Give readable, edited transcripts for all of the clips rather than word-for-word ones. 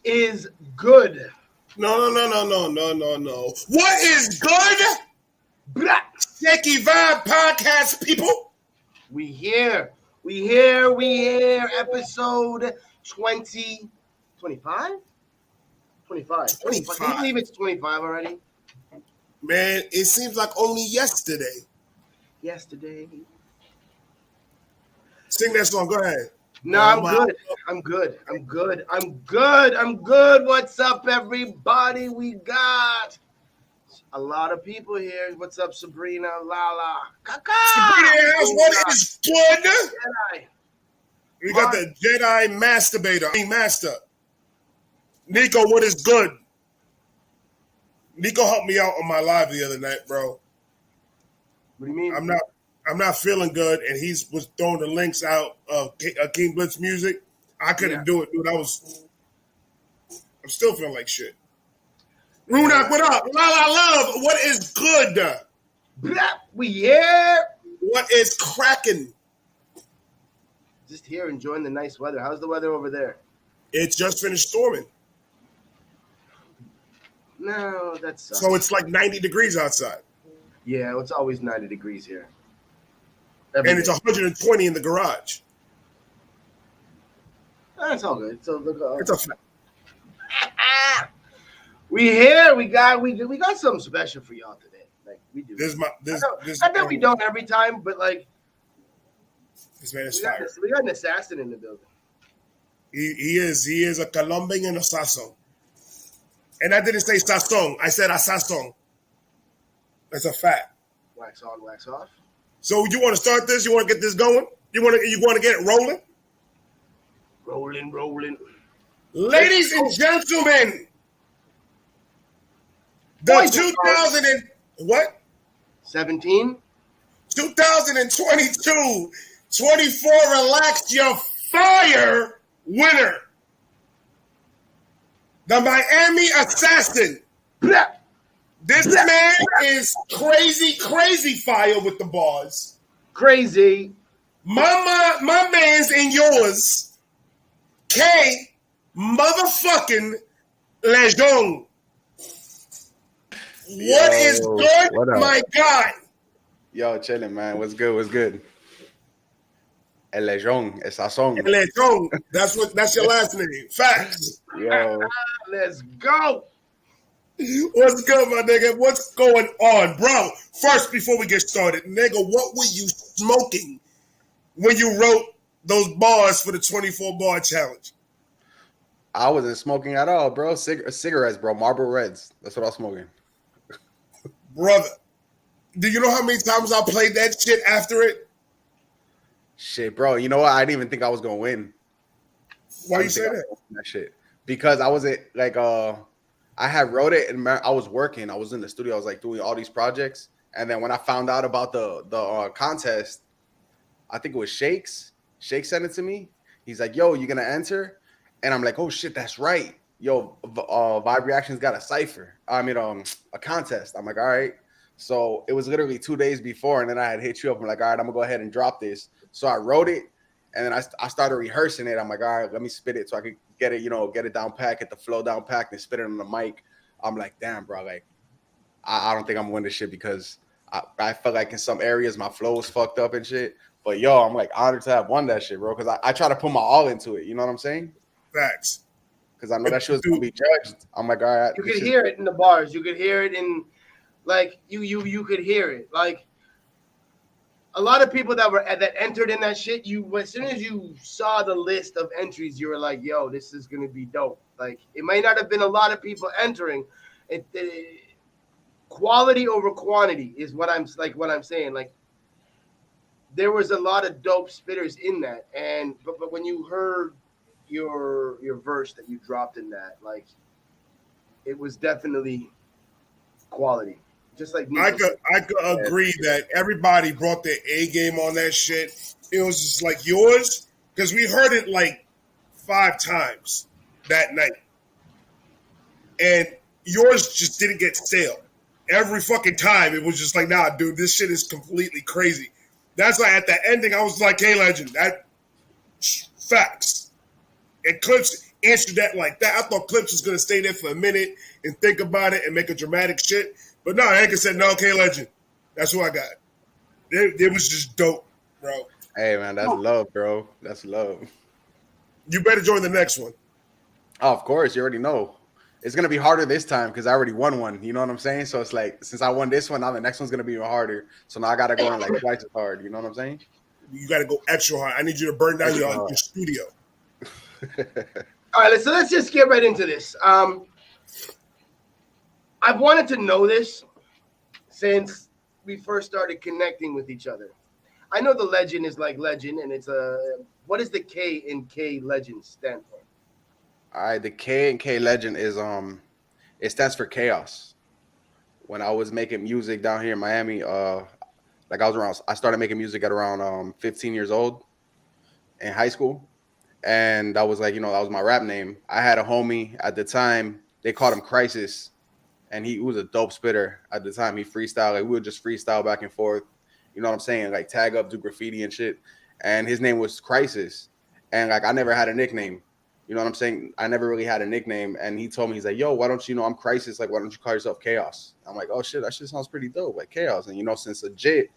is good? No. What is good? Blah. Shakey Vibe Podcast, people. We here. Episode 20, 25? 25. Can you believe it's 25 already? Man, it seems like only yesterday. Sing that song. Go ahead. No, I'm good. What's up, everybody? We got a lot of people here. What's up, Sabrina, Lala, Kaka? Sabrina, what is good? Jedi. We got the Jedi Masturbator. Master. Nico, what is good? Nico helped me out on my live the other night, bro. What do you mean? I'm not feeling good, and he was throwing the links out of King Blitz music. I couldn't do it, dude. I'm still feeling like shit. Runak, what up? La love. What is good? We here. What is cracking? Just here enjoying the nice weather. How's the weather over there? It just finished storming. No, that's so it's like 90 degrees outside. Yeah, it's always 90 degrees here. And it's 120 in the garage. That's all good. So it's a fact. We here. We got something special for y'all today. Like we do. I know we don't every time, but like this man is fire. We got an assassin in the building. He is a Colombian assassin. And I didn't say sazon. I said assassin. That's a fact. Wax on, wax off. So you want to start this? You want to get this going? You want to get it rolling? Rolling. Ladies and gentlemen, the 2022 24 Relax Your Fire winner. The Miami Assassin. This man is crazy fire with the bars. Crazy. My man's and yours. K motherfucking Legind. What is good, my guy? Yo, chilling, man. What's good? El Legind, el sazón. El Legind. That's your last name. Facts. Yo. Let's go. What's good, my nigga? What's going on, bro? First, before we get started, nigga, what were you smoking when you wrote those bars for the 24 bar challenge? I wasn't smoking at all, bro. Cigarettes, bro. Marlboro Reds. That's what I was smoking. Brother, do you know how many times I played that shit after it? Shit, bro. You know what? I didn't even think I was gonna win. Why you say that? That shit. Because I wasn't like I had wrote it and I was working. I was in the studio. I was like doing all these projects. And then when I found out about the contest, I think it was Shakes. Shake sent it to me. He's like, "Yo, you gonna enter?" And I'm like, "Oh shit, that's right. Yo, Vibe Reactions got a cipher. I mean, a contest." I'm like, "All right." So it was literally 2 days before, and then I had hit you up. I'm like, "All right, I'm gonna go ahead and drop this." So I wrote it, and then I started rehearsing it. I'm like, "All right, let me spit it so I could get it, get it down pat, get the flow down pat, and spit it on the mic." I'm like, "Damn, bro, like, I don't think I'm gonna win this shit because I felt like in some areas my flow was fucked up and shit." But yo, I'm like honored to have won that shit, bro, because I try to put my all into it. You know what I'm saying? Facts. Because I know that shit was gonna be judged. I'm like, all right. You could hear it in the bars. You could hear it in, like, you could hear it. Like, a lot of people that entered in that shit, as soon as you saw the list of entries, you were like, yo, this is gonna be dope. Like, it might not have been a lot of people entering. Quality over quantity is what I'm saying. Like, there was a lot of dope spitters in that, but when you heard your verse that you dropped in that, like, it was definitely quality. Just like I could agree that everybody brought their A game on that shit. It was just like yours, because we heard it like 5 times that night, and yours just didn't get stale. Every fucking time it was just like, nah, dude, this shit is completely crazy. That's why at the ending I was like, "Hey, Legend, that facts." Eclipse answered that like that. I thought Clips was gonna stay there for a minute and think about it and make a dramatic shit. But no, Anchor said no. K Legind. That's who I got. It was just dope, bro. Hey man, that's love, bro. That's love. You better join the next one. Oh, of course, you already know. It's gonna be harder this time because I already won one. You know what I'm saying? So it's like since I won this one, now the next one's gonna be even harder. So now I gotta go in like twice as hard. You know what I'm saying? You gotta go extra hard. I need you to burn down your studio. All right, so let's just get right into this. I've wanted to know this since we first started connecting with each other. I know the Legind is like legend, and it's what does the K in K Legind stand for? All right, the K in K Legind is it stands for chaos. When I was making music down here in Miami, I started making music at around 15 years old in high school. And that was like, that was my rap name. I had a homie at the time, they called him Crisis. And he was a dope spitter at the time. He freestyled, like we would just freestyle back and forth. You know what I'm saying? Like tag up, do graffiti and shit. And his name was Crisis. And like I never had a nickname. You know what I'm saying? I never really had a nickname. And he told me, he's like, yo, why don't you I'm Crisis? Like, why don't you call yourself Chaos? I'm like, oh shit, that shit sounds pretty dope, like Chaos. And since legit,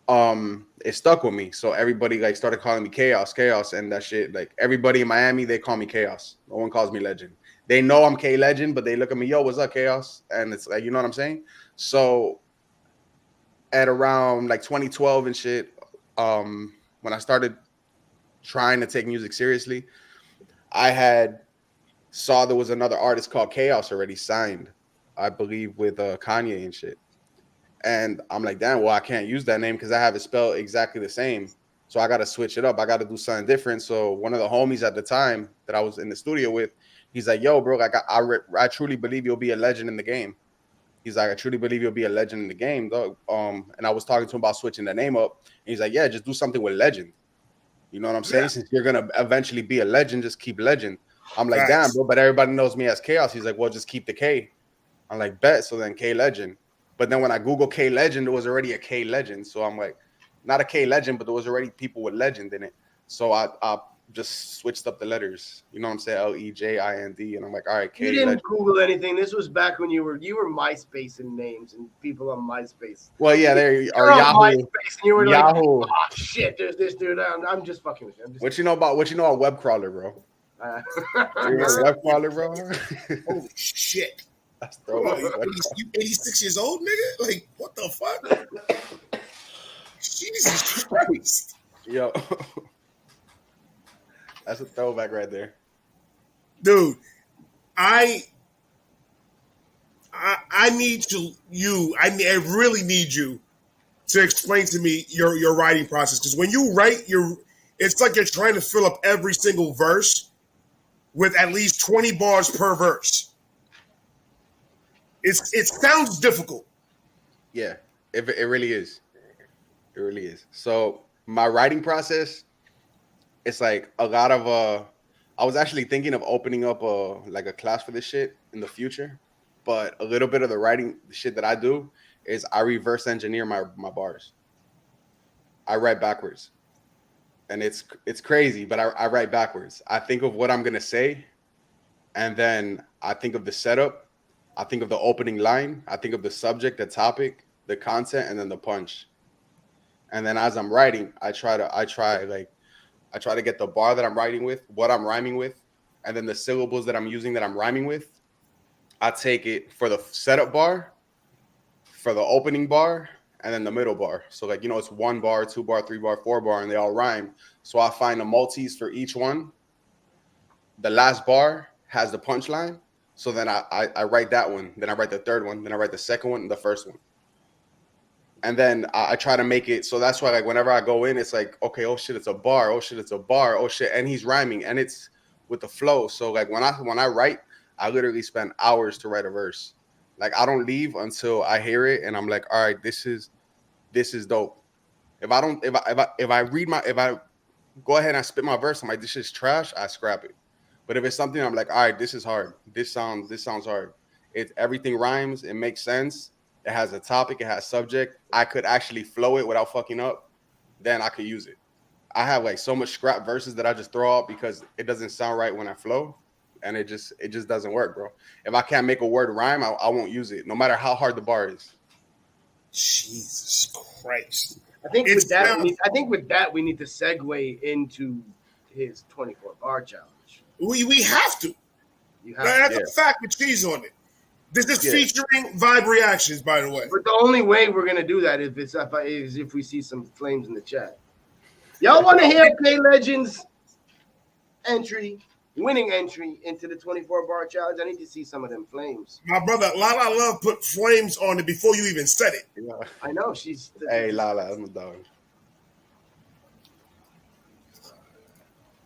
it stuck with me. So everybody like started calling me Chaos, and that shit. Like everybody in Miami, they call me Chaos. No one calls me Legind. They know I'm K Legind, but they look at me, yo, what's up, Chaos? And it's like, you know what I'm saying? So at around like 2012 and shit, when I started trying to take music seriously, I saw there was another artist called Chaos already signed, I believe, with Kanye and shit. And I'm like, damn, well, I can't use that name because I have it spelled exactly the same. So I got to switch it up. I got to do something different. So one of the homies at the time that I was in the studio with, he's like, yo, bro, like I truly believe you'll be a legend in the game. He's like, I truly believe you'll be a legend in the game, dog. And I was talking to him about switching the name up. And he's like, yeah, just do something with Legind. You know what I'm saying? Yeah. Since you're going to eventually be a legend, just keep Legind. I'm like, damn, bro, but everybody knows me as Chaos. He's like, well, just keep the K. I'm like, bet. So then K Legind. But then when I Google K Legind, there was already a K Legind. So I'm like, not a K Legind, but there was already people with Legind in it. So I just switched up the letters. You know what I'm saying? Lejind. And I'm like, all right, K You didn't Legind. Google anything. This was back when you were MySpace in names and people on MySpace. Well, yeah, there are Yahoo. MySpace and you were Yahoo. like, oh shit, there's this dude. I'm just fucking with you. What you know about web crawler, bro? Web crawler, bro? Holy shit. That's throwback. You 86 years old, nigga? Like, what the fuck? Jesus Christ. Yo. That's a throwback right there. Dude, I need I really need you to explain to me your writing process. Because when you write, it's like you're trying to fill up every single verse with at least 20 bars per verse. It sounds difficult. Yeah, it really is. It really is. So my writing process, it's like a lot of I was actually thinking of opening up a class for this shit in the future, but a little bit of the writing shit that I do is I reverse engineer my bars. I write backwards, and it's crazy, but I write backwards. I think of what I'm gonna say, and then I think of the setup. I think of the opening line. I think of the subject, the topic, the content, and then the punch. And then as I'm writing, I try to get the bar that I'm writing with, what I'm rhyming with, and then the syllables that I'm using that I'm rhyming with. I take it for the setup bar, for the opening bar, and then the middle bar. So it's 1 bar, 2 bar, 3 bar, 4 bar, and they all rhyme. So I find the multis for each one. The last bar has the punchline. So then I write that one. Then I write the third one. Then I write the second one and the first one. And then I try to make it. So that's why whenever I go in, it's like, okay, oh shit, it's a bar. Oh shit, it's a bar. Oh shit. And he's rhyming and it's with the flow. So when I write, I literally spend hours to write a verse. Like I don't leave until I hear it. And I'm like, all right, this is dope. If I go ahead and I spit my verse, I'm like, this is trash, I scrap it. But if it's something I'm like, all right, this is hard. This sounds hard. Everything rhymes. It makes sense. It has a topic. It has subject. I could actually flow it without fucking up. Then I could use it. I have like so much scrap verses that I just throw out because it doesn't sound right when I flow, and it just doesn't work, bro. If I can't make a word rhyme, I won't use it, no matter how hard the bar is. Jesus Christ! I think with that we need to segue into his 24 bar challenge. We have to. That's a fact with cheese on it. This is featuring Vibe Reactions, by the way. But the only way we're gonna do that is if we see some flames in the chat. Y'all want to hear Play Legends winning entry into the 24 bar challenge? I need to see some of them flames. My brother, Lala Love put flames on it before you even said it. Yeah. I know she's. Hey, Lala, I'm a dog.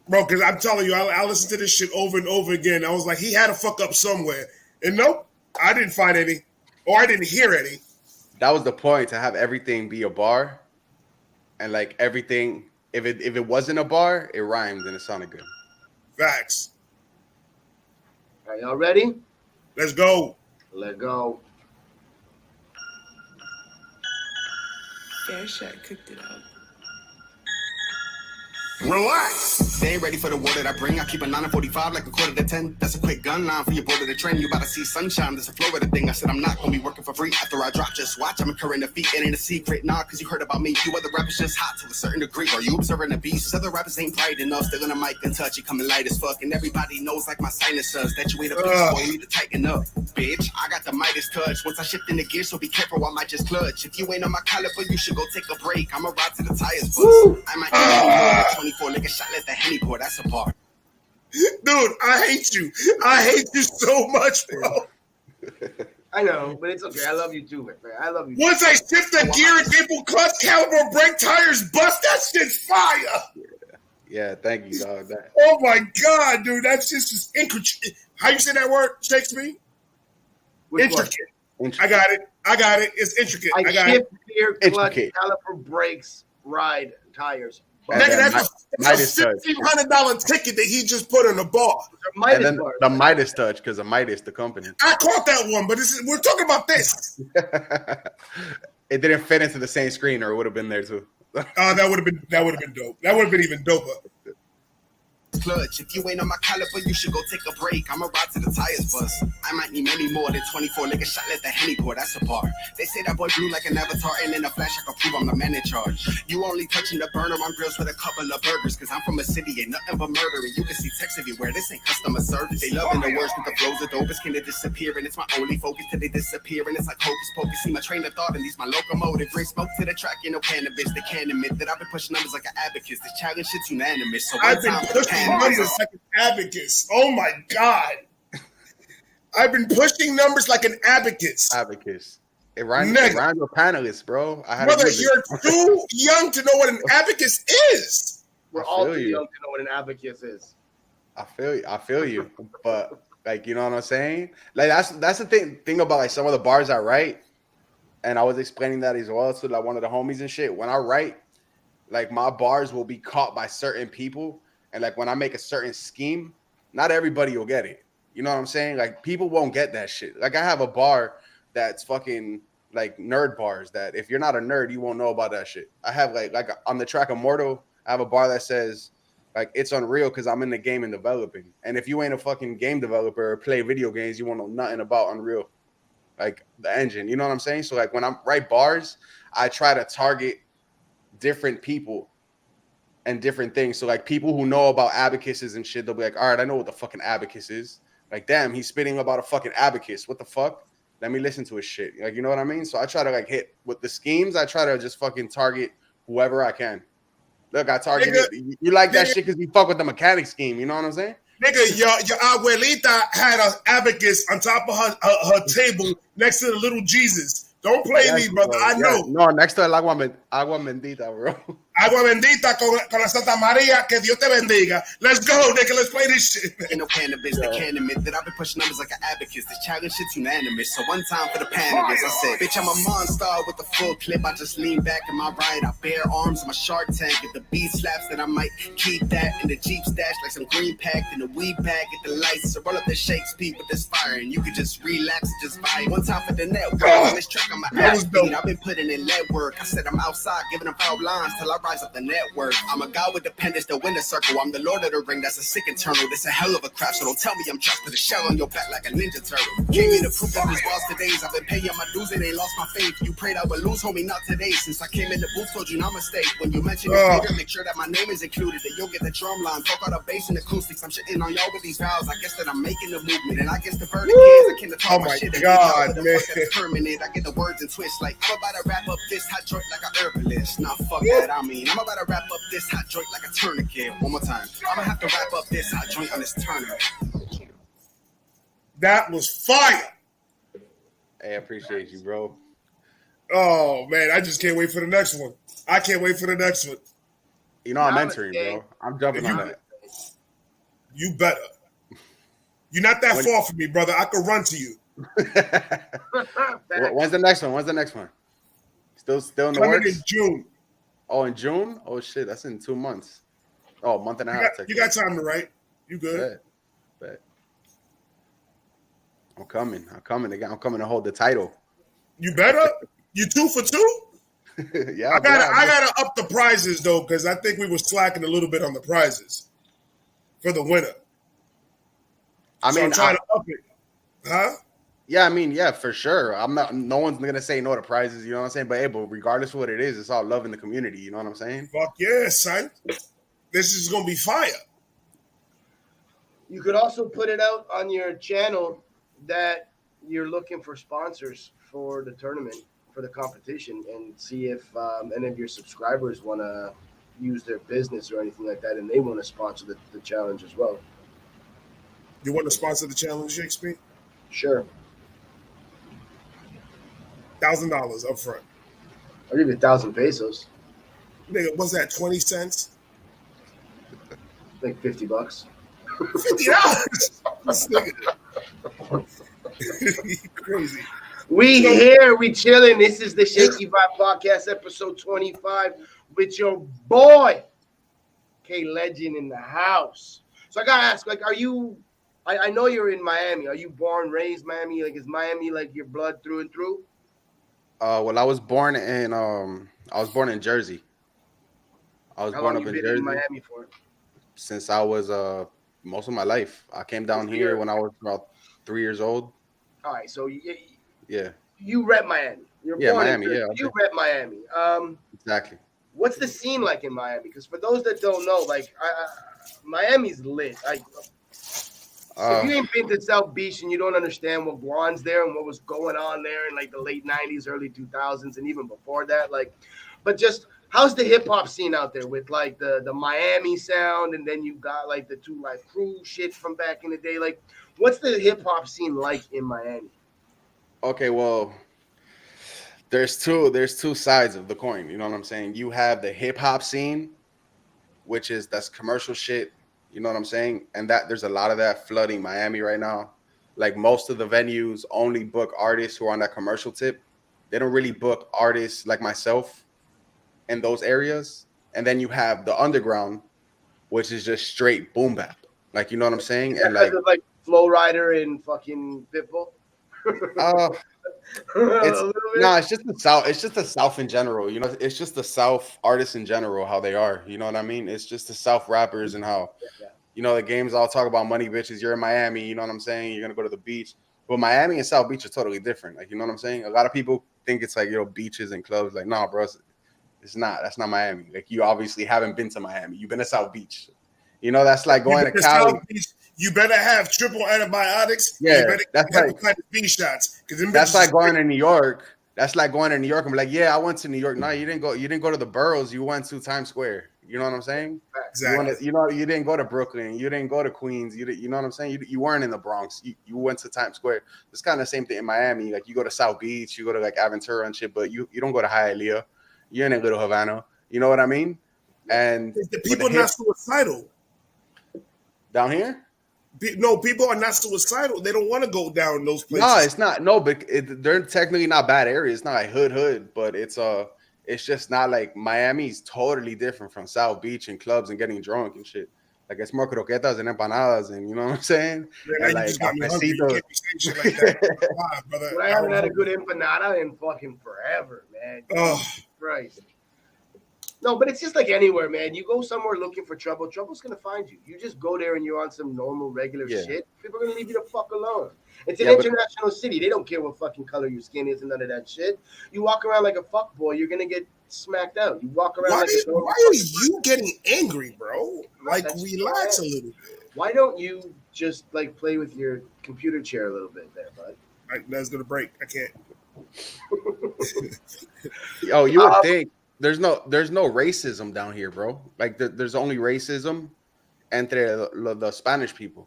Bro, because I'm telling you, I listened to this shit over and over again. I was like, he had a fuck up somewhere. And nope, I didn't find any. Or I didn't hear any. That was the point, to have everything be a bar. And like everything, if it wasn't a bar, it rhymed and it sounded good. Facts. Are y'all ready? Let's go. Let's go. Fair Shaq cooked it up. Relax. They ain't ready for the war that I bring. I keep a 9 and 45 like a quarter to 10. That's a quick gun line for your boy to the trend. You about to see sunshine. There's a flow of the thing. I said I'm not gonna be working for free. After I drop, just watch. I'm incurring defeat. It ain't a secret, nah, cause you heard about me. You other rappers just hot to a certain degree. Are you observing the beast? Other rappers ain't bright enough. Still on the mic and touch it, coming light as fuck. And everybody knows like my sinus does that you ain't a beast, boy. You need to tighten up, bitch. I got the Midas touch. Once I shift in the gear, so be careful, I might just clutch. If you ain't on my caliber, you should go take a break. I'ma ride to the tires bust. I might get 24, like a shot, let the Henny pour. That's a bar. Dude, I hate you. I hate you so much, bro. I know, but it's okay. I love you too, man. I love you. Once I shift the gear and people clutch, caliber, brake, tires, bust, that shit's fire. Yeah, thank you, dog. Oh my God, dude, that's just intricate. How you say that word, Shakespeare? Intricate. I got it. It's intricate. I got shift, gear, clutch, caliper, brakes, ride, tires. Nigga, that's a $1,500 ticket that he just put on the bar. And then the Midas touch, because of Midas, the company. I caught that one, but we're talking about this. It didn't fit into the same screen, or it would have been there too. That would have been dope. That would have been even doper. Clutch. If you ain't on my caliber, you should go take a break. I'ma ride to the tires bust. I might need many more than 24. Like a shot, let the Henny pour. That's a bar. They say that boy blue like an avatar, and in a flash I can prove I'm the man in charge. You only touching the burner on grills with a couple of burgers, cause I'm from a city ain't nothing but murder, and you can see text everywhere. This ain't customer service. They loving the words, but the flows are dopest. Can they disappear? And it's my only focus till they disappear. And it's like hocus pocus. See my train of thought and these my locomotive. Bring smoke to the track, you know cannabis. They can't admit that I've been pushing numbers like an abacus. This challenge shit's unanimous. So I've been pushing numbers like an abacus. Oh my God. I've been pushing numbers like an abacus. Abacus. It rhymes with panelists, bro. Brother, you're too young to know what an abacus is. We're all too young to know what an abacus is. I feel you. But like, you know what I'm saying? Like that's the thing about like some of the bars I write. And I was explaining that as well to like one of the homies and shit. When I write, like my bars will be caught by certain people. And like when I make a certain scheme, not everybody will get it. You know what I'm saying? Like people won't get that shit. Like I have a bar that's fucking like nerd bars that if you're not a nerd, you won't know about that shit. I have like on the track Immortal, I have a bar that says like it's unreal because I'm in the game and developing. And if you ain't a fucking game developer or play video games, you won't know nothing about Unreal, like the engine. You know what I'm saying? So like when I write bars, I try to target different people and different things. So like people who know about abacuses and shit, they'll be like, all right, I know what the fucking abacus is. Like, damn, he's spitting about a fucking abacus. What the fuck? Let me listen to his shit. Like, you know what I mean? So I try to like hit with the schemes. I try to just fucking target whoever I can. Look, I target it. You like that shit because you fuck with the mechanic scheme. You know what I'm saying? Nigga, your abuelita had an abacus on top of her table next to the little Jesus. Don't play me, brother. I know. No, next to el agua bendita, bro. Agua bendita con la Santa Maria. Que Dios te bendiga. Let's go, nigga. Let's play this shit. Ain't no cannabis. They can't admit that I've been pushing numbers like an abacus. This challenge shit's unanimous. So one time for the panelists, I said, bitch, I'm a monster with a full clip. I just lean back in my ride. I bare arms in my shark tank. If the beat slaps, then I might keep that in the Jeep stash like some green packed in the weed bag. Get the lights. So roll up the Shakespeare with this fire, and you can just relax and just vibe. One time for the network. On this track, I'm an athlete. I've been putting in lead work. I said I'm outside giving them foul lines till I prize of the network. I'm a god with dependence, the winner circle. I'm the lord of the ring, that's a sick internal. This a hell of a crap, so don't tell me I'm trapped with a shell on your back like a ninja turtle. Gave me the proof of these balls today. I've been paying my dues and they lost my faith. You prayed I would lose, homie, not today. Since I came in the booth, told you not mistake. When you mention your figure, make sure that my name is included. That you'll get the drum line, fuck all the bass and acoustics. I'm shitting on y'all with these vowels. I guess that I'm making the movement, and I guess the verdict is I can't talk my shit. God, man. Permanent. I get the words and twist like I'm about to wrap up this hot joint like a herbalist. Nah, fuck that. I mean, I'm about to wrap up this hot joint like a tourniquet. One more time. I'm gonna have to wrap up this hot joint on this Turner. That was fire. Hey, I appreciate you, bro. Oh man, I just can't wait for the next one. I can't wait for the next one. You know I'm mentoring, bro. I'm jumping on that. You better. You're not that far from me, brother. I could run to you. When's the next one? When's the next one? Still in the Coming works? in June. Oh, in June? Oh shit, that's in 2 months. Oh, a month and a half. You got time to write. You good? Bet. I'm coming. I'm coming to hold the title. You better. You 2 for 2? Yeah. I gotta up the prizes though, because I think we were slacking a little bit on the prizes for the winner. I mean, I'm trying to up it. Huh? Yeah, I mean, yeah, for sure. No one's gonna say no to prizes, you know what I'm saying? But regardless of what it is, it's all love in the community, you know what I'm saying? Fuck yeah, son. This is gonna be fire. You could also put it out on your channel that you're looking for sponsors for the tournament, for the competition, and see if any of your subscribers want to use their business or anything like that, and they want to sponsor the challenge as well. You want to sponsor the challenge, Shakespeare? Sure. $1,000 up front. I'll give you 1,000 pesos. Nigga, what's that, 20 cents? Like $50. $50? This nigga. Crazy. We here, we chilling. This is the Shaky Vibe Podcast, episode 25, with your boy, Legind in the house. So I gotta ask, like, are you? I know you're in Miami. Are you born, raised Miami? Like, is Miami like your blood through and through? Well, I was born in Jersey. I was How born long up you in been Jersey in Miami for? since I was most of my life. I came down here when I was about 3 years old. All right, so Yeah. you rep Miami. You're born Miami. in Jersey. Yeah, You rep Miami. exactly. What's the scene like in Miami? Because for those that don't know, like Miami's lit. Like, if you ain't been to South Beach and you don't understand what Guan's there and what was going on there in like the late 90s, early 2000s, and even before that, like, but just how's the hip hop scene out there with like the Miami sound, and then you got like the 2 Live Crew shit from back in the day? Like, what's the hip hop scene like in Miami? Okay, well, there's two sides of the coin. You know what I'm saying? You have the hip hop scene, that's commercial shit. You know what I'm saying? And that there's a lot of that flooding Miami right now. Like, most of the venues only book artists who are on that commercial tip. They don't really book artists like myself in those areas. And then you have the underground, which is just straight boom bap. Like, you know what I'm saying? Yeah, and like Flow Rider and fucking Pitbull. It's just the South. It's just the South in general. You know, it's just the South artists in general, how they are. You know what I mean? It's just the South rappers and how, you know, the games all talk about money, bitches. You're in Miami. You know what I'm saying? You're gonna go to the beach. But Miami and South Beach are totally different. Like, you know what I'm saying? A lot of people think it's like, you know, beaches and clubs. Like, nah, bro, it's not. That's not Miami. Like, you obviously haven't been to Miami. You've been to South Beach. You know, that's like going to Cali. South Beach, you better have triple antibiotics. Yeah, you better that's have like hepatitis B shots. That's like going to New York. That's like going to New York and be like, yeah, I went to New York. No, you didn't go. You didn't go to the boroughs. You went to Times Square. You know what I'm saying? Exactly. You didn't go to Brooklyn. You didn't go to Queens. You know what I'm saying? You weren't in the Bronx. You went to Times Square. It's kind of the same thing in Miami. Like, you go to South Beach. You go to like Aventura and shit. But you don't go to Hialeah. You're in a little Havana. You know what I mean? And the people not suicidal down here. No, people are not suicidal. They don't want to go down those places. No, it's not. No, but they're technically not bad areas. It's not like hood, but it's just not like Miami's totally different from South Beach and clubs and getting drunk and shit. Like, it's more croquetas and empanadas and, you know what I'm saying? Yeah, and like, you just got me hungry. You can't be saying shit like that. Wow, brother. But I haven't had a good empanada in fucking forever, man. Oh, Christ. No, but it's just like anywhere, man. You go somewhere looking for trouble, trouble's gonna find you. You just go there and you're on some normal, regular Yeah, shit. People are gonna leave you the fuck alone. It's an yeah, but international city. They don't care what fucking color your skin is and none of that shit. You walk around like a fuck boy, you're gonna get smacked out. You walk around Why? like a Why normal are fucking you getting angry, bro? Like, That's just relax a who I am. little bit. Why don't you just like play with your computer chair a little bit there, bud? Like, that's gonna break. I can't. oh, you would think there's no racism down here, bro. Like there's only racism entre the Spanish people.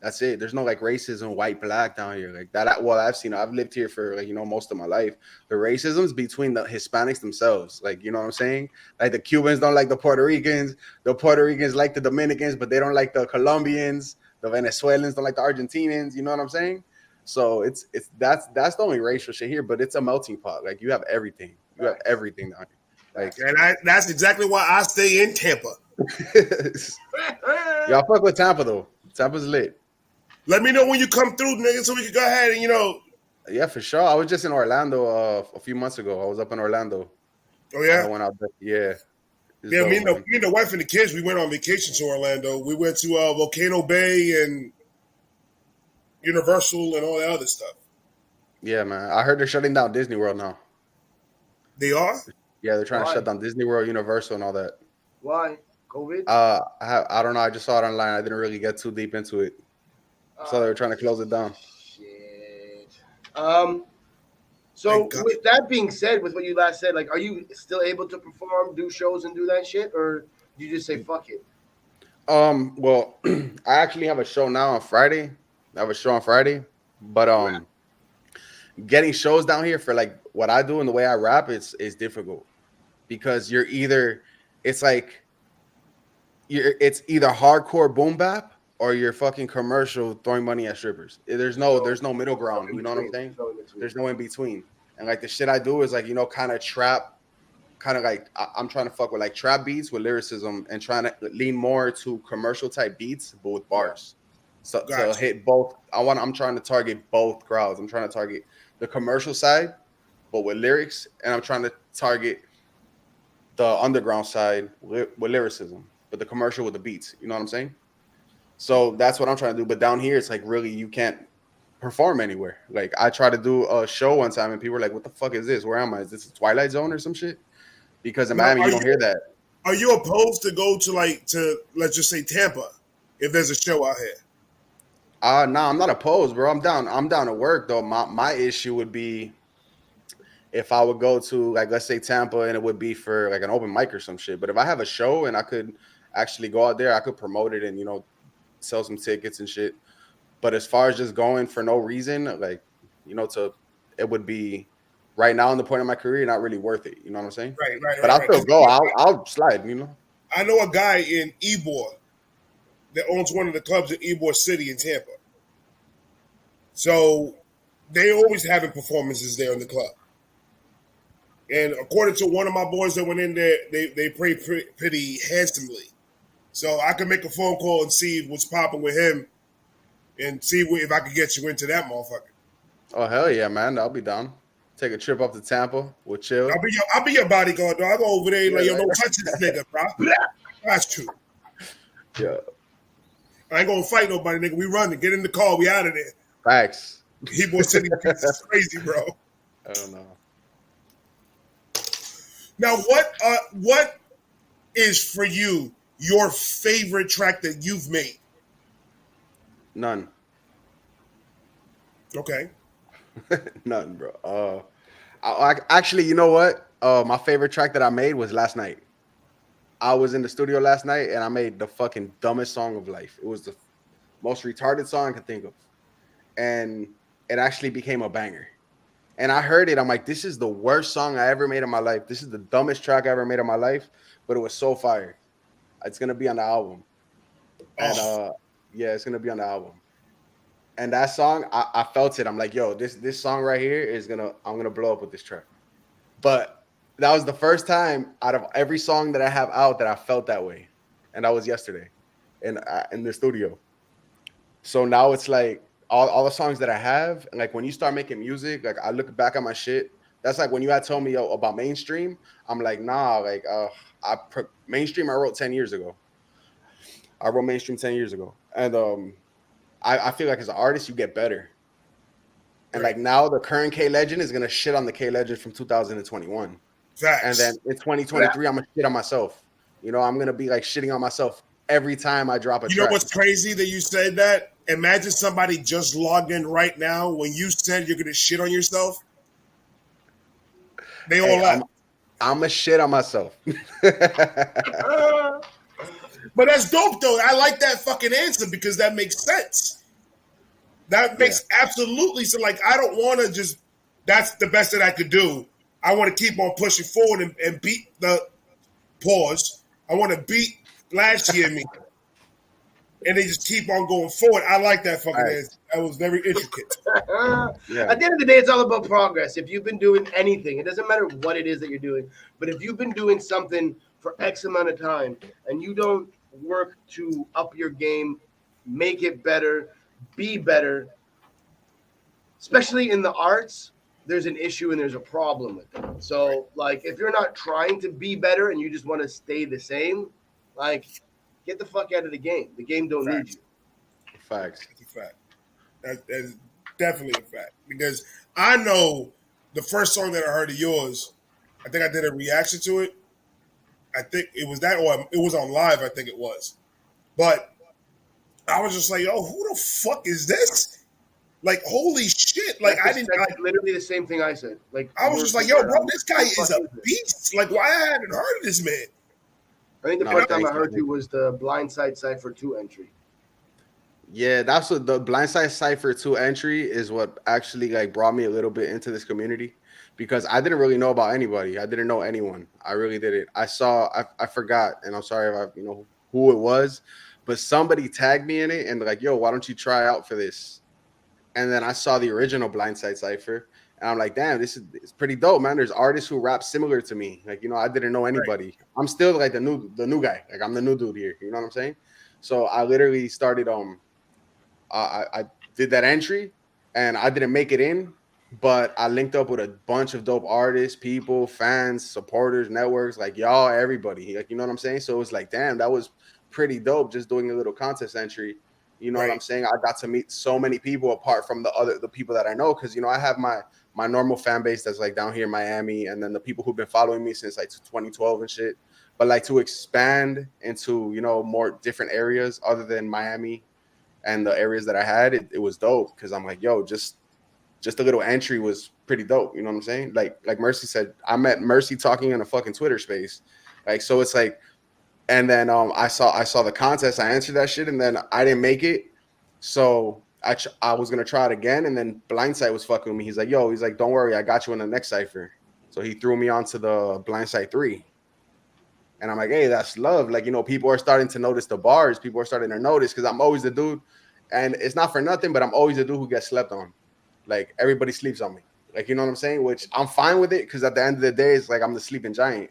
That's it. There's no like racism, white, black down here like that. Well, I've seen. I've lived here for like most of my life. The racism's between the Hispanics themselves. Like you know what I'm saying? Like the Cubans don't like the Puerto Ricans. The Puerto Ricans like the Dominicans, but they don't like the Colombians. The Venezuelans don't like the Argentinians. You know what I'm saying? So it's that's the only racial shit here. But it's a melting pot. Like you have everything. You have everything down here. Like And that's exactly why I stay in Tampa. y'all fuck with Tampa though. Tampa's lit. Let me know when you come through, nigga, so we can go ahead and Yeah, for sure. I was just in Orlando a few months ago. I was up in Orlando. Oh yeah. I went out there. Yeah. It's Yeah, dope, me and man. the wife and the kids, we went on vacation to Orlando. We went to Volcano Bay and Universal and all that other stuff. Yeah, man. I heard they're shutting down Disney World now. They are? Yeah, they're trying Why? to shut down Disney World, Universal, and all that. Why? COVID? I don't know. I just saw it online. I didn't really get too deep into it. So they were trying to close it down. Shit. So Thank God. with that being said, with what you last said, like, are you still able to perform, do shows, and do that shit, or do you just say fuck it? Well, I actually have a show now on Friday. I have a show on Friday, but getting shows down here for like what I do and the way I rap is difficult because it's either hardcore boom bap or you're fucking commercial throwing money at strippers. There's no middle ground. You know what I'm saying? There's no in between. And like the shit I do is like kind of trap, kind of like I'm trying to fuck with like trap beats with lyricism and trying to lean more to commercial type beats but with bars. So to Gotcha. hit both, I'm trying to target both crowds. I'm trying to target the commercial side, but with lyrics, and I'm trying to target the underground side with lyricism, but the commercial with the beats. You know what I'm saying? So that's what I'm trying to do. But down here, it's like really you can't perform anywhere. Like I tried to do a show one time, and people were like, "What the fuck is this? Where am I? Is this a Twilight Zone or some shit?" Because in Now, Miami, you don't hear that. Are you opposed to go to let's just say Tampa if there's a show out here? No, I'm not opposed, bro. I'm down. I'm down to work though. My issue would be if I would go to like let's say Tampa and it would be for like an open mic or some shit. But if I have a show and I could actually go out there, I could promote it and sell some tickets and shit. But as far as just going for no reason, like it would be right now in the point of my career not really worth it. You know what I'm saying? Right. But I'll still go. I'll slide. I know a guy in Ybor that owns one of the clubs in Ybor City in Tampa. So they always having performances there in the club. And according to one of my boys that went in there, they pay pretty handsomely. So I could make a phone call and see what's popping with him and see if I could get you into that motherfucker. Oh hell yeah, man! I'll be down. Take a trip up to Tampa. We'll chill. I'll be your bodyguard, dog. I go over there and like, yo, don't touch this nigga, bro. That's true. Yeah. I ain't gonna fight nobody, nigga. We running. Get in the car. We out of there. Facts. Ybor City is crazy, bro. I don't know. Now, what is for you your favorite track that you've made? None. Okay. None, bro. Actually, you know what? My favorite track that I made was last night. I was in the studio last night and I made the fucking dumbest song of life. It was the most retarded song I could think of. And it actually became a banger. And I heard it. I'm like, this is the worst song I ever made in my life. This is the dumbest track I ever made in my life. But it was so fire. It's going to be on the album. And yeah, it's going to be on the album. And that song, I felt it. I'm like, yo, this song right here I'm going to blow up with this track. But that was the first time out of every song that I have out that I felt that way. And that was yesterday in the studio. So now it's like all the songs that I have, and like when you start making music, like I look back at my shit, That's like when you had told me about mainstream. I'm like, nah, like mainstream I wrote 10 years ago. I wrote mainstream 10 years ago. And I feel like as an artist, you get better. And Right. like now the current K Legend is gonna shit on the K Legend from 2021. And then Facts. in 2023, I'm gonna shit on myself. You know, I'm gonna be like shitting on myself every time I drop a You know track. what's crazy that you said that? Imagine somebody just logged in right now when you said you're gonna shit on yourself. They all Hey, laugh. I'm a shit on myself. But that's dope though. I like that fucking answer because that makes sense. That makes absolutely so. Like I don't want to just. That's the best that I could do. I want to keep on pushing forward and beat the pause. I want to beat last year me, and they just keep on going forward. I like that fucking answer. That was very intricate. At the end of the day, it's all about progress. If you've been doing anything, it doesn't matter what it is that you're doing, but if you've been doing something for X amount of time and you don't work to up your game, make it better, be better, especially in the arts, there's an issue and there's a problem with it. So, like, if you're not trying to be better and you just want to stay the same, like, get the fuck out of the game. The game don't need you. Facts. That's a fact. That is definitely a fact. Because I know the first song that I heard of yours, I think I did a reaction to it. I think it was that, or it was on live, I think it was. But I was just like, oh, who the fuck is this? Like, holy shit. Like, I didn't. Like, literally the same thing I said. Like, I was just like, yo, bro, this guy is a beast. Like, why I haven't heard of this man? I think the first time I heard you was the Blindside Cipher 2 entry. Yeah, that's what the Blindside Cipher 2 entry is what actually like brought me a little bit into this community because I didn't really know about anybody. I didn't know anyone. I really didn't. I forgot, and I'm sorry if I who it was, but somebody tagged me in it and like, yo, why don't you try out for this? And then I saw the original Blindside Cipher, and I'm like, damn, it's pretty dope, man. There's artists who rap similar to me. Like, I didn't know anybody. Right. I'm still like the new guy. Like, I'm the new dude here. You know what I'm saying? So I literally started I did that entry, and I didn't make it in, but I linked up with a bunch of dope artists, people, fans, supporters, networks, like y'all, everybody. Like, you know what I'm saying? So it was like, damn, that was pretty dope. Just doing a little contest entry. You know what I'm saying? I got to meet so many people apart from the people that I know, because I have my normal fan base that's like down here in Miami, and then the people who've been following me since like 2012 and shit. But like to expand into more different areas other than Miami and the areas that I had, it was dope because I'm like, yo, just a little entry was pretty dope. You know what I'm saying? Like Mercy said, I met Mercy talking in a fucking Twitter space, like so it's like. And then I saw the contest. I answered that shit, and then I didn't make it. So I was gonna try it again, and then Blindside was fucking with me. He's like, don't worry, I got you in the next cipher. So he threw me onto the Blindside 3, and I'm like, hey, that's love. Like people are starting to notice the bars. People are starting to notice because I'm always the dude, and it's not for nothing, but I'm always the dude who gets slept on. Like everybody sleeps on me. Like you know what I'm saying? Which I'm fine with it because at the end of the day, it's like I'm the sleeping giant.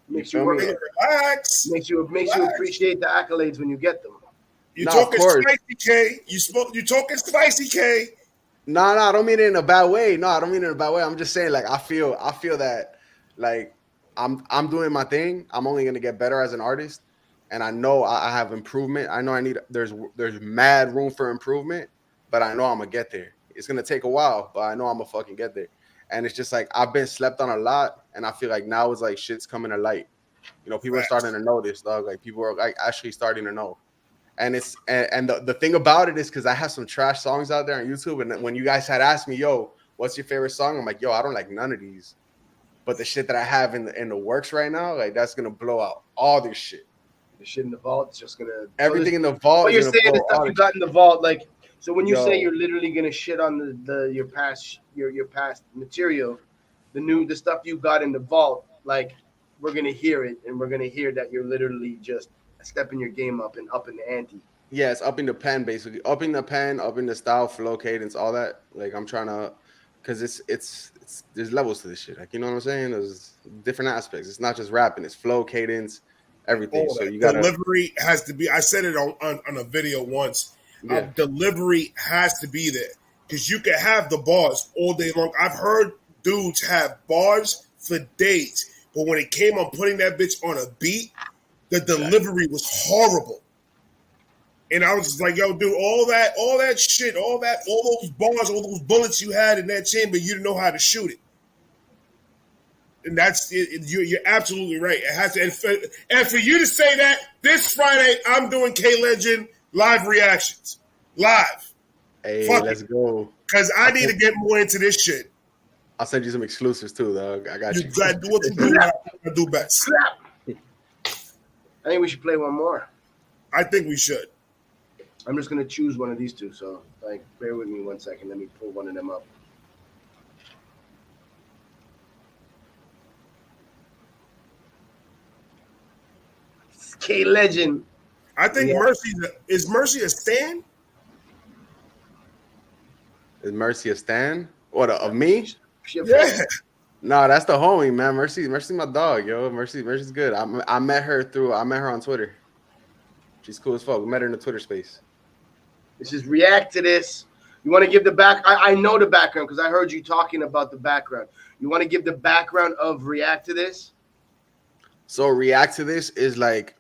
Makes you relax. Makes you appreciate the accolades when you get them. You talking spicy, K? You talking spicy, K? No, I don't mean it in a bad way. No, I don't mean it in a bad way. I'm just saying, like, I feel that, like, I'm doing my thing. I'm only gonna get better as an artist, and I know I have improvement. I know there's mad room for improvement, but I know I'm gonna get there. It's gonna take a while, but I know I'm gonna fucking get there. And it's just like I've been slept on a lot, and I feel like now it's like shit's coming to light. People are starting to notice, dog. Like people are like actually starting to know. And it's and the thing about it is because I have some trash songs out there on YouTube, and when you guys had asked me, yo, what's your favorite song? I'm like, yo, I don't like none of these. But the shit that I have in the works right now, like that's gonna blow out all this shit. The shit in the vault is just gonna everything in the vault. What you're saying, the stuff you got in the vault, like. So when you say you're literally gonna shit on your past material, the stuff you got in the vault, like we're gonna hear it, and we're gonna hear that you're literally just stepping your game up and upping the ante. Yeah, it's upping the pen basically, upping the style, flow, cadence, all that. Like I'm trying to, because it's there's levels to this shit. Like you know what I'm saying? There's different aspects. It's not just rapping. It's flow, cadence, everything. So you got delivery has to be. I said it on a video once. Delivery has to be there because you can have the bars all day long. I've heard dudes have bars for days, but when it came on putting that bitch on a beat, the delivery was horrible. And I was just like, yo, dude, all that shit, all those bars, all those bullets you had in that chamber, you didn't know how to shoot it. And that's it. You're absolutely right. It has to. And for you to say that this Friday, I'm doing Legind live reactions, live. Hey, Fuck let's it. go. Because I need to get more into this shit. I'll send you some exclusives too, dog. I got you. You got to do what you do. I do best. I think we should play one more. I think we should. I'm just gonna choose one of these two. So, like, bear with me 1 second. Let me pull one of them up. Legind. I think is Mercy a stan? Is Mercy a stan? What, of me? Yeah. No, that's the homie, man. Mercy's my dog, yo. Mercy's good. I met her on Twitter. She's cool as fuck. We met her in the Twitter space. This is react to this. You want to give the back? I know the background because I heard you talking about the background. You want to give the background of react to this? So react to this is like,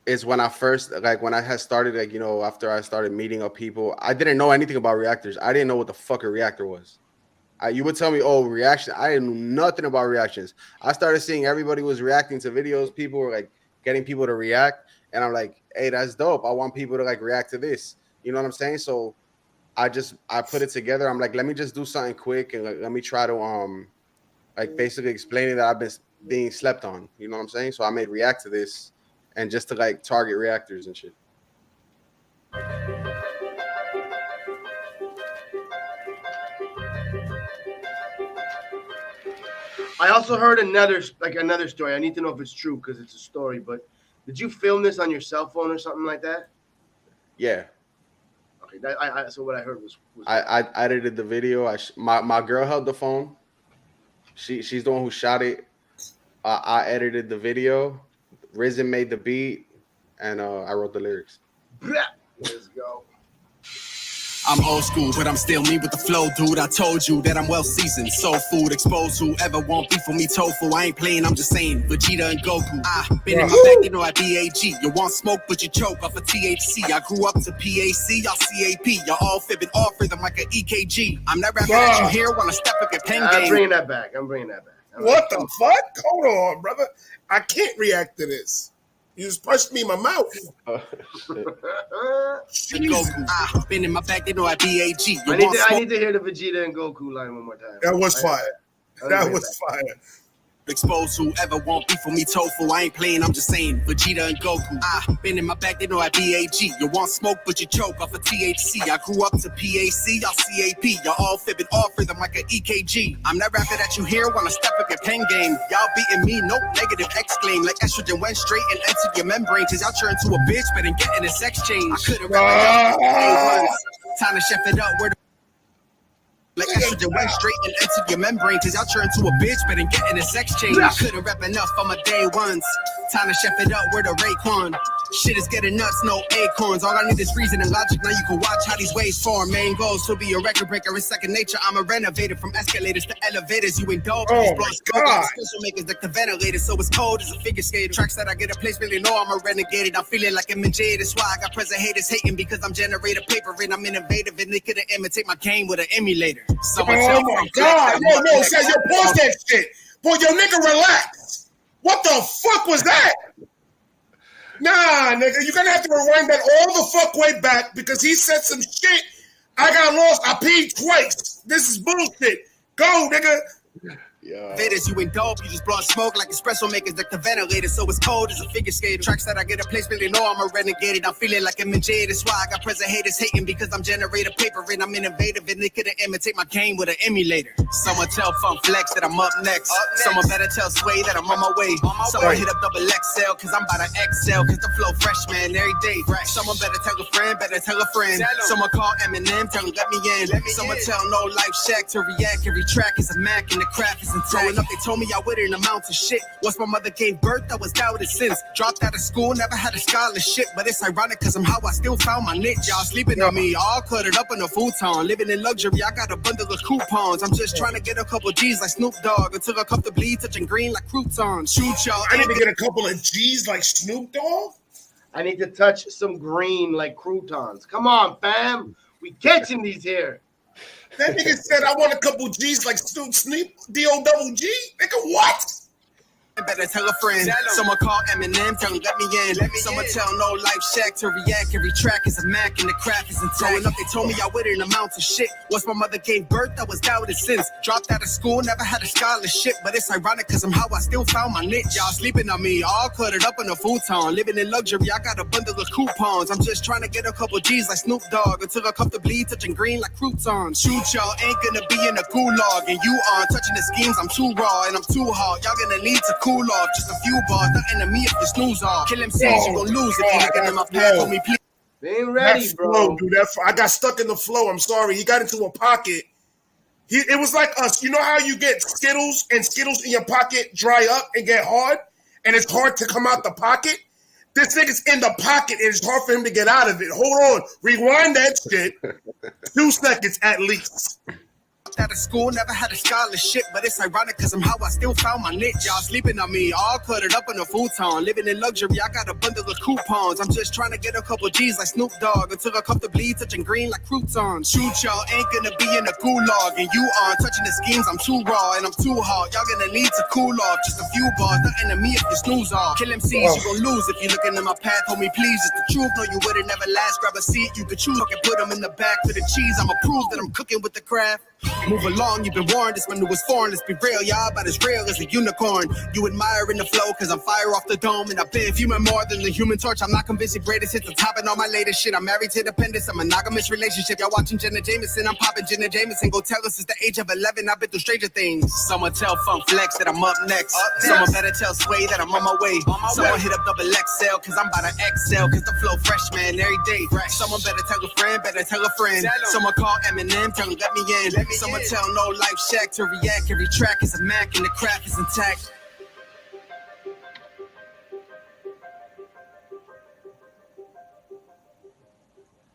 it's when I first, like when I had started, like, you know, after I started meeting up people, I didn't know anything about reactors. I didn't know what the fuck a reactor was. You would tell me, oh, reaction. I didn't know nothing about reactions. I started seeing everybody was reacting to videos. People were like getting people to react. And I'm like, hey, that's dope. I want people to like react to this. You know what I'm saying? So I put it together. I'm like, let me just do something quick. And like, let me try to, like basically explaining that I've been being slept on. You know what I'm saying? So I made react to this and just to like target reactors and shit. I also heard another story. I need to know if it's true because it's a story. But did you film this on your cell phone or something like that? Yeah. Okay. So what I heard was I edited the video. My girl held the phone. She's the one who shot it. I edited the video. Risen made the beat, and I wrote the lyrics. Let's go. I'm old school, but I'm still me with the flow, dude. I told you that I'm well seasoned. Soul food, exposed whoever want beef for me, tofu. I ain't playing, I'm just saying. Vegeta and Goku. I been in my back, you know I BAG. You want smoke, but you choke off of THC. I grew up to PAC, y'all CAP. Y'all all fibbing off rhythm like an EKG. I'm that rapper that you hear when I step up your pen game. I'm bringing that back. What the fuck? Hold on, brother. I can't react to this. You just punched me in my mouth. Goku. I been in my back, they know I BAG. I need to hear the Vegeta and Goku line one more time. That was fire. That was fire. Exposed whoever want beef for me, tofu. I ain't playing, I'm just saying. Vegeta and Goku. I been in my back, they know I BAG. You want smoke, but you choke off of THC. I grew up to PAC, y'all CAP. Y'all all fibbing off rhythm like an EKG. I'm that rapper that you hear when I step up your pen game. Y'all beating me, no negative exclaim. Like estrogen went straight and entered your membrane. Cause y'all turned to a bitch, but ain't getting a sex change. I could've rap it up. Time to chef it up. Where the like estrogen went straight and entered your membrane. Cause y'all turned to a bitch, but ain't getting a sex change. I couldn't rap enough on my day ones. Time to chef it up, where the Rayquan. Shit is getting nuts, no acorns. All I need is reason and logic. Now you can watch how these waves form. Main goals to be a record breaker in second nature. I'm a renovator from escalators to elevators. You indulge in these blowing smoke. Special makers like the ventilator, so it's cold as a figure skater. Tracks that I get a place, really know I'm a renegade. I'm feeling like I'm in jade. That's why I got present haters hating because I'm generator paper and I'm innovative and they couldn't imitate my game with an emulator. Someone Oh my God! No, say yo, pause that shit. Boy, yo, nigga, relax. What the fuck was that? Nah, nigga, you're gonna have to rewind that all the fuck way back because he said some shit. I got lost. I peed twice. This is bullshit. Go, nigga. Yeah. Vaders, you indulge, you just blowing smoke like espresso makers, like the ventilator, so it's cold as a figure skater. Tracks that I get a place, really know I'm a renegade. I'm feeling like I'm in jade. That's why I got present haters hating because I'm generator paper and I'm innovative and they couldn't imitate my game with an emulator. Someone tell Fun Flex that I'm up next. Someone better tell Sway that I'm on my way. Someone hit up double XL cause I'm about to excel cause the flow fresh, man, every day. Someone better tell a friend, better tell a friend. Someone call Eminem, tell him let me in. Someone tell No Life Shack to react. Every track is a Mac and the craft is intact. Growing up, they told me I wouldn't amount to shit. Once my mother gave birth, I was doubted since. Dropped out of school, never had a scholarship. But it's ironic cause somehow I still found my niche. Y'all sleeping on me, all cluttered up in a futon. Living in luxury, I got a bundle of coupons. I'm just trying to get a couple G's like Snoop Dogg until I comfortably touching green like croutons. Shoot y'all. I need to get a couple of G's like Snoop Dogg. I need to touch some green like croutons. Come on, fam. We catching these here. That nigga said I want a couple G's like Snoop D-O-double-G. Nigga, what? Better tell a friend. Someone call Eminem, tell him let me in. Someone tell No Life Shack to react. Every track is a Mac and the crack is intact. Growing up, they told me I wouldn't amount to shit. Once my mother gave birth, I was doubted since. Dropped out of school, never had a scholarship. But it's ironic cause somehow I still found my niche. Y'all sleeping on me, all cluttered up in a futon. Living in luxury, I got a bundle of coupons. I'm just trying to get a couple G's like Snoop Dogg until I comfortably touching green like croutons. Shoot, y'all ain't gonna be in a gulag. And you aren't touching the schemes, I'm too raw and I'm too hard. Y'all gonna need to cool off, just a few bars, nothing to me if you snooze off. Kill MCs, you gon' lose if you looking in my path on me, please. They ain't ready, that bro. Flow, dude, I got stuck in the flow. I'm sorry. He got into a pocket. It was like us. You know how you get Skittles and Skittles in your pocket dry up and get hard, and it's hard to come out the pocket? This nigga's in the pocket, and it's hard for him to get out of it. Hold on. Rewind that shit. 2 seconds at least. Out of school, never had a scholarship, but it's ironic cause somehow I still found my niche. Y'all sleeping on me, all cluttered up in a futon. Living in luxury, I got a bundle of coupons. I'm just trying to get a couple G's like Snoop Dogg until I comfortably touching green like croutons. Shoot, y'all ain't gonna be in a gulag, and you aren't touching the schemes. I'm too raw and I'm too hard. Y'all gonna need to cool off, just a few bars, nothing to me if you snooze off. Kill MCs, you gon' lose if you looking in my path, homie, please. It's the truth, no, you wouldn't never last. Grab a seat, you could choose, and put them in the back for the cheese. I'ma prove that I'm cooking with the craft. Move along, you've been warned, this my newest foreign. Let's be real, y'all about as real as a unicorn. You admiring the flow, cause I'm fire off the dome. And I've been fuming more than the Human Torch. I'm not convinced it greatest hits the top and all my latest shit. I'm married to dependence, a monogamous relationship. Y'all watching Jenna Jameson, I'm popping Jenna Jameson. Go tell us since the age of 11, I've been through stranger things. Someone tell Funk Flex that I'm up next. Someone better tell Sway that I'm on my way. Someone hit up double XL, cause I'm about to excel. Cause the flow fresh, man, every day. Someone better tell a friend, Someone call Eminem, tell him let me in. Someone tell No Life Shack to react. Every track is a Mac and the crack is intact.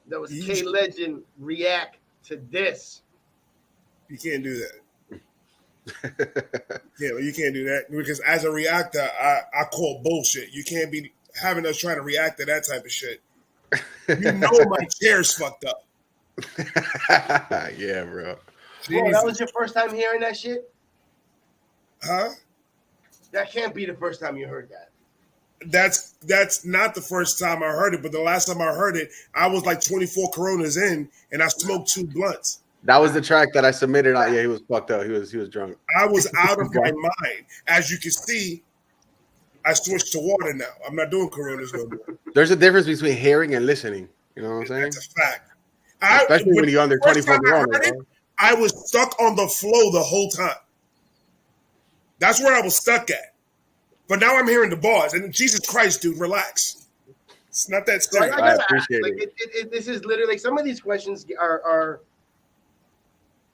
That was K Legind react to this. You can't do that. Yeah, you can't do that because as a reactor, I call bullshit. You can't be having us trying to react to that type of shit. You know my chair's fucked up. Yeah, bro. Bro, that was your first time hearing that shit? Huh? That can't be the first time you heard that. That's not the first time I heard it, but the last time I heard it, I was like 24 Coronas in, and I smoked 2 blunts. That was the track that I submitted. Yeah, he was fucked up. He was drunk. I was out of my mind. As you can see, I switched to water now. I'm not doing Coronas no more. There's a difference between hearing and listening. You know what I'm saying? That's a fact. Especially when you're under 24 Coronas. I was stuck on the flow the whole time. That's where I was stuck at. But now I'm hearing the bars. And Jesus Christ, dude, relax. It's not that serious. I appreciate it. This is literally, some of these questions are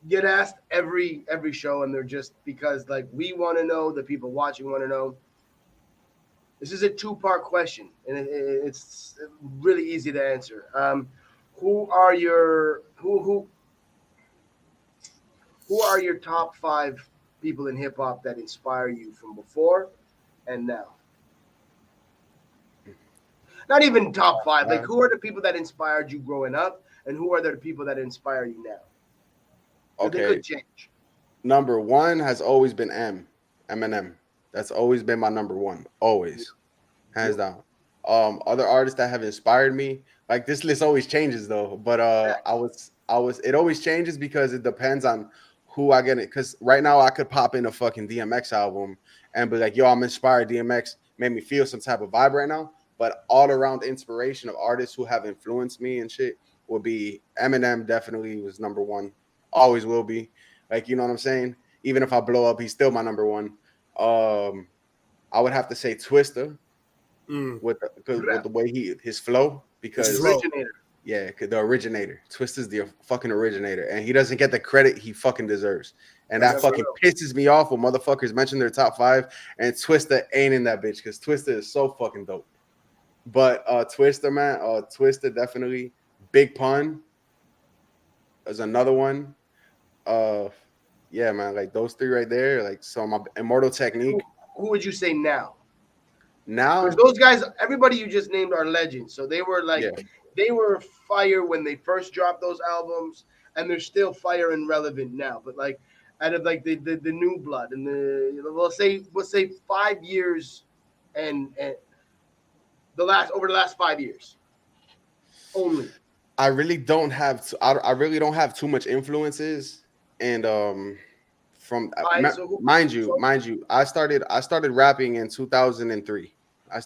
get asked every show, and they're just because like we want to know, the people watching want to know. This is a 2-part question, and it's really easy to answer. Who are your top 5 people in hip hop that inspire you from before and now? Not even top 5. Like, who are the people that inspired you growing up, and who are the people that inspire you now? Okay. They could change. Number 1 has always been Eminem. That's always been my number 1. Always. Hands down. Other artists that have inspired me, like this list always changes though. But it always changes because it depends on who I get it. Because right now I could pop in a fucking DMX album and be like, yo, I'm inspired. DMX made me feel some type of vibe right now. But all around inspiration of artists who have influenced me and shit would be Eminem. Definitely was number 1. Always will be. Like, you know what I'm saying? Even if I blow up, he's still my number 1. I would have to say Twista with the way his flow, because the originator. Twista's the fucking originator, and he doesn't get the credit he fucking deserves. And that fucking pisses me off when motherfuckers mention their top 5 and Twista ain't in that bitch because Twista is so fucking dope. But Twista, man, Twista definitely. Big Pun is another one. Yeah, man, like those 3 right there. Like, so my Immortal Technique. Who would you say now? Now, because those guys, everybody you just named are legends. So they were like, they were fire when they first dropped those albums, and they're still fire and relevant now. But like, out of like the new blood and the we'll say 5 years, and the last 5 years only. I really don't have I really don't have too much influences, and from mind you, I started rapping in 2003.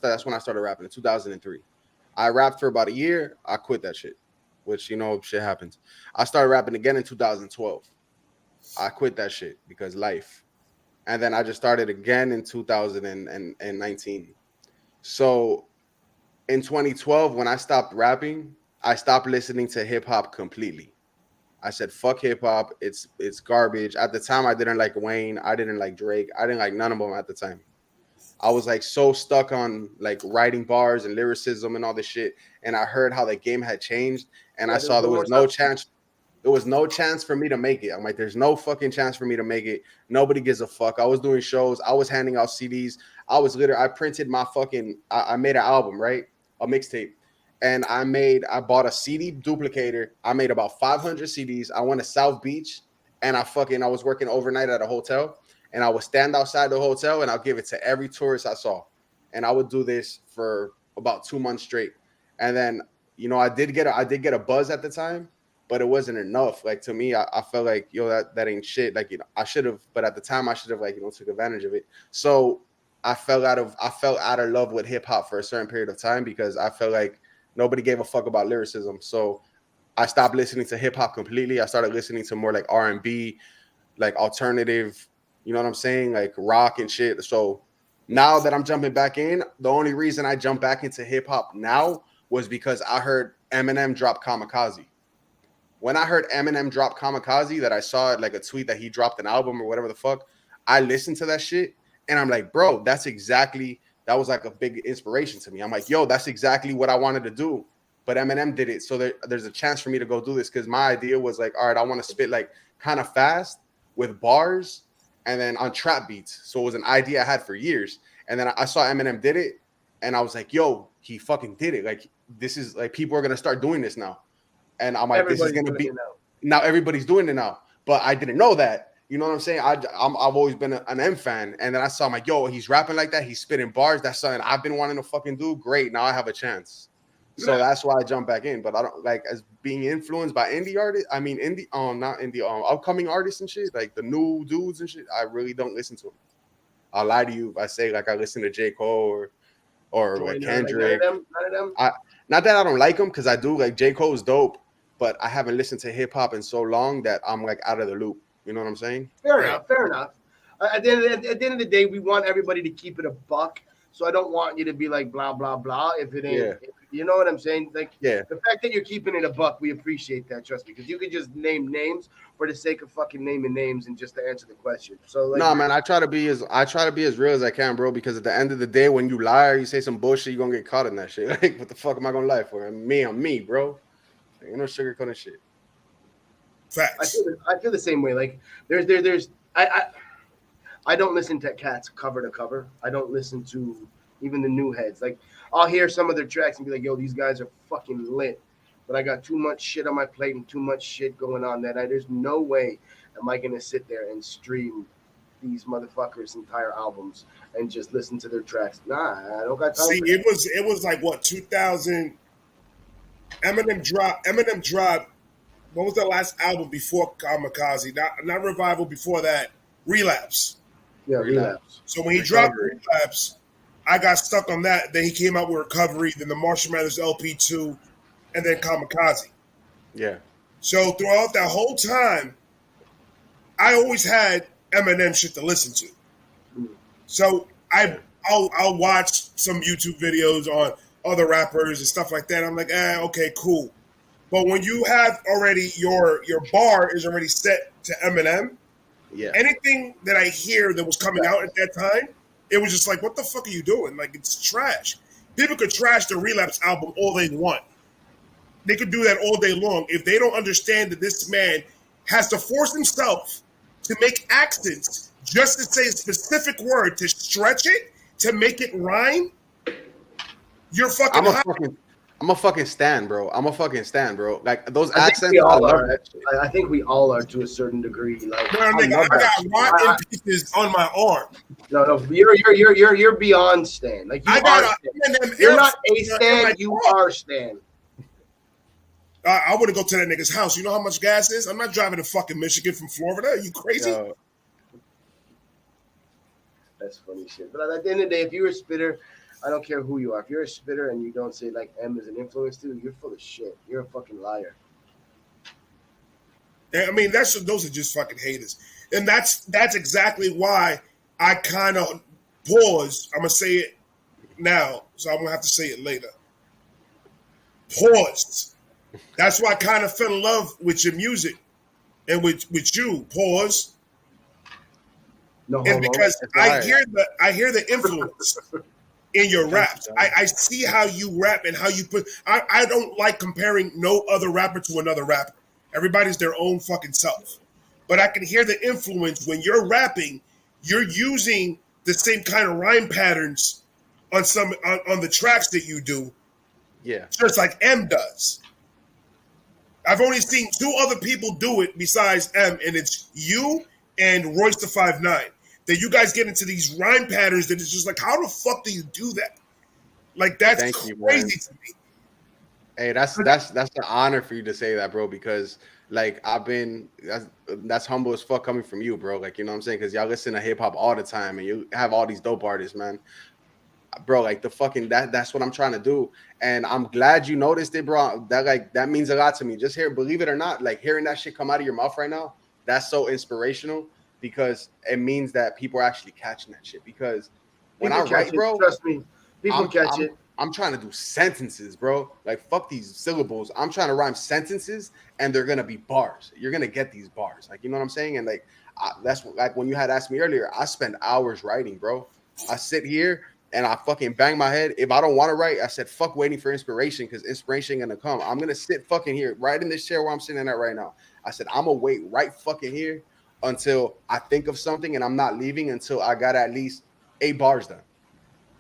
That's when I started rapping in 2003. I rapped for about a year. I quit that shit, which shit happens. I started rapping again in 2012. I quit that shit because life, and then I just started again in 2019. So in 2012, when I stopped rapping, I stopped listening to hip hop completely. I said, fuck hip hop. It's garbage. At the time, I didn't like Wayne. I didn't like Drake. I didn't like none of them at the time. I was like so stuck on like writing bars and lyricism and all this shit. And I heard how the game had changed. And I saw there was no chance. There was no chance for me to make it. I'm like, there's no fucking chance for me to make it. Nobody gives a fuck. I was doing shows. I was handing out CDs. I printed my fucking, I made an album, right? A mixtape. And I bought a CD duplicator. I made about 500 CDs. I went to South Beach, and I was working overnight at a hotel, and I would stand outside the hotel and I'll give it to every tourist I saw. And I would do this for about 2 months straight. And then, I did get a buzz at the time, but it wasn't enough. Like, to me, I felt like, that ain't shit. Like, I should have, but at the time I should have took advantage of it. So I fell out of love with hip hop for a certain period of time because I felt like nobody gave a fuck about lyricism. So I stopped listening to hip hop completely. I started listening to more like R&B, like alternative, you know what I'm saying? Like rock and shit. So now that I'm jumping back in, the only reason I jumped back into hip hop now was because I heard Eminem drop Kamikaze. When I heard Eminem drop Kamikaze, that I saw like a tweet that he dropped an album or whatever the fuck, I listened to that shit and I'm like, bro, that was like a big inspiration to me. I'm like, yo, that's exactly what I wanted to do. But Eminem did it. So there's a chance for me to go do this because my idea was like, all right, I want to spit like kind of fast with bars and then on trap beats. So it was an idea I had for years. And then I saw Eminem did it. And I was like, yo, he fucking did it. Like, this is like, people are going to start doing this now. And I'm like, this is going to be now everybody's doing it now. But I didn't know that. You know what I'm saying? I've always been an M fan. And then I saw, I'm like, yo, he's rapping like that. He's spitting bars. That's something I've been wanting to fucking do. Great. Now I have a chance. So that's why I jump back in. But I don't like as being influenced by indie artists. I mean, upcoming artists and shit, like the new dudes and shit. I really don't listen to them. I'll lie to you if I say like I listen to J. Cole or like Kendrick. None of them? Not that I don't like them because I do. Like J. Cole is dope, but I haven't listened to hip hop in so long that I'm like out of the loop. You know what I'm saying? Fair enough. At the end of the day, we want everybody to keep it a buck. So I don't want you to be like blah blah blah if it ain't. You know what I'm saying? Like the fact that you're keeping it a buck, we appreciate that. Trust me, because you could just name names for the sake of fucking naming names and just to answer the question. So like, no, man, I try to be as real as I can, bro. Because at the end of the day, when you lie or you say some bullshit, you're gonna get caught in that shit. Like, what the fuck am I gonna lie for? I'm me, bro. Ain't no sugarcoating shit. Facts. I feel the same way. Like I don't listen to cats cover to cover. I don't listen to even the new heads. Like I'll hear some of their tracks and be like, yo, these guys are fucking lit. But I got too much shit on my plate and too much shit going on that there's no way am I gonna sit there and stream these motherfuckers' entire albums and just listen to their tracks. Nah, I don't got time. See, it was like what 2000. Eminem dropped. What was the last album before Kamikaze? Not Revival. Before that, Relapse. Yeah, Relapse. So when he dropped Relapse, I got stuck on that. Then he came out with Recovery, then the Marshall Mathers LP2, and then Kamikaze. Yeah. So throughout that whole time, I always had Eminem shit to listen to. So I'll watch some YouTube videos on other rappers and stuff like that. I'm like, okay, cool. But when you have already your bar is already set to Eminem, Yeah. Anything that I hear that was coming out at that time, it was just like, what the fuck are you doing? Like, it's trash. People could trash the Relapse album all they want. They could do that all day long. If they don't understand that this man has to force himself to make accents just to say a specific word, to stretch it, to make it rhyme, you're fucking high. I'm a fucking stan, bro. Like those I accents, think we all I love are. that shit. I think we all are to a certain degree. Like, No, nigga, I got rotten pieces on my arm. no, you're beyond Stan. Like, you I are got Stan. You're not a Stan. You are Stan. I wouldn't go to that nigga's house. You know how much gas is? I'm not driving to fucking Michigan from Florida. Are you crazy? Yo, That's funny shit. But at the end of the day, if you're a spitter, I don't care who you are. If you're a spitter and you don't say like M is an influence too, you're full of shit. You're a fucking liar. I mean, those are just fucking haters, and that's exactly why I kind of pause. I'm gonna say it now, so I'm gonna have to say it later. Paused. That's why I kind of fell in love with your music and with you. Pause. No And homo. because right. I hear the influence in your raps. I see how you rap and how you put. I don't like comparing no other rapper to another rapper. Everybody's their own fucking self. But I can hear the influence when you're rapping. You're using the same kind of rhyme patterns on on the tracks that you do. yeah. Just like M does. I've only seen two other people do it besides M, and it's you and Royce the 5'9". That you guys get into these rhyme patterns that it's just like, how the fuck do you do that? Like, that's crazy to me. Hey, that's an honor for you to say that, bro, because like that's humble as fuck coming from you, bro. Like, you know what I'm saying? Because y'all listen to hip hop all the time and you have all these dope artists, man. Bro, like the fucking that's what I'm trying to do. And I'm glad you noticed it, bro. That means a lot to me. Just believe it or not, like hearing that shit come out of your mouth right now, that's so inspirational because it means that people are actually catching that shit. Because when I write, bro, trust me, people catch it. I'm trying to do sentences, bro. Like, fuck these syllables. I'm trying to rhyme sentences, and they're gonna be bars. You're gonna get these bars, like, you know what I'm saying? And like, that's like when you had asked me earlier. I spend hours writing, bro. I sit here and I fucking bang my head. If I don't want to write, I said fuck waiting for inspiration because inspiration gonna come. I'm gonna sit fucking here, right in this chair where I'm sitting at right now. I said I'm gonna wait right fucking here until I think of something, and I'm not leaving until I got at least 8 bars done.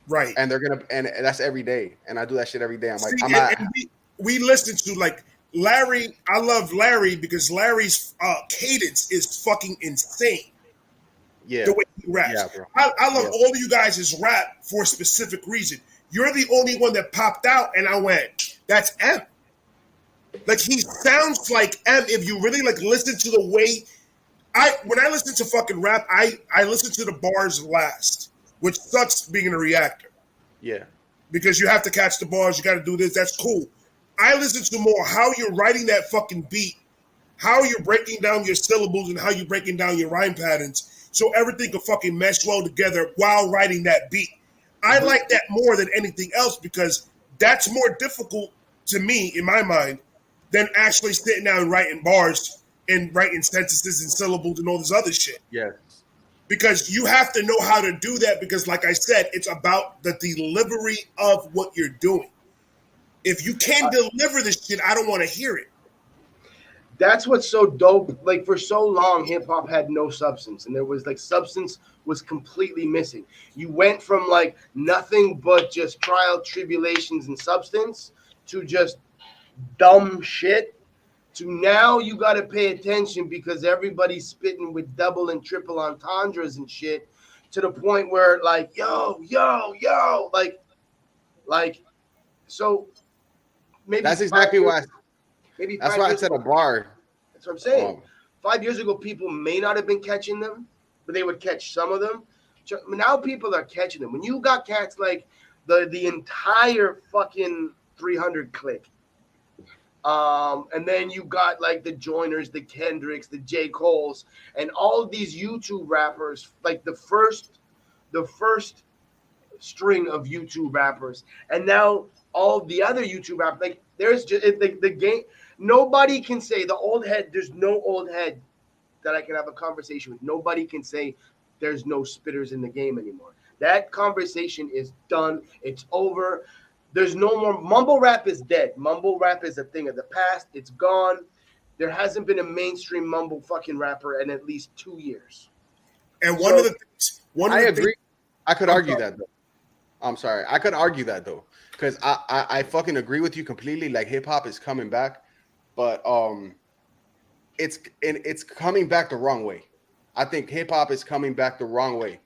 Right. And they're gonna, and that's every day. And I do that shit every day. I'm like, we listen to like Larry. I love Larry because Larry's cadence is fucking insane. Yeah. The way he raps. Yeah, bro. I love all of you guys' rap for a specific reason. You're the only one that popped out, and I went, that's M. Like, he sounds like M if you really like listen to the way when I listen to fucking rap, I listen to the bars last, which sucks being a reactor. Yeah. Because you have to catch the bars, you got to do this. That's cool. I listen to more how you're writing that fucking beat, how you're breaking down your syllables, and how you're breaking down your rhyme patterns, so everything can fucking mesh well together while writing that beat. I like that more than anything else because that's more difficult to me in my mind than actually sitting down and writing bars and writing sentences and syllables and all this other shit. Yes. Because you have to know how to do that because, like I said, it's about the delivery of what you're doing. If you can't deliver this shit, I don't want to hear it. That's what's so dope. Like, for so long, hip-hop had no substance. And there was, like, substance was completely missing. You went from, like, nothing but just trial, tribulations, and substance to just dumb shit. To now you got to pay attention because everybody's spitting with double and triple entendres and shit to the point where like, yo, like, so maybe that's exactly why. Maybe that's why I said a bar. That's what I'm saying. 5 years ago, people may not have been catching them, but they would catch some of them. Now people are catching them. When you got cats like the entire fucking 300 click. And then you got like the Joiners, the Kendricks, the J. Coles, and all of these YouTube rappers, like the first string of YouTube rappers, and now all of the other YouTube rappers. Like there's just the game. Nobody can say the old head. There's no old head that I can have a conversation with. Nobody can say there's no spitters in the game anymore. That conversation is done. It's over. There's no more. Mumble rap is dead. Mumble rap is a thing of the past. It's gone. There hasn't been a mainstream mumble fucking rapper in at least 2 years. And one of the things, I agree. I could argue that though. I'm sorry. I could argue that though, because I fucking agree with you completely. Like hip hop is coming back, but it's coming back the wrong way. I think hip hop is coming back the wrong way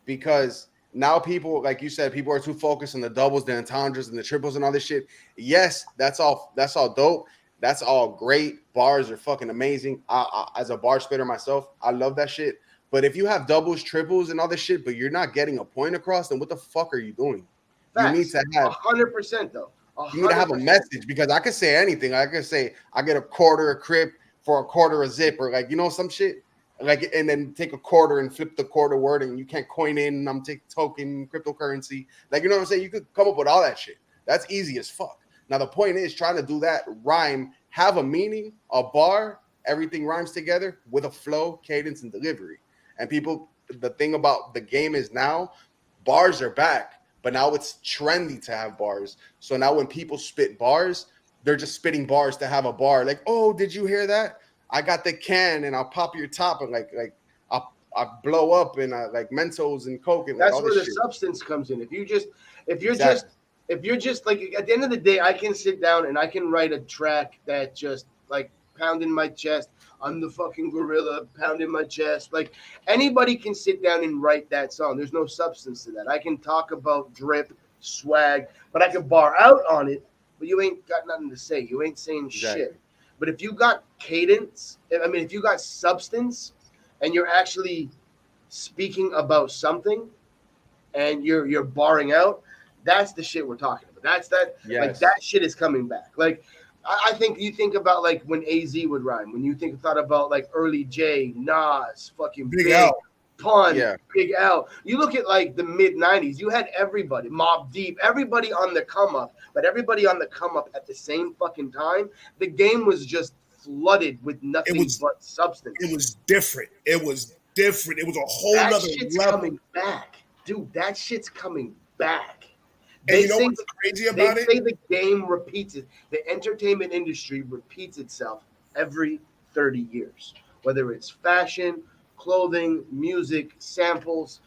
because now people, like you said, people are too focused on the doubles, the entendres, and the triples and all this shit. Yes, that's all dope. That's all great. Bars are fucking amazing. I as a bar spitter myself, I love that shit. But if you have doubles, triples, and all this shit, but you're not getting a point across, then what the fuck are you doing? Facts. You need to have 100% though. 100%. You need to have a message because I could say anything. I could say I get a quarter a crip for a quarter a zip or like some shit. Like and then take a quarter and flip the quarter word and you can't coin in and I'm taking token cryptocurrency. Like what I'm saying? You could come up with all that shit. That's easy as fuck. Now the point is trying to do that rhyme, have a meaning, a bar, everything rhymes together with a flow, cadence, and delivery. And people, the thing about the game is now bars are back, but now it's trendy to have bars. So now when people spit bars, they're just spitting bars to have a bar. Like, oh, did you hear that? I got the can and I'll pop your top and like I'll blow up and like Mentos and Coke and that's like all where this the shit. substance comes in. If you're just like at the end of the day, I can sit down and I can write a track that just like pounding my chest. I'm the fucking gorilla pounding my chest. Like anybody can sit down and write that song. There's no substance to that. I can talk about drip, swag, but I can bar out on it. But you ain't got nothing to say. You ain't saying shit. But if you got cadence, if you got substance, and you're actually speaking about something, and you're barring out, that's the shit we're talking about. That's that. Yes. Like that shit is coming back. Like. I think you think about like when AZ would rhyme, when you thought about like early J, Nas, fucking Big L, Pun, Big L. You look at like the mid 90s, you had everybody, Mobb Deep, everybody on the come up, but everybody on the come up at the same fucking time. The game was just flooded with nothing but substance. It was different. It was a whole that other shit's level. Coming back. Dude, that shit's coming back. And you know what's crazy about it? They say the game repeats it. The entertainment industry repeats itself every 30 years, whether it's fashion, clothing, music, samples.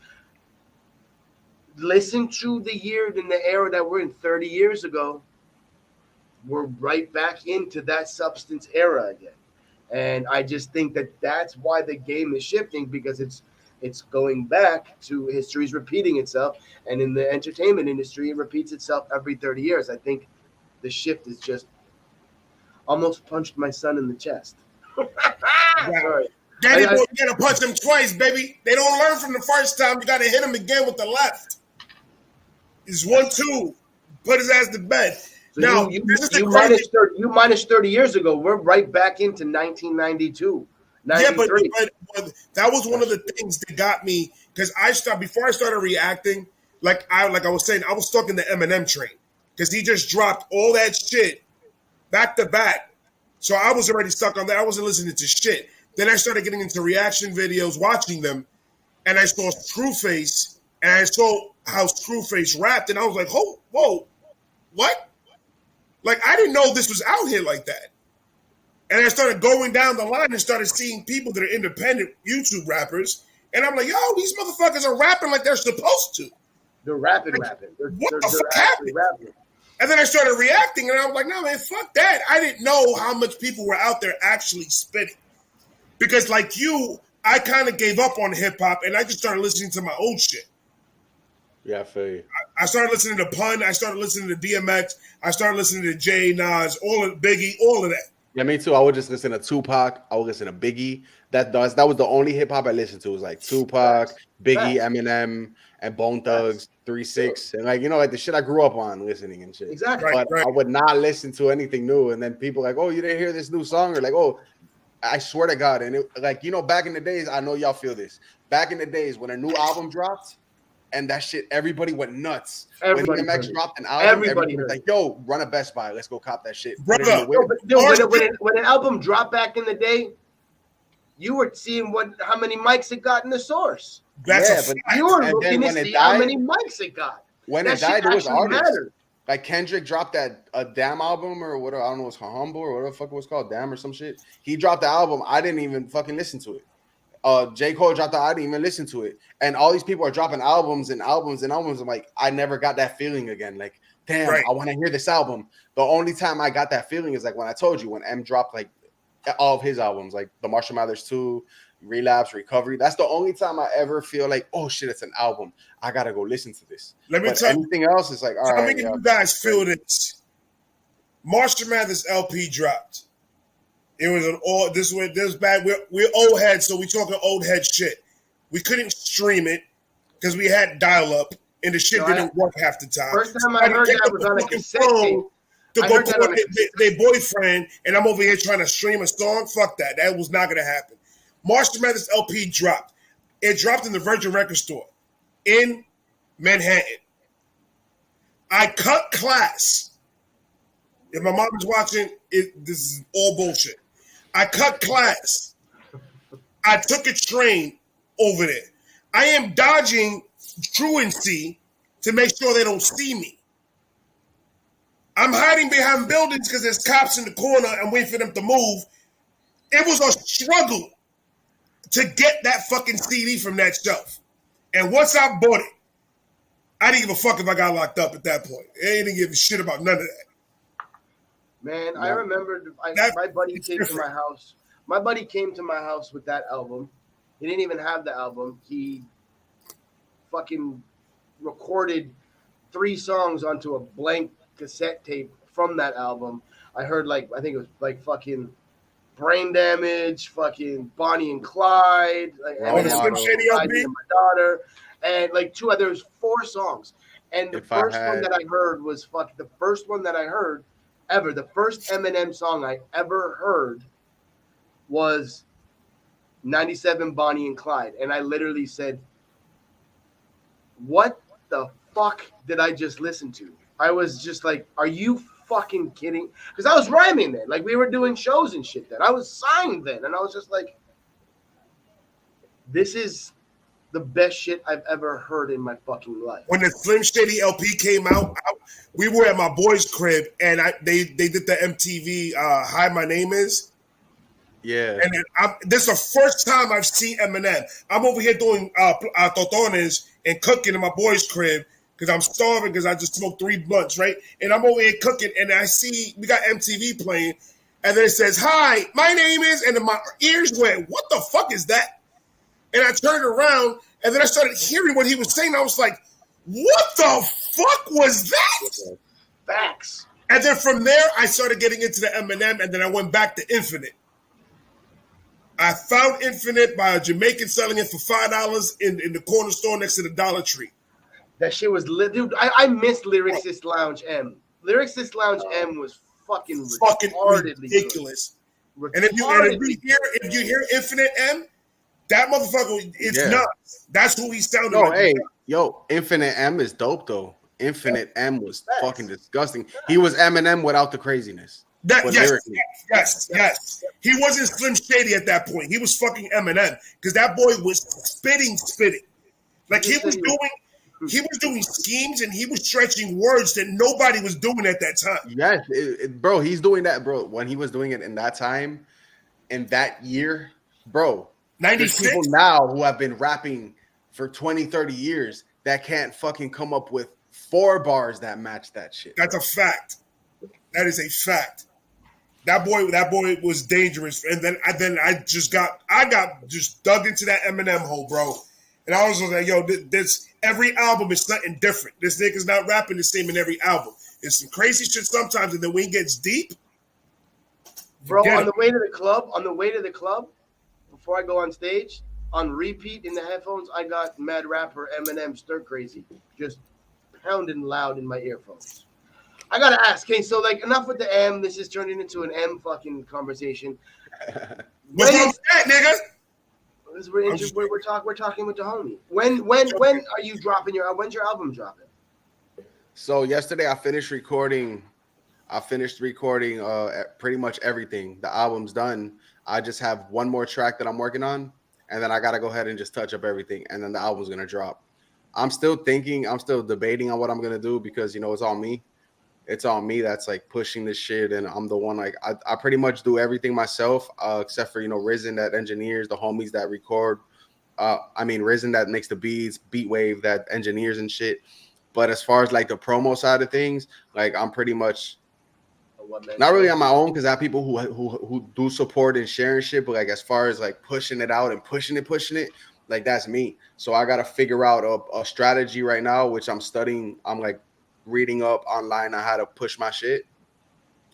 Listen to the year in the era that we're in 30 years ago. We're right back into that substance era again. And I just think that that's why the game is shifting because it's going back to history's repeating itself. And in the entertainment industry, it repeats itself every 30 years. I think the shift is just almost punched my son in the chest. Sorry. Daddy boy, you gotta punch him twice, baby. They don't learn from the first time. You gotta hit him again with the left. It's 1-2. Put his ass to bed. So now, you minus 30 years ago. We're right back into 1992. 93. Yeah, but that was one of the things that got me because before I started reacting, like I was saying, I was stuck in the Eminem train because he just dropped all that shit back to back. So I was already stuck on that. I wasn't listening to shit. Then I started getting into reaction videos, watching them, and I saw Screwface, and I saw how Screwface rapped, and I was like, whoa, what? Like I didn't know this was out here like that. And I started going down the line and started seeing people that are independent YouTube rappers. And I'm like, yo, these motherfuckers are rapping like they're supposed to. They're rapping. What the fuck happened? And then I started reacting and I was like, no, man, fuck that. I didn't know how much people were out there actually spitting. Because like you, I kind of gave up on hip hop and I just started listening to my old shit. Yeah, I feel you. I started listening to Pun. I started listening to DMX. I started listening to Jay, Nas, Biggie, all of that. Yeah, me too. I would just listen to Tupac. I would listen to Biggie. That was the only hip hop I listened to. It was like Tupac, Biggie, Eminem, and Bone Thugs, 3 6, and like the shit I grew up on listening and shit. Exactly. But I would not listen to anything new. And then people like, oh, you didn't hear this new song, or like, oh, I swear to God. And it, back in the days, I know y'all feel this. Back in the days when a new album dropped. And that shit, everybody went nuts. Everybody when DMX dropped an album, everybody was like, yo, run a Best Buy. Let's go cop that shit. When an album dropped back in the day, you were seeing how many mics it got in the source. That's Yeah, a but fact. You were And looking then to when it see how died- many mics it got. When That it died, shit there was actually artists. mattered. Like Kendrick dropped a Damn album or whatever. I don't know what's called, Humble or whatever the fuck it was called, Damn or some shit. He dropped the album. I didn't even fucking listen to it. J. Cole dropped the. I didn't even listen to it. And all these people are dropping albums and albums and albums. I'm like, I never got that feeling again. Like, damn, Right. I want to hear this album. The only time I got that feeling is like when I told you when M dropped like all of his albums, like the Marshall Mathers 2, Relapse, Recovery. That's the only time I ever feel like, oh shit, it's an album. I gotta go listen to this. Let me But tell you. anything else is like, all How right. many Yeah, of you guys feel this? Marshall Mathers LP dropped. It was an all. This was bad. We're old heads, so we talking old head shit. We couldn't stream it because we had dial up, and the shit didn't work half the time. First time I heard that was on a cassette tape. To I go heard that call on a their boyfriend, and I'm over here trying to stream a song. Fuck that. That was not going to happen. Marshall Mathers LP dropped. It dropped in the Virgin Record Store in Manhattan. I cut class. If my mom is watching, this is all bullshit. I cut class. I took a train over there. I am dodging truancy to make sure they don't see me. I'm hiding behind buildings because there's cops in the corner and waiting for them to move. It was a struggle to get that fucking CD from that shelf. And once I bought it, I didn't give a fuck if I got locked up at that point. I didn't give a shit about none of that. Man, I remember my buddy came to my house. My buddy came to my house with that album. He didn't even have the album. He fucking recorded 3 songs onto a blank cassette tape from that album. I heard I think it was like fucking Brain Damage, fucking Bonnie and Clyde, like Slim Shady LP? and My Daughter, and like 2 others, 4 songs. And the first one that I heard was the first one that I heard ever, the first Eminem song I ever heard was 97 Bonnie and Clyde. And I literally said, what the fuck did I just listen to? I was just like, are you fucking kidding? Because I was rhyming then. Like, we were doing shows and shit then. I was signed then. And I was just like, this is the best shit I've ever heard in my fucking life. When the Slim Shady LP came out, we were at my boy's crib, and they did the MTV Hi, My Name Is. Yeah. And this is the first time I've seen Eminem. I'm over here doing totones and cooking in my boy's crib because I'm starving because I just smoked 3 blunts, right? And I'm over here cooking, and I see we got MTV playing, and then it says, "Hi, my name is," and then my ears went, "What the fuck is that?" And I turned around, and then I started hearing what he was saying. I was like, what the fuck was that? Facts. And then from there, I started getting into the Eminem, and then I went back to Infinite. I found Infinite by a Jamaican selling it for $5 in the corner store next to the Dollar Tree. That shit was lit. Dude, I missed Lyricist Lounge M. Lyricist Lounge M was fucking ridiculous. And if you hear Infinite M, that motherfucker, it's nuts. That's who he sounded like. Hey, Infinite M is dope though. Infinite M was fucking disgusting. He was Eminem without the craziness. Yes. He wasn't Slim Shady at that point. He was fucking Eminem because that boy was spitting. Like he was doing schemes and he was stretching words that nobody was doing at that time. Yes, bro, he's doing that, bro. When he was doing it in that time, in that year, bro. 96? There's people now who have been rapping for 20, 30 years that can't fucking come up with 4 bars that match that shit. That's a fact. That is a fact. That boy was dangerous. And then I got dug into that Eminem hole, bro. And I was like, yo, this every album is something different. This nigga's not rapping the same in every album. It's some crazy shit sometimes, and then when it gets deep, bro, on the way to the club, before I go on stage, on repeat in the headphones, I got Mad Rapper Eminem Stir Crazy just pounding loud in my earphones. I gotta ask, okay, so like enough with the M. This is turning into an M fucking conversation. What's wrong with that, nigga? We're talking with the homie. When are you dropping when's your album dropping? So yesterday I finished recording pretty much everything. The album's done. I just have one more track that I'm working on, and then I gotta go ahead and just touch up everything, and then the album's gonna drop. I'm still thinking, I'm still debating on what I'm gonna do because it's all me. It's all me that's like pushing this shit, and I'm the one like I pretty much do everything myself, except for Risen that engineers, the homies that record. Risen that makes the beats, Beatwave that engineers and shit. But as far as like the promo side of things, like I'm pretty much not really on my own because I have people who do support and sharing shit. But like as far as like pushing it out and pushing it, like that's me. So I gotta figure out a strategy right now, which I'm studying. I'm like reading up online on how to push my shit.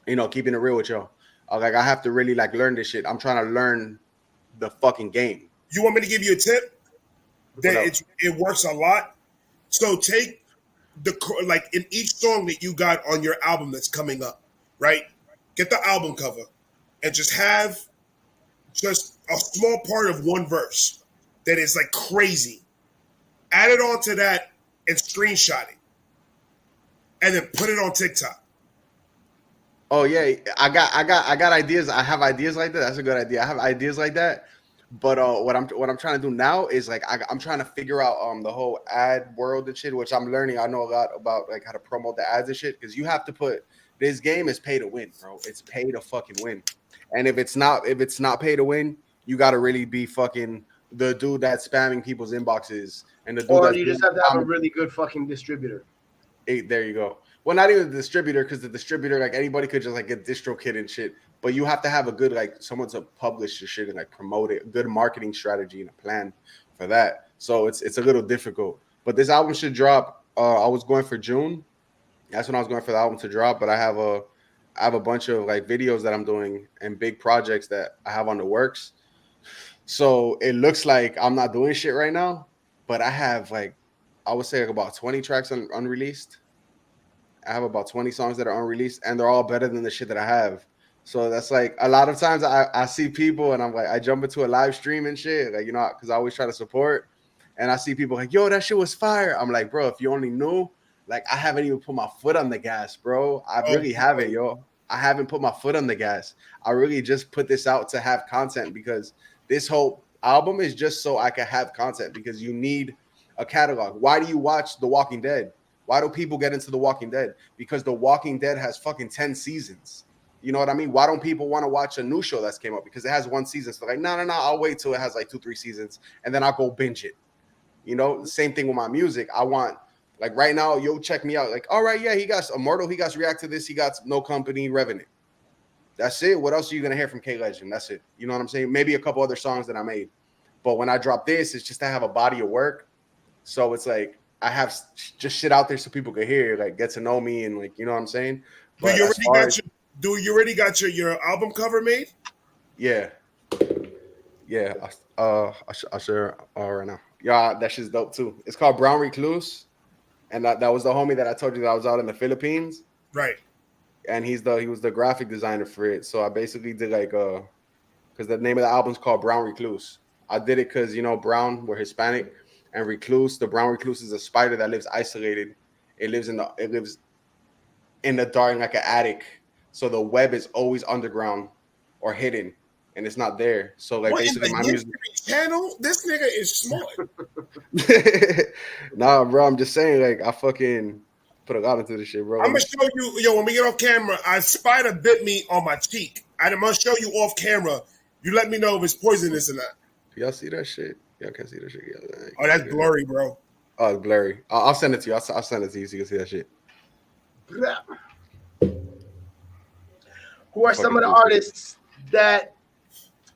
Keeping it real with y'all. Like I have to really like learn this shit. I'm trying to learn the fucking game. You want me to give you a tip? That it works a lot. So take like in each song that you got on your album that's coming up, right? Get the album cover and just have just a small part of one verse that is like crazy. Add it onto that and screenshot it. And then put it on TikTok. Oh yeah, I got ideas. I have ideas like that. That's a good idea. I have ideas like that. But what I'm trying to do now is like I'm trying to figure out the whole ad world and shit, which I'm learning. I know a lot about like how to promote the ads and shit because you have to put this game is pay to win, bro. It's pay to fucking win. And if it's not pay to win, you got to really be fucking the dude that's spamming people's inboxes and the dude or you just have to have a really good fucking distributor. There you go. Well, not even the distributor, because the distributor, like anybody could just like get DistroKid and shit. But you have to have a good like someone to publish your shit and like promote it, a good marketing strategy and a plan for that. So it's a little difficult. But this album should drop. I was going for June. That's when I was going for the album to drop. But I have a bunch of like videos that I'm doing and big projects that I have on the works. So it looks like I'm not doing shit right now, but I have like I would say like about 20 tracks unreleased. I have about 20 songs that are unreleased, and they're all better than the shit that I have. So that's like a lot of times I see people and I'm like, I jump into a live stream and shit, like, because I always try to support. And I see people like, yo, that shit was fire. I'm like, bro, if you only knew, like, I haven't even put my foot on the gas, bro. I really haven't, yo. I haven't put my foot on the gas. I really just put this out to have content because this whole album is just so I can have content because you need a catalog. Why do you watch The Walking Dead? Why do people get into The Walking Dead? Because The Walking Dead has fucking 10 seasons. You know what I mean? Why don't people want to watch a new show that's came up? Because it has one season. So like, no, I'll wait till it has like 2-3 seasons and then I'll go binge it. Same thing with my music. I want, like right now, you'll check me out. Like, all right, yeah, he got Immortal. He got React to This. He got No Company, Revenant. That's it. What else are you going to hear from Legind? That's it. You know what I'm saying? Maybe a couple other songs that I made. But when I drop this, it's just to have a body of work. So it's like, I have just shit out there so people can hear, like get to know me and like, you know what I'm saying? But do you already got your album cover made? Yeah. I'll share right now. Yeah, that shit's dope too. It's called Brown Recluse, and that was the homie that I told you that I was out in the Philippines. Right. And he was the graphic designer for it. So I basically did like because the name of the album is called Brown Recluse. I did it because Brown, we're Hispanic. And recluse, the brown recluse is a spider that lives isolated. It lives in the dark, like an attic. So the web is always underground or hidden, and it's not there. So like basically, my music channel. This nigga is smart. Nah, bro, I'm just saying, like I fucking put a lot into this shit, bro. I'm gonna show you, when we get off camera. A spider bit me on my cheek. I'm gonna show you off camera. You let me know if it's poisonous or not. Y'all see that shit? Y'all can't see that shit. Oh, that's blurry, bro. Oh, it's blurry. I'll send it to you. I'll send it to you so you can see that shit. Who are some of the artists that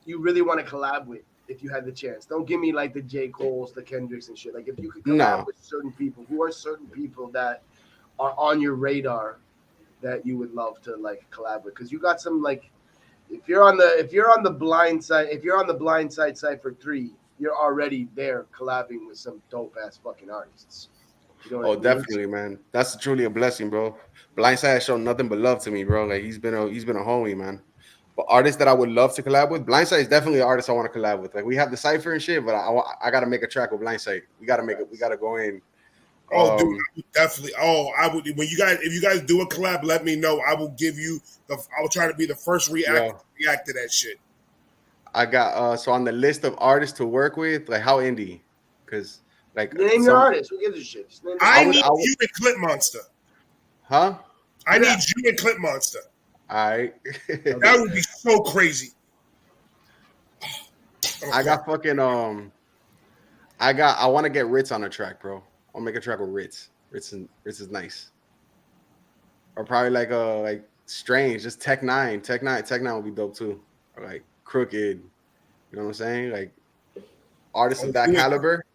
you really want to collab with if you had the chance? Don't give me like the J. Cole's, the Kendricks and shit. Like if you could collab with certain people, who are certain people that are on your radar that you would love to like collab with? Because you got some like if you're on the Blindside Cipher 3, you're already there collabing with some dope ass fucking artists. Definitely, man. That's truly a blessing, bro. Blindside has shown nothing but love to me, bro. Like he's been a homie, man. But artists that I would love to collab with, Blindside is definitely an artist I want to collab with. Like we have the Cipher and shit, but I got to make a track with Blindside. We got to make it. We got to go in. Dude, definitely. I would. If you guys do a collab, let me know. I will give you I will try to be the first react to that shit. I got so on the list of artists to work with, like how indie, because like Name your artist. Who gives a shit? Just name I your need would- you and Clip Monster. huh? I need you and Clip Monster. All right. That would be so crazy. I got fucking I want to get Ritz on a track, bro. I'll make a track with Ritz. Ritz is nice. Or probably like Strange, just Tech Nine. Tech Nine would be dope too. Or like Crooked. You know what I'm saying? Like artists of that caliber.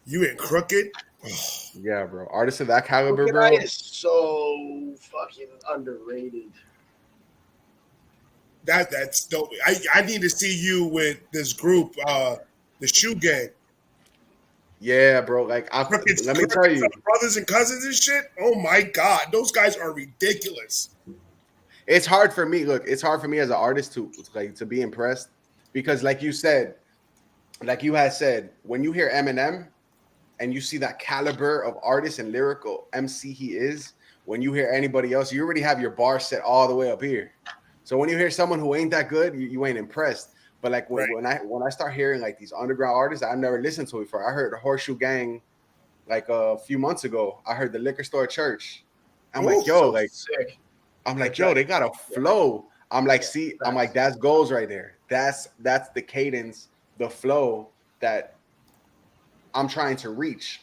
You and Crooked? Yeah, bro. Artists of that caliber, Crooked bro. Eye is so fucking underrated. That's dope. I need to see you with this group, the Shoe Gang. Yeah, bro. Like let me tell you, brothers and cousins and shit. Oh my god, those guys are ridiculous. it's hard for me. Look, it's hard for me as an artist to be impressed because, like you said, like you had said, when you hear Eminem and you see that caliber of artist and lyrical MC he is, when you hear anybody else, you already have your bar set all the way up here. So when you hear someone who ain't that good, you ain't impressed. But like when I start hearing like these underground artists I've never listened to before, I heard the Horseshoe Gang like a few months ago. I heard the Liquor Store Church. I'm like, yo, like sick. I'm like, yo, they got a flow. I'm like, I'm like, that's goals right there. That's the cadence, the flow that I'm trying to reach.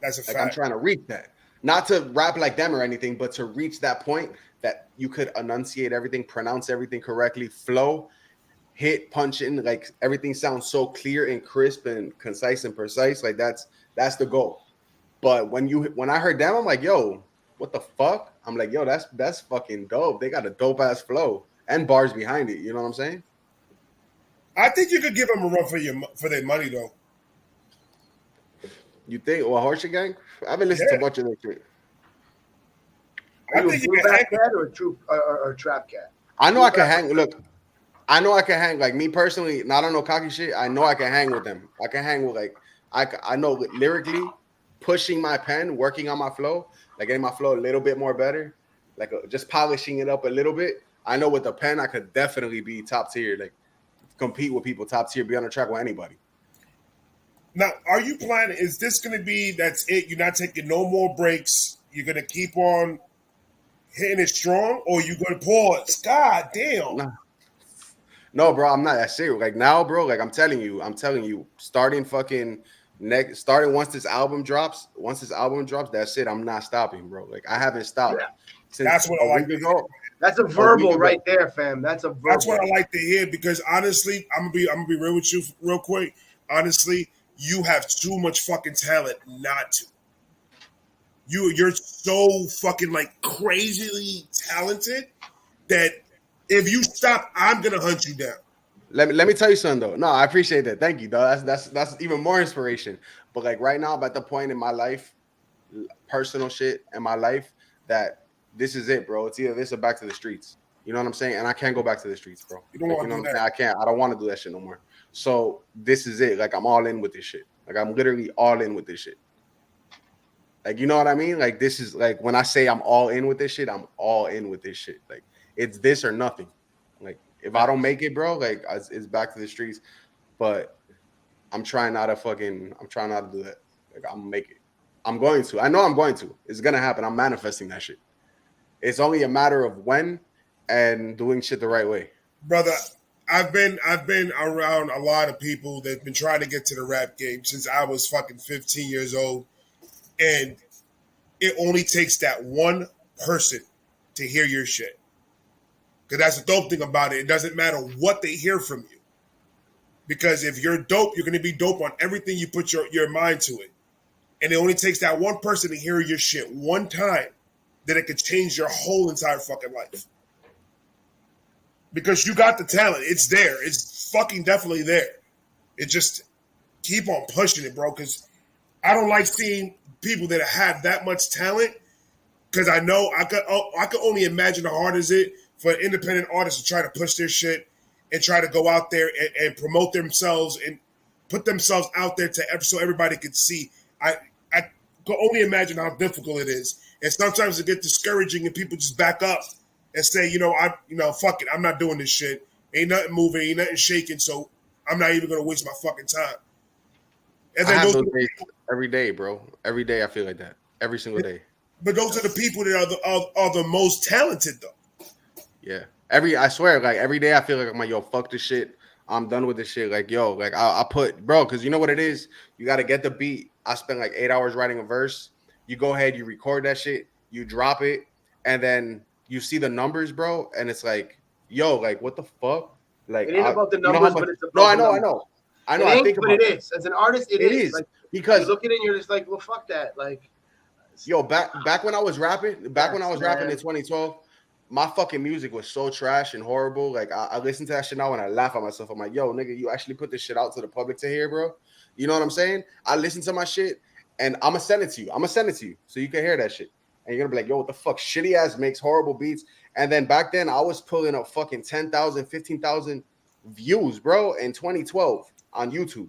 That's a like fact. I'm trying to reach that. Not to rap like them or anything, but to reach that point that you could enunciate everything, pronounce everything correctly, flow, hit, punch in, like everything sounds so clear and crisp and concise and precise. Like that's the goal. But when I heard them, I'm like, yo, what the fuck? I'm like, yo, that's fucking dope. They got a dope ass flow and bars behind it. You know what I'm saying? I think you could give them a run for their money though. You think? Well, Horseshoe Gang? I haven't listened to much of their shit. Are you a Blueback cat or a trap cat? I know I can hang. Look, I know I can hang. Like me personally, I don't know cocky shit. I know I can hang with them. I can hang with like I know lyrically, pushing my pen, working on my flow, like getting my flow a little bit more better, like just polishing it up a little bit. I know with the pen, I could definitely be top tier, like compete with people top tier, be on the track with anybody. Now, are you planning? Is this going to be that's it? You're not taking no more breaks. You're going to keep on hitting it strong, or you going to pause? God damn. No, bro, I'm not that serious. Like now, bro, like I'm telling you, starting once this album drops, that's it. I'm not stopping, bro. Like I haven't stopped. Yeah. Since That's what I like to hear. That's a verbal right there, fam. That's a verbal. That's what I like to hear because honestly, I'm gonna be real with you real quick. Honestly, you have too much fucking talent not to. You're so fucking like crazily talented that if you stop, I'm gonna hunt you down. Let me tell you something though. No, I appreciate that. Thank you, though. That's even more inspiration. But like right now, I'm at the point in my life, personal shit in my life, that this is it, bro. It's either this or back to the streets. You know what I'm saying? And I can't go back to the streets, bro. You don't want to do that. I can't. I don't want to do that shit no more. So this is it. Like I'm all in with this shit. Like I'm literally all in with this shit. Like you know what I mean? Like this is like when I say I'm all in with this shit, I'm all in with this shit. Like it's this or nothing. Like if I don't make it, bro, like it's back to the streets. But I'm trying not to do that. Like I'm gonna make it. I'm going to. I know I'm going to. It's gonna happen. I'm manifesting that shit. It's only a matter of when and doing shit the right way. Brother, I've been around a lot of people that've been trying to get to the rap game since I was fucking 15 years old. And it only takes that one person to hear your shit. Because that's the dope thing about it. It doesn't matter what they hear from you. Because if you're dope, you're going to be dope on everything you put your mind to it. And it only takes that one person to hear your shit one time that it could change your whole entire fucking life. Because you got the talent. It's there. It's fucking definitely there. It just keep on pushing it, bro. Because I don't like seeing people that have that much talent. Because I know I could only imagine how hard is it for an independent artist to try to push their shit and try to go out there and promote themselves and put themselves out there so everybody could see. I can only imagine how difficult it is. And sometimes it gets discouraging and people just back up and say, fuck it, I'm not doing this shit. Ain't nothing moving, ain't nothing shaking. So I'm not even gonna waste my fucking time. And I then have those those days every day, bro. Every day I feel like that. Every single day. but those are the people that are the most talented though. Yeah. I swear, like every day I feel like I'm like, yo, fuck this shit. I'm done with this shit. Like, yo, like I put, bro, because you know what it is? You got to get the beat. I spent like 8 hours writing a verse. You go ahead, you record that shit, you drop it, and then you see the numbers, bro, and it's like, yo, like what the fuck? Like, It ain't about the you know numbers, how much, but it's about no, I the know. numbers. I It know. I ain't, think but about it is. As an artist, it is. Like, because you look at it and you're just like, well, fuck that. Like, yo, back when I was rapping, when I was rapping in man. 2012, my fucking music was so trash and horrible. Like I listen to that shit now and I laugh at myself. I'm like, yo, nigga, you actually put this shit out to the public to hear, bro. You know what I'm saying? I listen to my shit and I'ma send it to you. So you can hear that shit. And you're gonna be like, yo, what the fuck? Shitty ass makes horrible beats. And then back then I was pulling up fucking 10,000, 15,000 views, bro, in 2012 on YouTube.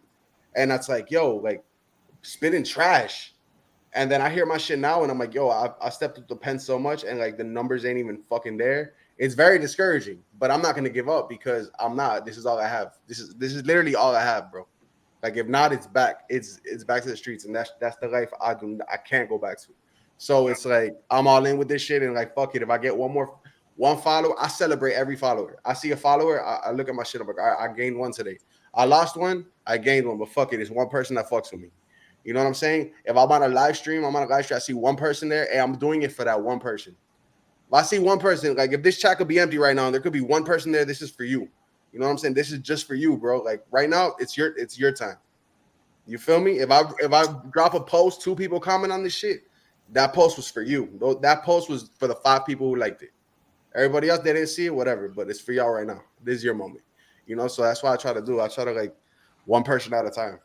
And that's like, yo, like spitting trash. And then I hear my shit now and I'm like, yo, I stepped up the pen so much and like the numbers ain't even fucking there. It's very discouraging, but I'm not gonna give up because I'm not. This is all I have. This is literally all I have, bro. Like if not, it's back. It's back to the streets, and that's the life I can't go back to. So it's like I'm all in with this shit and like fuck it. If I get one follower, I celebrate every follower. I see a follower, I look at my shit. I'm like, I gained one today. I lost one, I gained one, but fuck it. It's one person that fucks with me. You know what I'm saying? If I'm on a live stream, I see one person there, and I'm doing it for that one person. If I see one person, like if this chat could be empty right now, and there could be one person there, this is for you. You know what I'm saying? This is just for you, bro. Like right now, it's your time. You feel me? If I drop a post, 2 people comment on this shit, that post was for you. That post was for the 5 people who liked it. Everybody else, they didn't see it, whatever. But it's for y'all right now. This is your moment. You know, so that's what I try to do. I try to like one person at a time.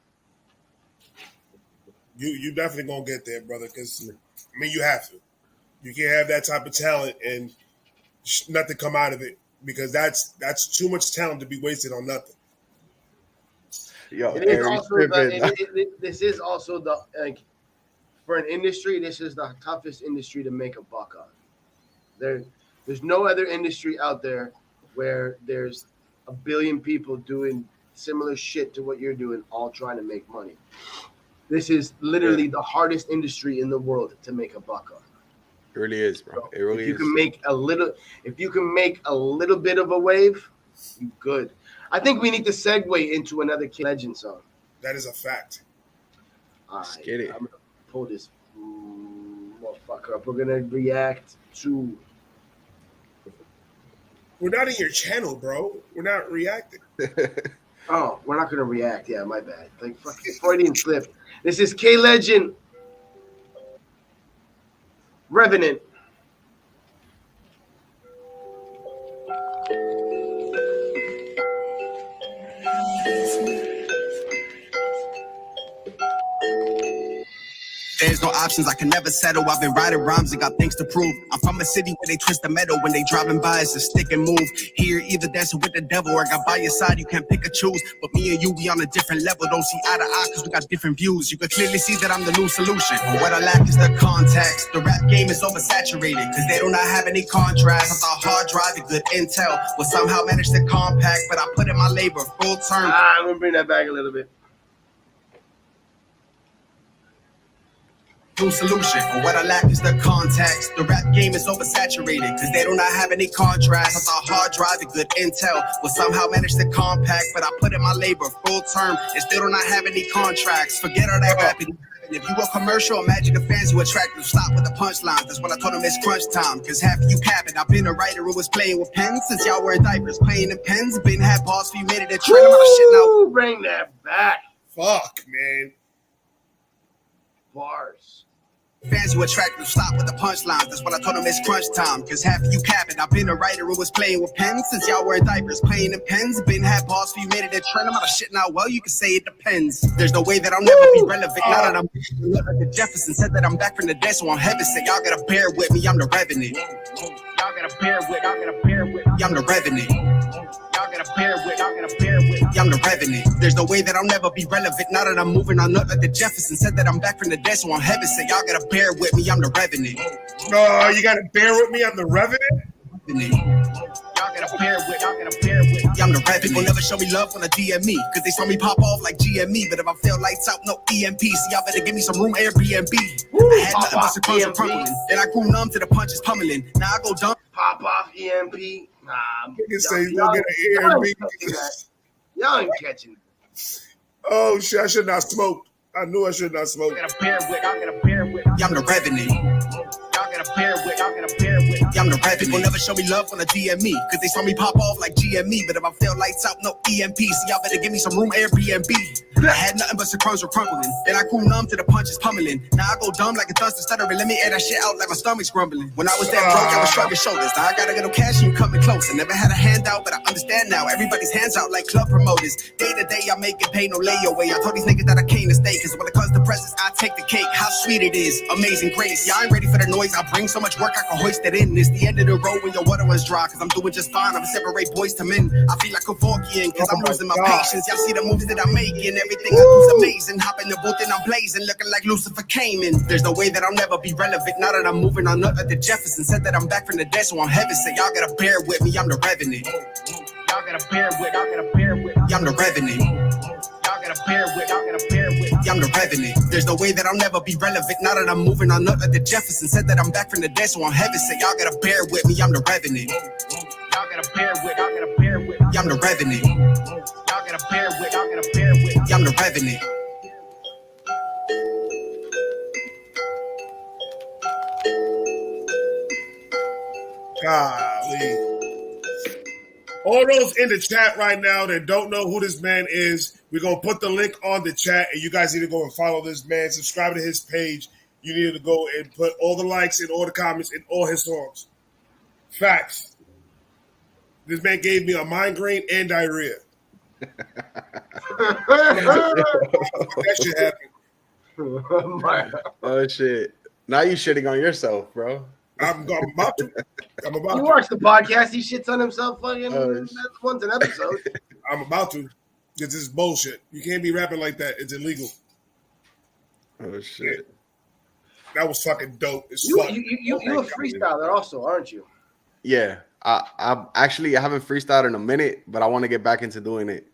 You definitely gonna get there, brother. Because I mean, you have to. You can't have that type of talent and nothing come out of it because that's too much talent to be wasted on nothing. Yo, it is also this is also the like for an industry. This is the toughest industry to make a buck on. There's no other industry out there where there's a billion people doing similar shit to what you're doing, all trying to make money. This is literally the hardest industry in the world to make a buck on. It really is, bro. It really is. If you can make a little bit of a wave, you good. I think we need to segue into another Legind song. That is a fact. Let's get it. I'm gonna pull this motherfucker up. We're gonna react to. We're not in your channel, bro. We're not reacting. Oh, we're not gonna react. Yeah, my bad. Like fucking Freudian slip. This is Legind, Revenant. There's no options, I can never settle. I've been writing rhymes and got things to prove. I'm from a city where they twist the metal. When they driving by, it's a stick and move. Here, either dancing with the devil or got by your side, you can't pick or choose. But me and you, we on a different level. Don't see eye to eye because we got different views. You can clearly see that I'm the new solution. But what I lack is the context. The rap game is oversaturated because they do not have any contrast. I thought hard drive and good intel will somehow manage to compact, but I put in my labor full term. I'm gonna bring that back a little bit. Solution. But what I lack is the context. The rap game is oversaturated because they do not have any contrast. I thought hard drive and good intel will somehow manage to compact, but I put in my labor full term and still do not have any contracts. Forget all that rapping. If you a commercial, imagine the fans you attract to stop with the punchlines. That's when I told them it's crunch time. Cause half of you capping. I've been a writer who was playing with pens since y'all wearing diapers. Playing in pens, been had balls for you made it a trend. I'm out of shit now. Bring that back. Fuck, man. Bars. Fans you attract to stop with the punchlines. That's when I told them it's crunch time. Cause half of you capping. I've been a writer who was playing with pens since y'all wearing diapers. Playing in pens, been had balls for you made it a trend. I'm out of shit now. Well, you can say it depends. There's no way that I'll never be relevant. Now that I'm the Jefferson said that I'm back from the dead, so I'm heaven sent. Y'all gotta bear with me. I'm the revenant. Y'all gotta bear with. I'm the revenant. Y'all gotta bear with. I'm the revenant. There's no way that I'll never be relevant. Now that I'm moving on up like the Jefferson said that I'm back from the dead, so I'm heaven sent. Y'all gotta bear with me. I'm the revenant. No, you gotta bear with me. I'm the revenant. Yeah, I'm the rap. People never show me love when I DM me, cause they saw me pop off like GME. But if I feel lights out, no EMP. See, y'all better give me some room, Airbnb. I had nothing but surprise and crumbling. Then I grew numb to the punches pummeling. Now I go dumb. Pop off EMP. Nah, You can say you'll get an Airbnb. Y'all ain't catching it. Oh shit! I should not smoke. I knew I should not smoke. Yeah, I'm the revenant. Yeah, I'm the rap. People never show me love when I DM me, cause they saw me pop off like GME. But if I feel lights out, no EMP. See, y'all better give me some room, Airbnb. I had nothing but crumbs were crumbling. Then I grew numb to the punches pummeling. Now I go dumb like a thunster stuttering. Let me air that shit out like my stomach's grumbling. When I was that broke, I was shrugging shoulders. Now I got a little cash and you coming close. I never had a handout, but I understand now. Everybody's hands out like club promoters. Day to day, I'm making pay no layaway. I told these niggas that I came to stay, cause when it comes to presents, I take the cake. How sweet it is, amazing grace. Yeah, I ain't ready for the noise. I bring so much work, I can hoist it in. It's the end of the road when your water was dry, cause I'm doing just fine. I'm separate boys to men. I feel like a Kevorkian, cause I'm losing my patience. Y'all see the moves that I'm making. Everything I do is amazing. Hop in the booth and I'm blazing, looking like Lucifer came in. There's no way that I'll never be relevant. Now that I'm moving on up at the Jefferson. Said that I'm back from the dead, so I'm heaven. Say y'all gotta bear with me, I'm the revenant. Y'all gotta bear with, yeah, I'm the revenant. Yeah, I'm the revenant. There's no way that I'll never be relevant. Now that I'm moving on up at the Jefferson. Said that I'm back from the dead, so I'm heaven. Say y'all gotta bear with me, I'm the revenant. Y'all gotta bear with, yeah, I'm the revenant. Y'all gotta bear with, yeah, I'm the revenant. Golly. All those in the chat right now that don't know who this man is, we're going to put the link on the chat, and you guys need to go and follow this man, subscribe to his page. You need to go and put all the likes and all the comments in all his songs. Facts. This man gave me a migraine and diarrhea. That shit happened. Oh, shit. Now you shitting on yourself, bro. I'm about to. You watch the podcast, he shits on himself fucking once an episode. I'm about to. Because this is bullshit. You can't be rapping like that. It's illegal. Oh, shit. Yeah. That was fucking dope. You're a freestyler also, aren't you? Yeah. I haven't freestyled in a minute, but I want to get back into doing it.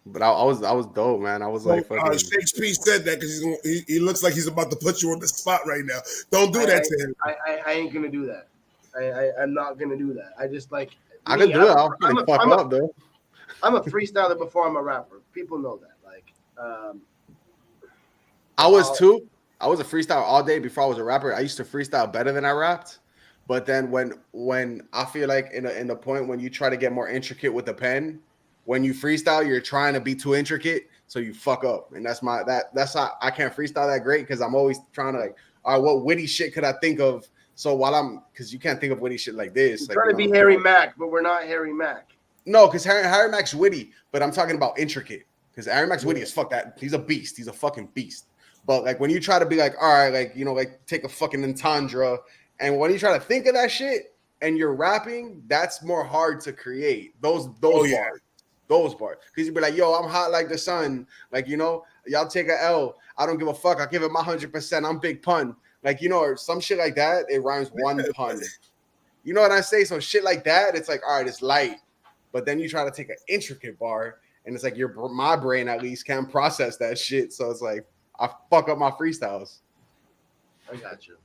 But I was dope, man. I was like, fucking... Shakey said that because he looks like he's about to put you on the spot right now. Don't do that to him. I ain't gonna do that. I'm not gonna do that. I just like. I can do it. I'll fuck up though. I'm a freestyler before I'm a rapper. People know that. Like, I was too. I was a freestyler all day before I was a rapper. I used to freestyle better than I rapped. But then when I feel like in the point when you try to get more intricate with the pen. When you freestyle, you're trying to be too intricate, so you fuck up, and that's how I can't freestyle that great because I'm always trying to like, all right, what witty shit could I think of? So because you can't think of witty shit like this. We're trying to be Harry Mack, but we're not Harry Mack. No, because Harry Mack's witty, but I'm talking about intricate. Because Harry Mack's witty as fuck. That he's a beast. He's a fucking beast. But like when you try to be like, all right, like like take a fucking entendre, and when you try to think of that shit and you're rapping, that's more hard to create. Those bars. Those bars. Because you'd be like, yo, I'm hot like the sun. Like, y'all take a L. I don't give a fuck. I give it my 100%. I'm big pun. Like, or some shit like that. It rhymes one pun. You know what I say? So shit like that, it's like, all right, it's light. But then you try to take an intricate bar, and it's like my brain at least can't process that shit. So it's like, I fuck up my freestyles. I got you.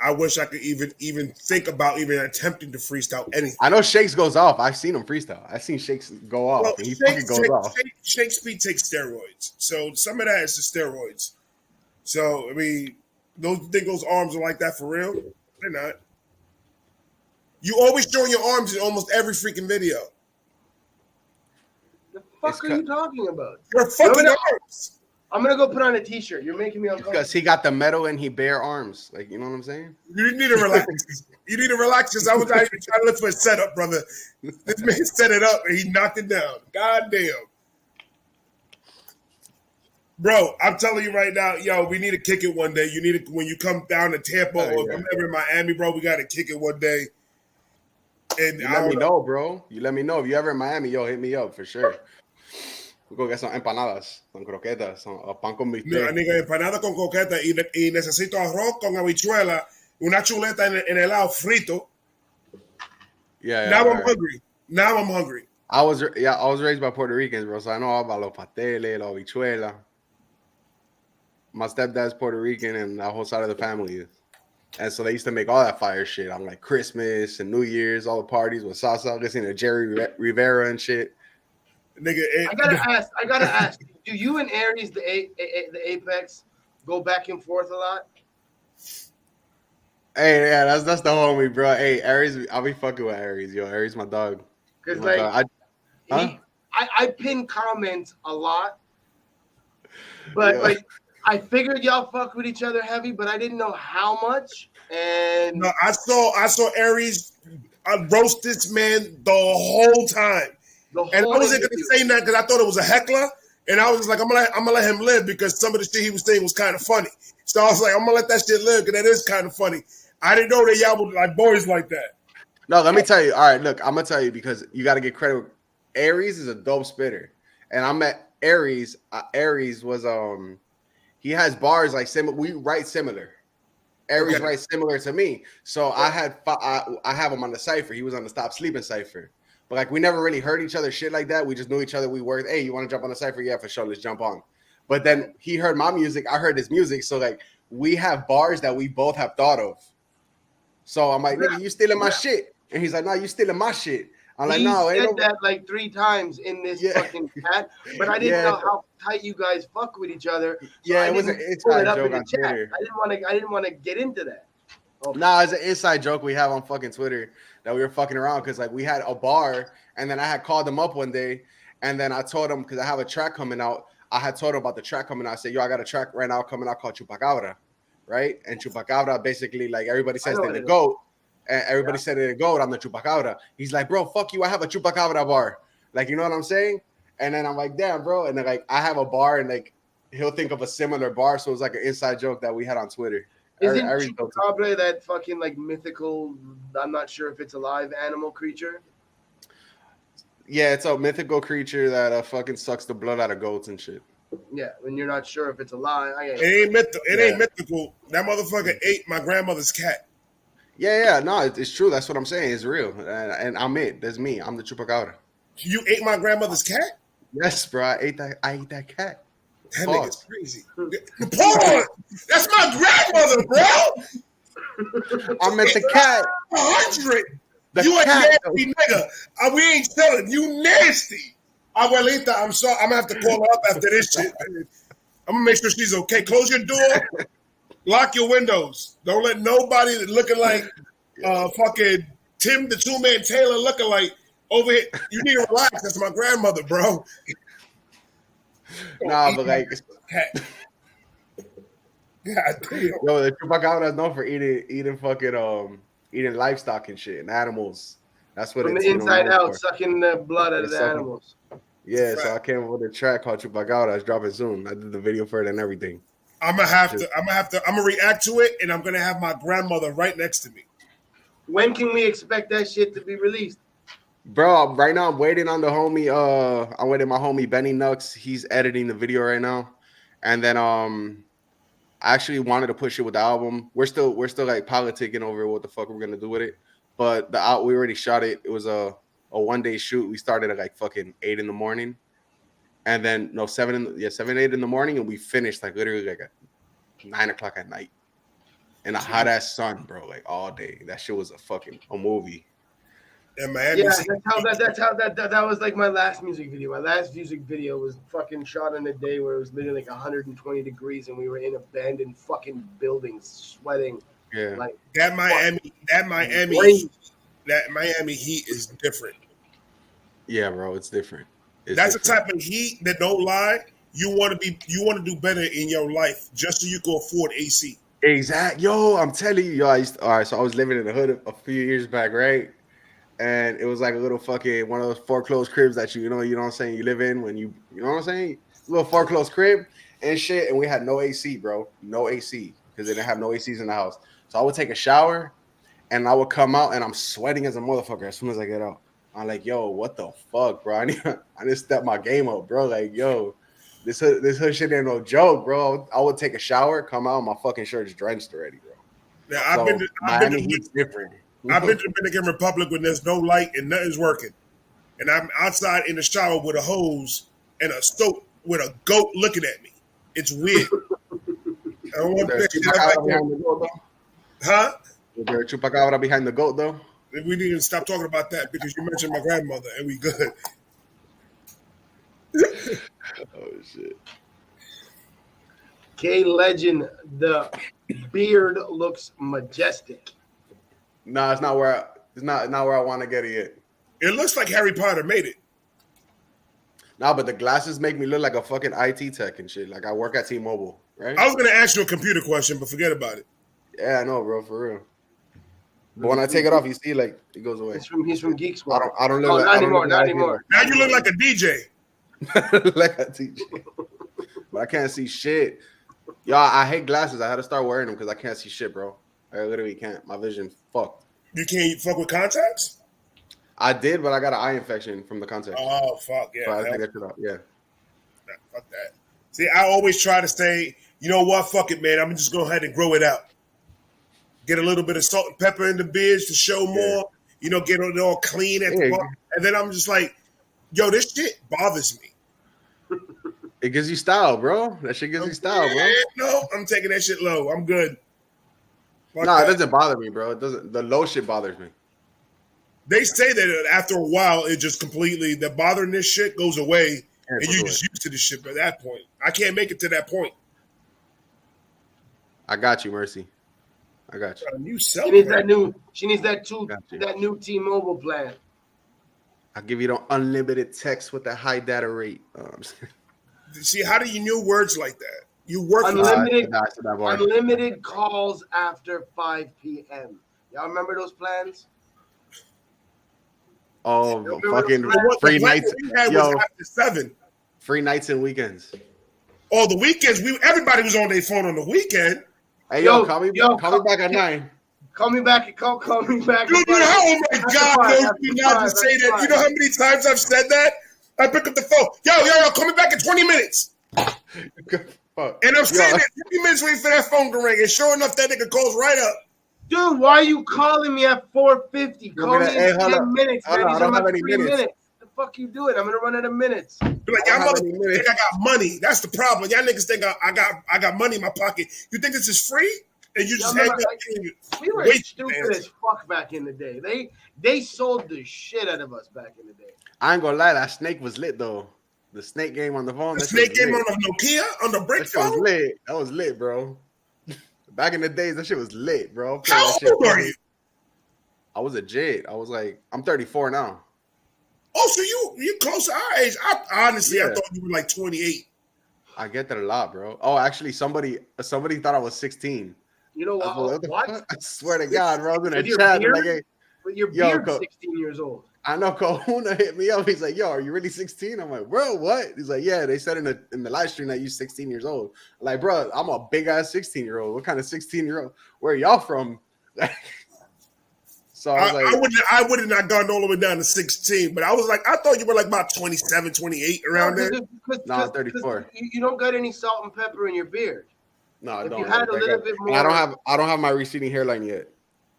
I wish I could even think about even attempting to freestyle anything. I know Shakes goes off. I've seen him freestyle. I've seen Shakes go off. Well, and he fucking goes off. Shakespeare takes steroids. So some of that is the steroids. So, I mean, think those arms are like that for real? They're not. You always showing your arms in almost every freaking video. The fuck are you talking about? Your fucking arms. I'm gonna go put on a t-shirt. You're making me uncomfortable. Because he got the medal and he bare arms. Like, you know what I'm saying? You need to relax. You need to relax because I was trying to look for a setup, brother. This man set it up and he knocked it down. God damn. Bro, I'm telling you right now, yo, we need to kick it one day. You need to, when you come down to Tampa or if I'm ever in Miami, bro, we got to kick it one day. And you let me know, bro. You let me know. If you ever in Miami, yo, hit me up for sure. We go get some empanadas, some croquetas, some pan con bistec. Nigga, empanada con croqueta y necesito arroz con habichuela una chuleta en helado frito. Yeah. Now I'm hungry. Now I'm hungry. I was raised by Puerto Ricans, bro. So I know all about los pasteles, los habichuelas. My stepdad's Puerto Rican, and the whole side of the family is. And so they used to make all that fire shit on like Christmas and New Year's, all the parties with salsa, listening to Jerry Rivera and shit. Nigga, I gotta ask. Do you and Aries, the Apex, go back and forth a lot? Hey, yeah, that's the homie, bro. Hey, Aries, I'll be fucking with Aries, yo. Aries, my dog. Because My like, dog. I pin comments a lot, but like I figured y'all fuck with each other heavy, but I didn't know how much. And no, I saw Aries roast this man the whole time, and I wasn't gonna say that because I thought it was a heckler, and I was just like, I'm gonna let him live because some of the shit he was saying was kind of funny. So I was like, I'm gonna let that shit live because that is kind of funny. I didn't know that y'all were like boys like that. No, let me tell you. All right, look, I'm gonna tell you because you got to get credit. Aries is a dope spitter, and I met Aries. Aries was he has bars like similar. We write similar. Aries writes similar to me, so I have him on the cipher. He was on the Stop Sleeping cipher, but like we never really heard each other shit like that. We just knew each other. We worked. Hey, you want to jump on the cipher? Yeah, for sure. Let's jump on. But then he heard my music. I heard his music. So like we have bars that we both have thought of. So I'm like, nigga, you stealing my shit. And he's like, no, you stealing my shit. I'm like, no, he said that like 3 times in this fucking chat, but I didn't know how tight you guys fuck with each other. So it was an inside joke on Twitter. I didn't want to get into that. Nah, it's an inside joke we have on fucking Twitter that we were fucking around because like we had a bar and then I had called him up one day and then I told him because I have a track coming out. I had told him about the track coming out. I said, yo, I got a track right now coming out called Chupacabra. Right? And Chupacabra, basically, like everybody says they're the GOAT. And everybody said they're the GOAT. I'm the Chupacabra. He's like, bro, fuck you. I have a Chupacabra bar. Like, you know what I'm saying? And then I'm like, damn, bro. And then like I have a bar and like he'll think of a similar bar. So it was like an inside joke that we had on Twitter. Isn't Chupacabra that fucking like mythical, I'm not sure if it's a live animal creature? Yeah, it's a mythical creature that fucking sucks the blood out of goats and shit. Yeah, when you're not sure if it's alive. It ain't mythical. That motherfucker ate my grandmother's cat. Yeah, no, it's true. That's what I'm saying. It's real, and I'm it. That's me. I'm the Chupacabra. You ate my grandmother's cat? Yes, bro. I ate that cat. That nigga's crazy. Pause. That's my grandmother, bro. I meant the cat. 100. You a nasty nigga. We ain't telling. You nasty. Abuelita, I'm sorry. I'm gonna have to call her up after this shit. I'm gonna make sure she's okay. Close your door. Lock your windows. Don't let nobody looking like fucking Tim the Two-Man Taylor looking like over here. You need to relax. That's my grandmother, bro. Nah, but like God damn. Yo, the Chupacabra is known for eating livestock and shit and animals. That's what from it's the inside out, for. sucking the blood out of the animals. Yeah, so I came up with a track called Chupacabra. It's dropping soon. I did the video for it and everything. I'm gonna react to it, and I'm gonna have my grandmother right next to me. When can we expect that shit to be released? Bro, right now I'm waiting on the homie. I'm waiting my homie Benny Nux. He's editing the video right now, and then I actually wanted to push it with the album. We're still like politicking over what the fuck we're gonna do with it. But we already shot it. It was a 1-day shoot. We started at like fucking 8 in the morning, and then 8 in the morning, and we finished like literally like at 9 o'clock at night in a hot ass sun, bro. Like all day. That shit was a movie. And Miami. Yeah, that was like my last music video. My last music video was fucking shot in a day where it was literally like 120 degrees, and we were in abandoned fucking buildings, sweating. Yeah, like that Miami heat is different. Yeah, bro, it's different. That's the type of heat that, don't lie, you want to do better in your life just so you can afford AC. Exactly. Yo, I'm telling you, yo. All right, so I was living in the hood a few years back, right? And it was like a little fucking one of those foreclosed cribs that you know what I'm saying, you live in when you know what I'm saying? A little foreclosed crib and shit, and we had no AC, bro. No AC because they didn't have no ACs in the house. So I would take a shower and I would come out and I'm sweating as a motherfucker as soon as I get out. I'm like, yo, what the fuck, bro? I need to step my game up, bro. Like, yo, this hood shit ain't no joke, bro. I would take a shower, come out, my fucking shirt is drenched already, bro. Yeah, So Miami Heat's different. I've been to Dominican Republic when there's no light and nothing's working, and I'm outside in the shower with a hose and a soap with a goat looking at me. It's weird. I don't want There's pictures. chupacabra behind the goat, though. Huh? Is there a chupacabra behind the goat, though? We need to stop talking about that because you mentioned my grandmother, and we good. Oh shit! Legind, the beard looks majestic. No, it's not where I want to get it yet. It looks like Harry Potter made it. No, but the glasses make me look like a fucking IT tech and shit. Like I work at T-Mobile, right? I was gonna ask you a computer question, but forget about it. Yeah, I know, bro, for real. But when I take it off, you see, like it goes away. He's from Geek Squad. I don't look Oh, like, not I don't anymore. look Not like anymore. Now you look like a DJ. like a teacher. But I can't see shit. Y'all, I hate glasses. I had to start wearing them because I can't see shit, bro. I literally can't. My vision fucked. You can't fuck with contacts? I did, but I got an eye infection from the contacts. Oh fuck yeah. So I think I should have. Yeah. Nah, fuck that. See, I always try to say, you know what, fuck it, man. I'm just go ahead and grow it out. Get a little bit of salt and pepper in the beards to show more. You know, get it all clean at the bottom. And then I'm just like, yo, this shit bothers me. It gives you style, bro. That shit gives you style, bro. No, I'm taking that shit low. I'm good. Fuck No, that. it doesn't bother me, bro. It doesn't. The low shit bothers me. They say that after a while, it just completely, the bothering this shit goes away, Yeah, and you're just used to the shit by that point. I can't make it to that point. I got you, Mercy. I got you. You sell She needs it. that new. She needs that Gotcha. that new T-Mobile plan. I'll give you the unlimited text with the high data rate. See, how do you know words like that? You work for Unlimited calls after 5 p.m. Y'all remember those plans? Oh, fucking What free the plan nights. we had Yo, was after 7. free nights and weekends. Oh, the weekends, everybody was on their phone on the weekend. Hey, Yo, call me back at 9. Call me back. Call me back. Dude, oh my God, no, you not to say that. You know how many times I've said that? I pick up the phone. Yo, call me back in 20 minutes. And I'm saying that 20 minutes waiting for that phone to ring. And sure enough, that nigga calls right up. Dude, why are you calling me at 4:50? Call me in 10 minutes, man. These are my 3 minutes. The fuck you doing? I'm gonna run out of minutes. Be like, y'all motherfuckers think I got money. That's the problem. Y'all niggas think I got money in my pocket. You think this is free? And you just we were stupid as fuck back in the day. They sold the shit out of us back in the day. I ain't gonna lie, that snake was lit though. The snake game on the phone. The snake game on the Nokia, on the brick phone? Was lit. That was lit, bro. Back in the days, that shit was lit, bro. How old are you? I was a jit. I'm 34 now. Oh, so you close to our age. I honestly thought you were like 28. I get that a lot, bro. Oh, actually, somebody thought I was 16. You know what? What? I swear to God, bro. I was in a chat. Like, hey, with your beard, 16 years old. I know Kahuna hit me up. He's like, yo, are you really 16? I'm like, bro, what? He's like, yeah, they said in the live stream that you're 16 years old. I'm like, bro, I'm a big ass 16-year-old. What kind of 16-year-old? Where are y'all from? So I was like, I would not gone all the way down to 16, but I was like, I thought you were like about 27, 28 around there. No, 34. You don't got any salt and pepper in your beard. No, I don't. You had a little bit more. I don't have my receding hairline yet.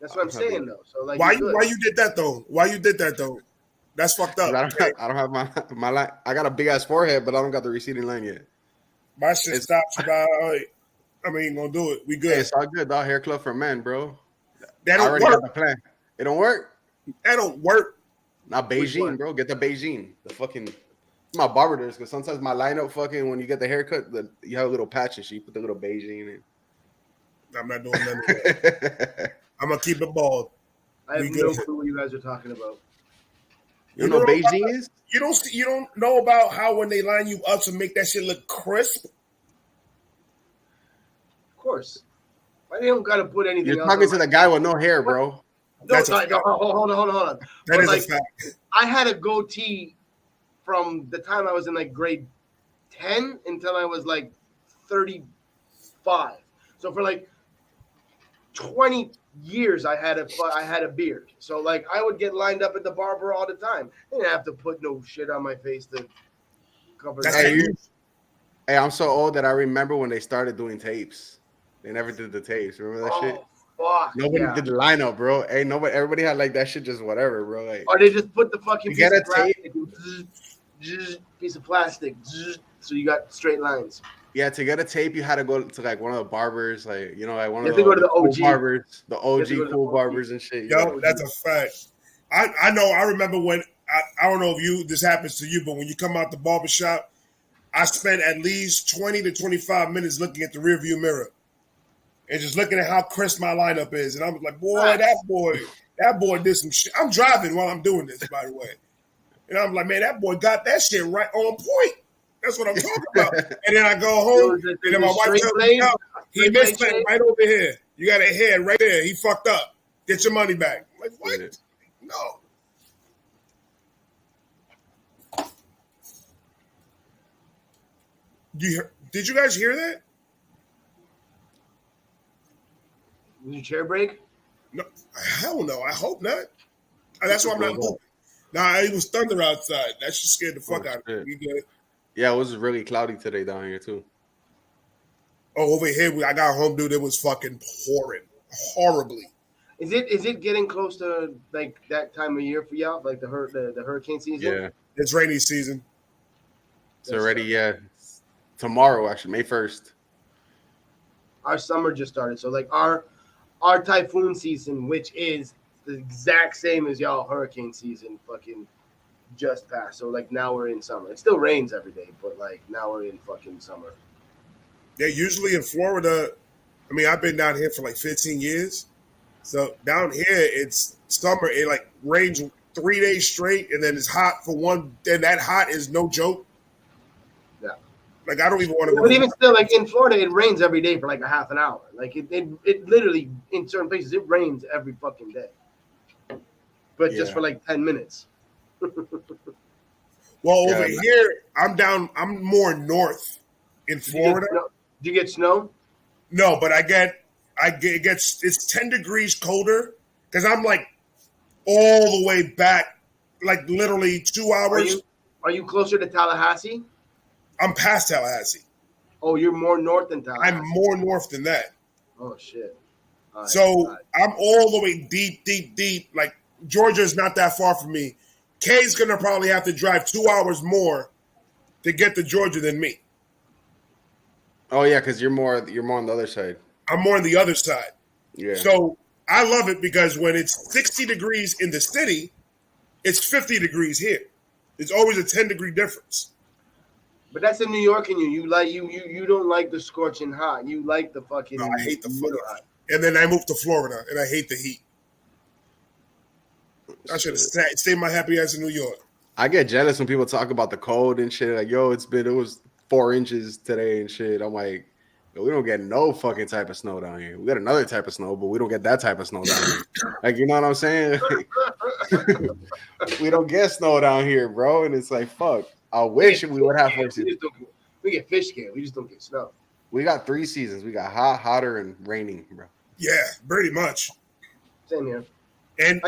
That's what I'm saying though. So like, why you did that though? That's fucked up. I don't have my line. I got a big ass forehead, but I don't got the receding line yet. My shit stops about. I mean, gonna do it. We good. Hey, it's all good, dog. Hair club for men, bro. That don't work. Got the plan. It don't work. That don't work. Not Beijing, bro. Get the Beijing. The fucking. My barber does because sometimes my lineup fucking when you get the haircut, you have a little patch and shit. You put the little Beijing in. I'm not doing none of that. I'm gonna keep it bald. I have no clue what you guys are talking about. You know what Beijing is? You don't know about how when they line you up to make that shit look crisp? Of course. Why they don't gotta put anything You're talking to the guy with no hair, bro. No, hold on. That is a fact. I had a goatee from the time I was in like grade 10 until I was like 35. So for like 20 years I had a beard. So like I would get lined up at the barber all the time. I didn't have to put no shit on my face to cover that. Hey, I'm so old that I remember when they started doing tapes. They never did the tapes. Remember that shit? Fuck Nobody yeah. did the lineup, bro. Hey, nobody. Everybody had like that shit, just whatever, bro. Like, Or they just put the fucking You piece get a of plastic, piece of plastic, so you got straight lines. yeah, to get a tape, you had to go to like one of the barbers, like like one You of have to go to the the cool OG. barbers, the OG to go to the cool OG. barbers and shit. Yo, Yeah. that's a fact. I know. I remember when I don't know if this happens to you, but when you come out the barbershop, I spent at least 20 to 25 minutes looking at the rearview mirror and just looking at how crisp my lineup is. And I was like, boy, that boy did some shit. I'm driving while I'm doing this, by the way. And I'm like, man, that boy got that shit right on point. That's what I'm talking about. And then I go home, and then my wife tells me, no, he missed that right over here. You got a head right there. He fucked up. Get your money back. I'm like, what? Yeah. No. Did you guys hear that? Was your chair break? No, hell no. I hope not. That's why I'm not moving. Nah, it was thunder outside. That shit scared the fuck out of me. You get it? Yeah, it was really cloudy today down here too. Oh, over here, I got home, dude. It was fucking pouring horribly. Is it getting close to like that time of year for y'all, like the hurricane season? Yeah, It's rainy season. it's already tomorrow actually, May 1st. Our summer just started, so like our typhoon season, which is the exact same as y'all hurricane season, fucking just passed. So like now we're in summer. It still rains every day, but like now we're in fucking summer. Yeah, usually in Florida, I mean, I've been down here for like 15 years. So down here, it's summer. It like rains 3 days straight, and then it's hot for one. Then that hot is no joke. Yeah. Like I don't even want to go. But even still, like in Florida, it rains every day for like a half an hour. Like it literally in certain places it rains every fucking day. But just for like 10 minutes. Well, over here, I'm more north in Florida. Do you get snow? No, but it's 10 degrees colder because I'm like all the way back, like literally 2 hours. Are you closer to Tallahassee? I'm past Tallahassee. Oh, you're more north than Tallahassee. I'm more north than that. Oh shit. So I'm all the way deep. Like Georgia's not that far from me. Kay's gonna probably have to drive 2 hours more to get to Georgia than me. Oh yeah, because you're more on the other side. I'm more on the other side. Yeah. So I love it because when it's 60 degrees in the city, it's 50 degrees here. It's always a 10-degree difference. But that's in New York, and you don't like the scorching hot. You like the fucking. No, I hate the fucking hot. And then I moved to Florida, and I hate the heat. I should have stayed my happy ass in New York. I get jealous when people talk about the cold and shit. Like, yo, it was 4 inches today and shit. I'm like, yo, we don't get no fucking type of snow down here. We got another type of snow, but we don't get that type of snow down here. Like, you know what I'm saying? We don't get snow down here, bro. And it's like, fuck. I wish we would have 4 seasons. We get fish scale. We just don't get snow. We got 3 seasons. We got hot, hotter, and raining, bro. Yeah, pretty much. Same here. And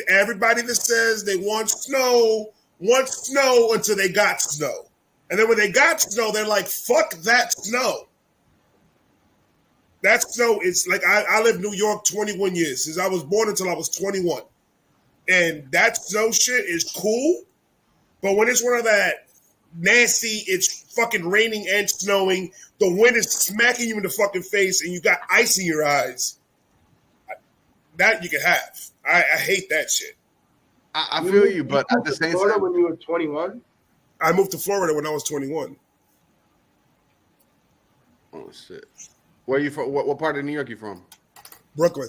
everybody that says they want snow until they got snow. And then when they got snow, they're like, fuck that snow. That snow is like, I lived in New York 21 years, since I was born until I was 21. And that snow shit is cool. But when it's one of that nasty, it's fucking raining and snowing, the wind is smacking you in the fucking face, and you got ice in your eyes, that you can have. I hate that shit. I feel you, but at the same Florida time, when you were 21? I moved to Florida when I was 21. Oh shit! Where are you from? What part of New York you from? Brooklyn.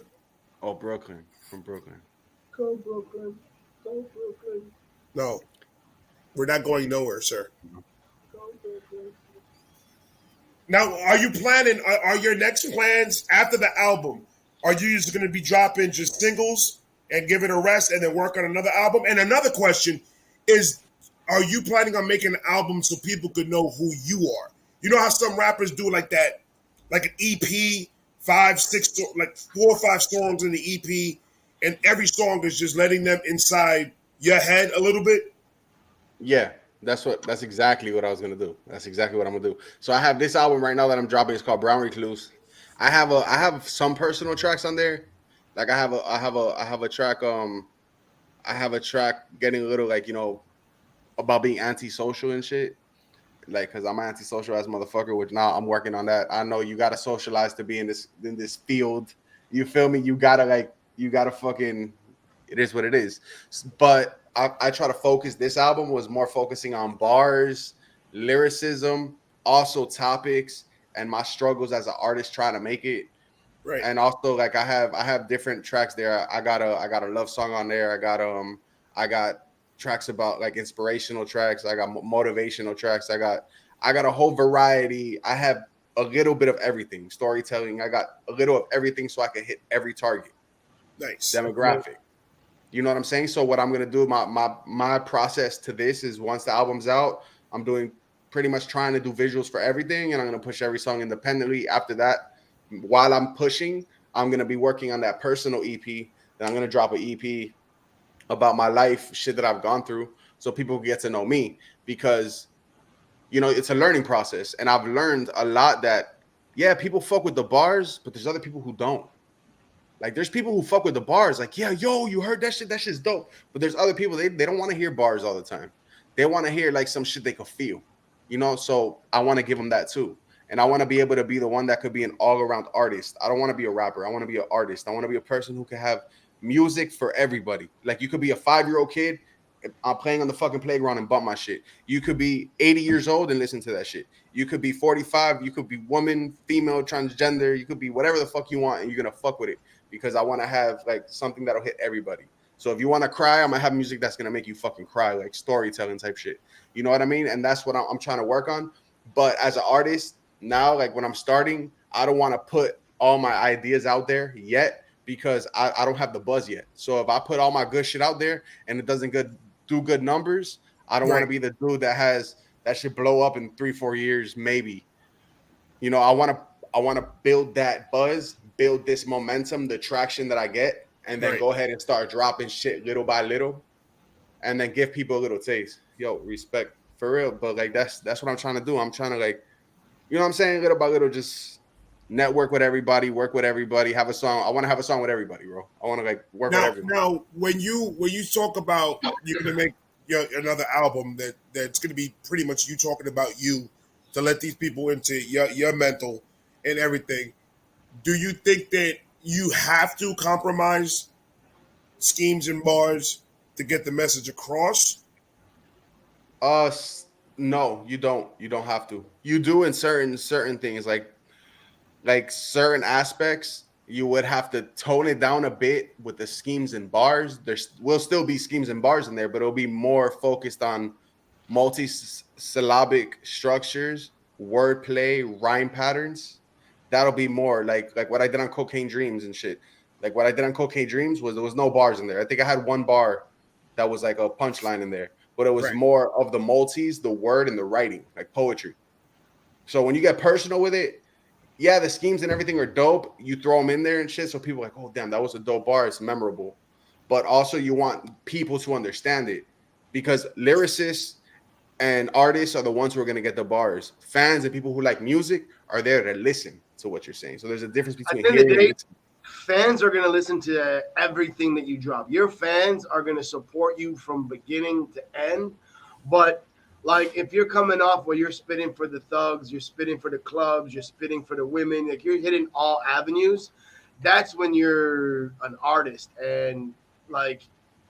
Oh, Brooklyn. From Brooklyn. Go Brooklyn. Go Brooklyn. No, we're not going nowhere, sir. Go Brooklyn. Now, are you planning? Are your next plans after the album? Are you just going to be dropping just singles and give it a rest and then work on another album? And another question is, are you planning on making an album so people could know who you are? You know how some rappers do like that, like an EP, 5, 6, like 4 or 5 songs in the EP, and every song is just letting them inside your head a little bit? Yeah, that's exactly what I was gonna do. That's exactly what I'm gonna do. So I have this album right now that I'm dropping. It's called Brown Recluse. I have some personal tracks on there. Like I have a track I have a track getting a little like, you know, about being antisocial and shit. Like, cause I'm an antisocial ass motherfucker, which now I'm working on that. I know you gotta socialize to be in this field. You feel me? You gotta fucking it is what it is. But I try to focus. This album was more focusing on bars, lyricism, also topics, and my struggles as an artist trying to make it. Right. And also like I have different tracks there. I got a love song on there. I got tracks about like inspirational tracks. I got motivational tracks. I got a whole variety. I have a little bit of everything. Storytelling. I got a little of everything so I can hit every target Nice. demographic. You know what I'm saying? So what I'm gonna do, my process to this is once the album's out, I'm doing pretty much trying to do visuals for everything, and I'm gonna push every song independently. After that, while I'm pushing, I'm gonna be working on that personal EP. Then I'm gonna drop an EP about my life, shit that I've gone through, so people get to know me because you know it's a learning process, and I've learned a lot that yeah, people fuck with the bars, but there's other people who don't. Like there's people who fuck with the bars, like, yeah, yo, you heard that shit? That shit's dope. But there's other people, they don't want to hear bars all the time. They want to hear like some shit they could feel, you know? So I want to give them that too. And I want to be able to be the one that could be an all-around artist. I don't want to be a rapper. I want to be an artist. I want to be a person who can have music for everybody. Like you could be a 5-year-old kid. I'm playing on the fucking playground and bump my shit. You could be 80 years old and listen to that shit. You could be 45. You could be woman, female, transgender. You could be whatever the fuck you want, and you're gonna fuck with it because I want to have like something that'll hit everybody. So if you want to cry, I'm gonna have music that's gonna make you fucking cry, like storytelling type shit. You know what I mean? And that's what I'm trying to work on. But as an artist now, like when I'm starting, I don't want to put all my ideas out there yet because I don't have the buzz yet. So if I put all my good shit out there and it doesn't do good numbers, I don't want to be the dude that should blow up in 3-4 years, maybe. You know, I want to build that buzz, build this momentum, the traction that I get, and then go ahead and start dropping shit little by little, and then give people a little taste. Yo, respect for real. But like that's what I'm trying to do. I'm trying to like, you know what I'm saying, little by little, just network with everybody, work with everybody, have a song. I want to have a song with everybody, bro. I want to like work with everybody. Now, when you talk about you're gonna make another album that's gonna be pretty much you talking about you to let these people into your mental and everything, do you think that you have to compromise schemes and bars to get the message across? No, you don't. You don't have to. You do in certain things, like certain aspects. You would have to tone it down a bit with the schemes and bars. There will still be schemes and bars in there, but it'll be more focused on multi-syllabic structures, wordplay, rhyme patterns. That'll be more like what I did on Cocaine Dreams and shit. Like what I did on Cocaine Dreams was there was no bars in there. I think I had one bar that was like a punchline in there, but it was more of the multis, the word, and the writing, like poetry. So when you get personal with it, yeah, the schemes and everything are dope. You throw them in there and shit, so people are like, oh, damn, that was a dope bar. It's memorable. But also you want people to understand it because lyricists and artists are the ones who are going to get the bars. Fans and people who like music are there to listen to what you're saying. So there's a difference between hearing and listening. Fans are going to listen to everything that you drop. Your fans are going to support you from beginning to end. But like if you're coming off where you're spitting for the thugs, you're spitting for the clubs, you're spitting for the women, like you're hitting all avenues, that's when you're an artist and like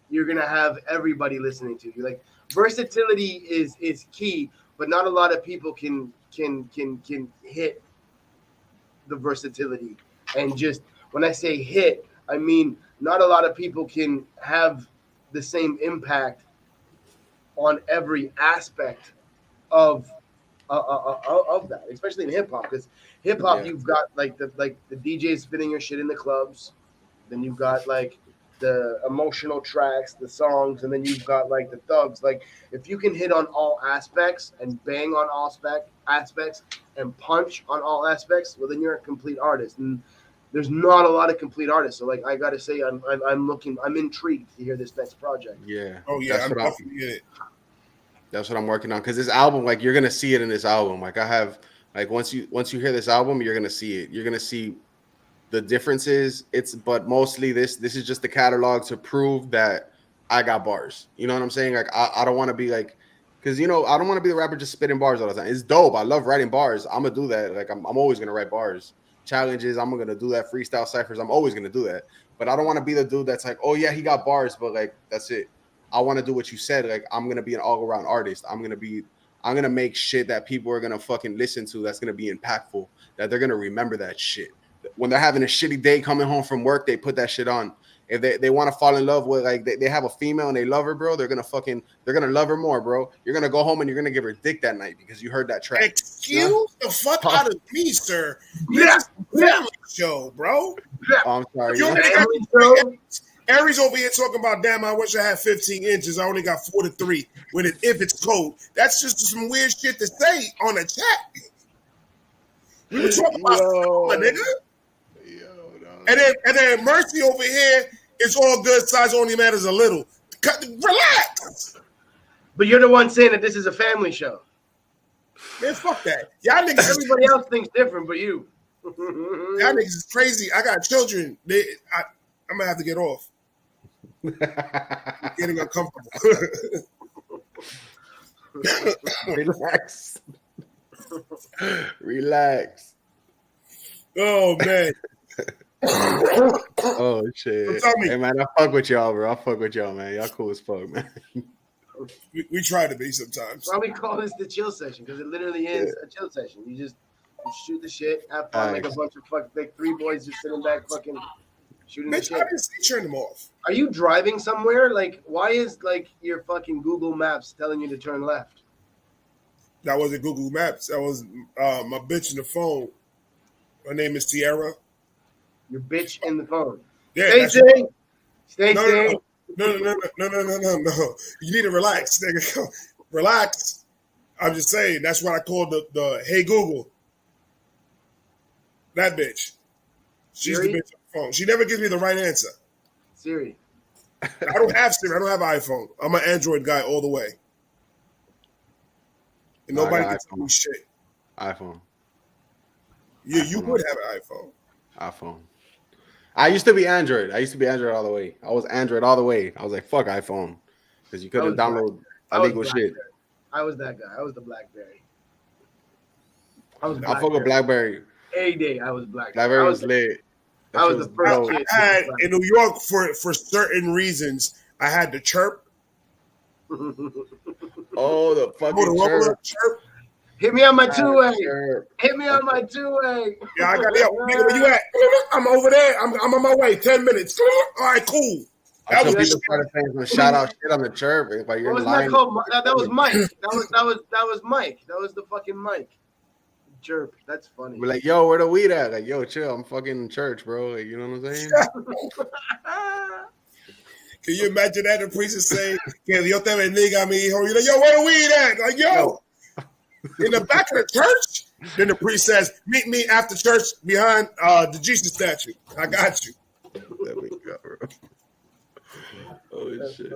you're going to have everybody listening to you. Like versatility is key, but not a lot of people can hit the versatility. And just when I say hit, I mean not a lot of people can have the same impact on every aspect of that, especially in hip hop. Because hip hop, you've got like the DJs spinning your shit in the clubs, then you've got like the emotional tracks, the songs, and then you've got like the thugs. Like if you can hit on all aspects and bang on all aspects and punch on all aspects, well then you're a complete artist. And there's not a lot of complete artists. So like I gotta say, I'm intrigued to hear this next project. Yeah. Oh yeah, that's what Like once you hear this album, you're gonna see it. You're gonna see the differences. But mostly this is just the catalog to prove that I got bars. You know what I'm saying? Like I don't want to be like, because I don't want to be the rapper just spitting bars all the time. It's dope. I love writing bars. I'm gonna do that. Like I'm always gonna write bars. Challenges, I'm gonna do that. Freestyle ciphers, I'm always gonna do that. But I don't want to be the dude that's like, oh yeah, he got bars, but like that's it. I want to do what you said. Like I'm gonna be an all-around artist. I'm gonna make shit that people are gonna fucking listen to. That's gonna be impactful. That they're gonna remember that shit. When they're having a shitty day coming home from work, they put that shit on. If they want to fall in love with, like, they have a female and they love her, bro, they're gonna love her more, bro. You're gonna go home and you're gonna give her dick that night because you heard that track. Excuse the fuck out of me, sir. Yeah. This is a family show, bro. Oh, I'm sorry. Aries over here talking about, damn, I wish I had 15 inches. I only got 4 to 3 if it's cold. That's just some weird shit to say on a chat. We were talking about my nigga. And then Mercy over here is all good. Size only matters a little. Relax. But you're the one saying that this is a family show. Man, fuck that. Y'all niggas. Everybody else thinks different, but you. Y'all niggas is crazy. I got children. I'm gonna have to get off. Getting uncomfortable. Relax. Oh man. Oh shit. Hey man, I fuck with y'all, bro. I fuck with y'all, man. Y'all cool as fuck, man. We try to be sometimes. Why we call this the chill session? Because it literally is a chill session. You shoot the shit, have fun, like a bunch of like 3 boys just sitting back fucking shooting the shit. I didn't say turn them off. Are you driving somewhere? Like, why is like your fucking Google Maps telling you to turn left? That wasn't Google Maps. That was my bitch in the phone. Her name is Sierra. Your bitch in the phone. Yeah, Stay safe. No. You need to relax, nigga. Relax. I'm just saying. That's what I call the Hey Google. That bitch. She's Siri? the bitch on the phone. She never gives me the right answer. Siri. I don't have Siri. I don't have an iPhone. I'm an Android guy all the way. And nobody can tell me shit. iPhone. Yeah, you would have an iPhone. iPhone. I used to be Android. All the way. I was Android all the way. I was like, fuck iPhone. Because you couldn't download illegal shit. I was that guy. I was the BlackBerry. I fuck with BlackBerry. A day I was BlackBerry. BlackBerry was lit. I was the first kid. I had, in New York, for certain reasons, I had the chirp. Oh, the fucking chirp. Hit me on my 2-way. Hit me on my 2-way. Yeah, I got it. Where you at? I'm over there. I'm on my way. 10 minutes. All right, cool. That was some shout out shit on the chirp. But you're lying. That was Mike. That was Mike. That was the fucking Mike. Chirp. That's funny. We're like, yo, where the weed at? Like, yo, chill. I'm fucking in church, bro. Like, you know what I'm saying? Can you imagine that? The priest is saying, yo te bendiga, mi hijo. You're like, yo, where the weed at? Like, yo. In the back of the church, then the priest says, meet me after church behind the Jesus statue. I got you. There we go, bro. Oh, shit.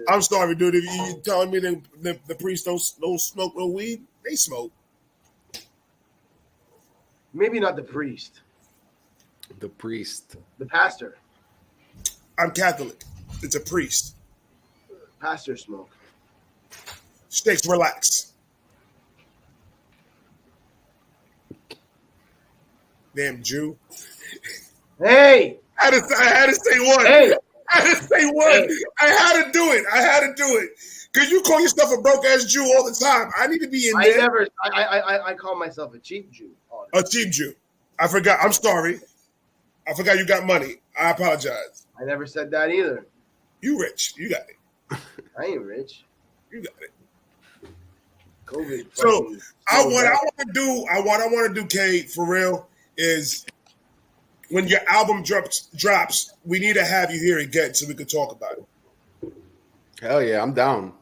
I'm sorry, dude. If you telling me the priests don't smoke no weed, they smoke. Maybe not the priest. The priest. The pastor. I'm Catholic. It's a priest. Pastor smoke. Sticks, relax. Damn Jew. Hey! I had to say one. Hey! I had to say one. Hey. I had to do it. Because you call yourself a broke-ass Jew all the time. I need to be in there. I call myself a cheap Jew. A cheap Jew. I forgot. I'm sorry. I forgot you got money. I apologize. I never said that either. You rich. You got it. I ain't rich. You got it. COVID. So what I want to do, K, for real, is when your album drops, we need to have you here again so we can talk about it. Hell yeah, I'm down.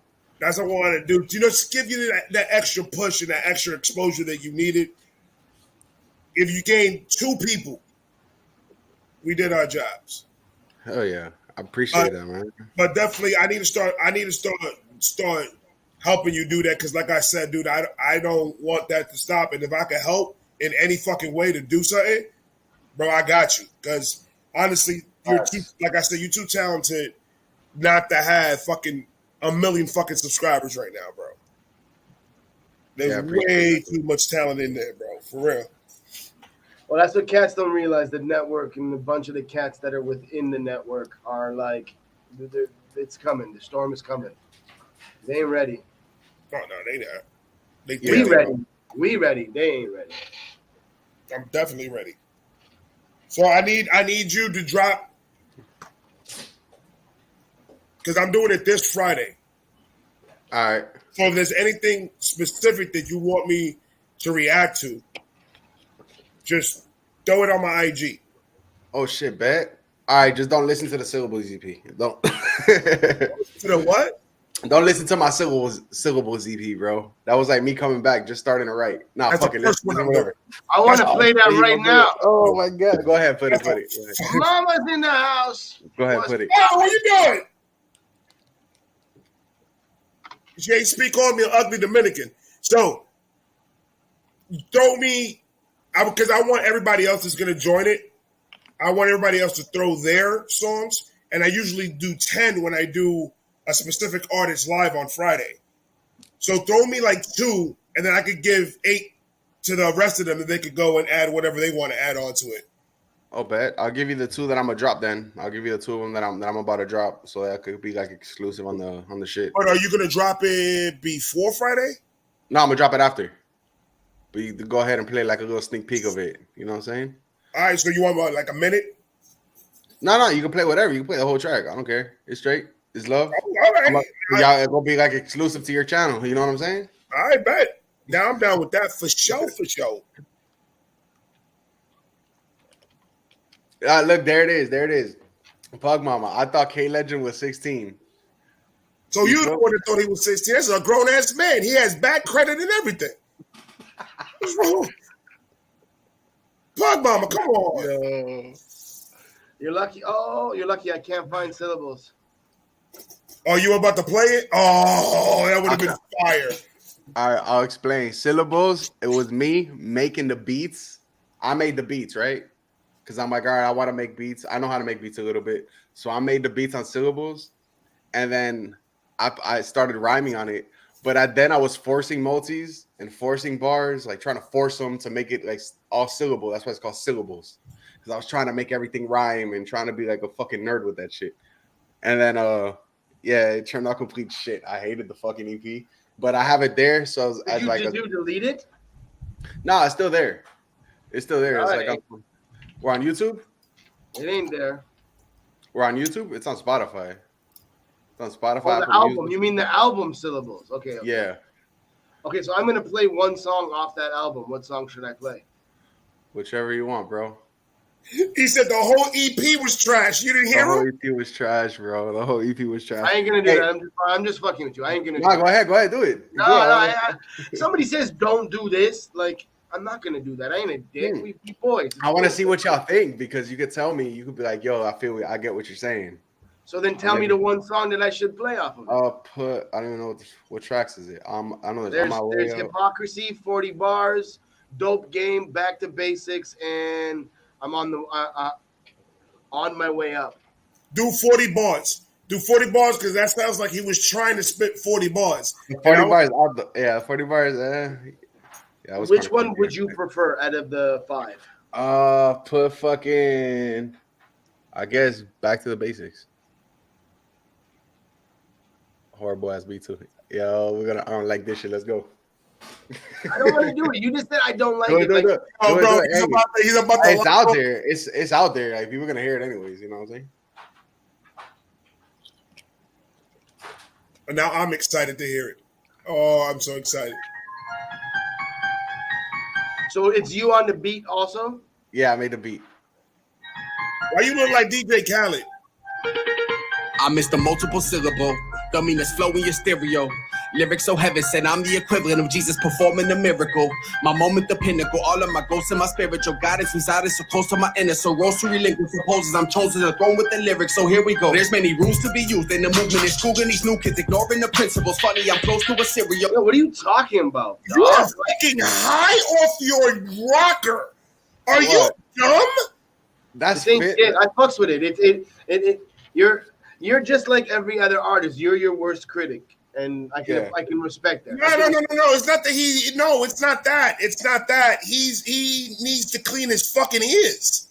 That's what I want to do. Just give you that extra push and that extra exposure that you needed. If you gain 2 people, we did our jobs. Hell yeah, I appreciate that, man. But definitely, I need to start helping you do that because, like I said, dude, I don't want that to stop. And if I can help in any fucking way to do something, bro, I got you. Because honestly, you're too, like I said, you're too talented not to have fucking a million fucking subscribers right now, bro. There's way too much talent in there, bro. For real. Well, that's what cats don't realize. The network and a bunch of the cats that are within the network are like, it's coming. The storm is coming. They ain't ready. Oh, no, they not. We ready. We ready. They ain't ready. I'm definitely ready. So I need you to drop, because I'm doing it this Friday. All right. So if there's anything specific that you want me to react to, just throw it on my IG. Oh shit, bet. All right, just don't listen to the syllables EP. Don't. To the what? Don't listen to my syllables EP, bro. That was like me coming back, just starting to write. Nah, That's fucking listen to whatever. I want to play that right now. Oh my god. Go ahead, put it. Go ahead. Mama's in the house. Go ahead, put it. Oh, what you doing? Jay, speak on me, ugly Dominican. So, throw me, because I want everybody else that's going to join it. I want everybody else to throw their songs, and I usually do 10 when I do a specific artist live on Friday. So throw me like 2, and then I could give 8 to the rest of them, and they could go and add whatever they want to add on to it. Oh, bet. I'll give you the 2 that I'm gonna drop. Then I'll give you the 2 of them that I'm about to drop, so that could be like exclusive on the shit. But are you gonna drop it before Friday? No, I'm gonna drop it after. But you go ahead and play like a little sneak peek of it. You know what I'm saying? All right. So you want what, like a minute? No, you can play whatever. You can play the whole track. I don't care. It's straight. It's love. All right. Y'all, it's gonna be like exclusive to your channel. You know what I'm saying? I bet. Now I'm down with that for sure. For sure. Look, there it is. There it is. Pug Mama. I thought K Legind was 16. So you the one that thought he was 16. That's a grown ass man. He has back credit and everything. What's wrong? Pug Mama, come on. Yo. You're lucky. Oh, you're lucky I can't find syllables. Oh, you about to play it? Oh, that would have been fire. All right, I'll explain. Syllables, it was me making the beats. I made the beats, right? Because I'm like, all right, I want to make beats. I know how to make beats a little bit. So I made the beats on syllables. And then I started rhyming on it. But then I was forcing multis and forcing bars, like trying to force them to make it like all syllable. That's why it's called syllables. Because I was trying to make everything rhyme and trying to be like a fucking nerd with that shit. And then, yeah, it turned out complete shit. I hated the fucking EP. But I have it there. So Did you delete it? No, it's still there. It's still there. It's Right. like we're on YouTube. It ain't there. We're on YouTube. It's on Spotify. It's on Spotify. Oh, the Apple album. Music. You mean the album syllables? Okay. Yeah. Okay, so I'm gonna play one song off that album. What song should I play? Whichever you want, bro. He said the whole EP was trash. You didn't The hear whole him? EP was trash, bro. The whole EP was trash. I ain't gonna do Hey. that. I'm just fucking with you. I ain't gonna. No, do go ahead. Go ahead. Do it. No, Do it. no. Somebody says don't do this. Like I'm not gonna do that. I ain't a dick. We boys. I want to see what y'all think because you could tell me. You could be like, "Yo, I get what you're saying." So then tell me the one song that I should play off of. I don't even know what tracks is it. I know there's on my way there's up. Hypocrisy, 40 bars, Dope Game, Back to Basics, and I'm on my way up. Do 40 bars. Do 40 bars because that sounds like he was trying to spit 40 bars. 40 bars. 40 bars. Yeah, Which one would you prefer out of the 5? Put fucking, I guess, Back to the Basics. Horrible ass beat too. Yo, I don't like this shit. Let's go. I don't want to do it. You just said I don't like Do it. it. Like, Oh, bro, he's about to. It's out there. It's out there. Like people are gonna hear it anyways. You know what I'm saying? And now I'm excited to hear it. Oh, I'm so excited. So it's you on the beat also? Yeah, I made the beat. Why you look like DJ Khaled? I missed the multiple syllable. Don't mean it's flow in your stereo. Lyrics so heaven sent, I'm the equivalent of Jesus performing a miracle. My moment, the pinnacle, all of my ghosts and my spiritual guidance resided so close to my inner. So rose to relinquish supposes I'm chosen to the throne with the lyrics. So here we go. There's many rules to be used in the movement. Is schooling these new kids, ignoring the principles. Funny, I'm close to a serial. Yo, what are you talking about? You are fucking high off your rocker. Are you dumb? That's the thing. I fucks with it. You're just like every other artist. You're your worst critic. And I can respect that. No. It's not that it's not that. It's not that. He needs to clean his fucking ears.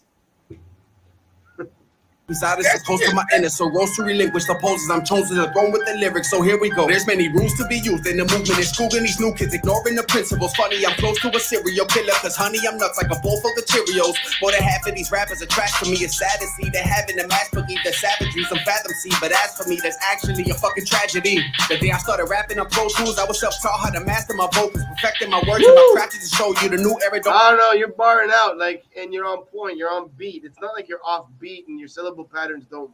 Resided so close to my inner, so rose to relinquish the poses. I'm chosen to the throne with the lyrics. So here we go. There's many rules to be used in the movement. Is schooling these new kids, ignoring the principles. Funny, I'm close to a serial killer. Cause honey, I'm nuts like a bowl full of Cheerios. More than half of these rappers are trash to me. It's sad to see that having the mass believe that savagery some fathom see. But as for me, that's actually a fucking tragedy. The day I started rapping on Pro Tools, I was self-taught how to master my vocals, perfecting my words and my craft to show you the new era. I don't know, you're barring out, and you're on point, you're on beat. It's not like you're off beat and your syllable patterns don't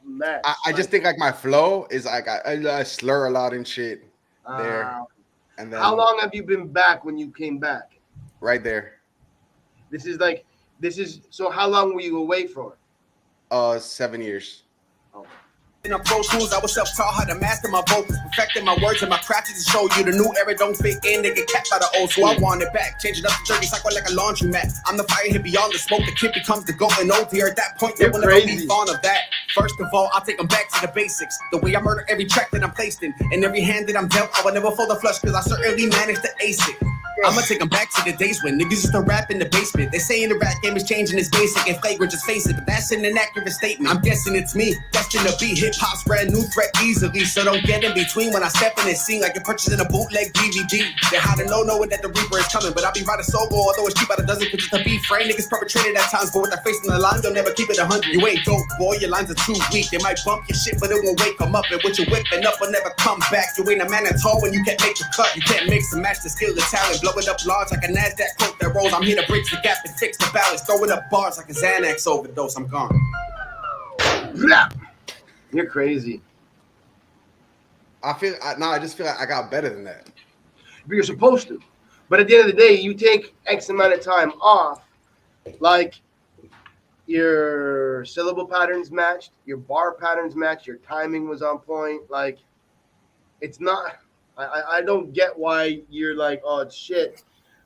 match. I just think like my flow is like I slur a lot and shit there. And then how long have you been back when you came back? Right there. This is so how long were you away for? 7 years. Oh. In Pro Tools, I was self-taught how to master my vocals, perfecting my words and my craft to show you the new era don't fit in. They get capped by the old, so I want it back. Change it up the journey cycle like a laundromat. I'm the fire hit beyond the smoke. The kid becomes the goat and old here. At that point, they will never be fond of that. First of all, I'll take them back to the basics. The way I murder every track that I'm placed in, and every hand that I'm dealt, I will never fold the flush because I certainly managed to ace it. I'ma take them back to the days when niggas used to rap in the basement. They saying the rap game is changing, it's basic and flagrant, just face it. But that's an inaccurate statement. I'm guessing it's me, destined to be hip-hop's brand new threat easily. So don't get in between when I step in and sing like you're purchasing a bootleg DVD. They're hot to know knowing that the Reaper is coming, but I'll be riding solo, although it's cheap out a dozen pitches to be frank. Niggas perpetrated at times, but with their face on the line, they'll never keep it 100. You ain't dope, boy, your lines are too weak. They might bump your shit, but it won't wake them up. And what you're whipping up will never come back. You ain't a man at all when you can't make the cut. You can't mix and match the skill, the talent, blow it up large like a NASDAQ quote that rolls. I'm here to bridge the gap and fix the balance. Throwing up bars like a Xanax overdose. I'm gone. You're crazy. I just feel like I got better than that. But you're supposed to. But at the end of the day, you take X amount of time off, like your syllable patterns matched, your bar patterns matched, your timing was on point. Like, it's not. I don't get why you're like, oh shit.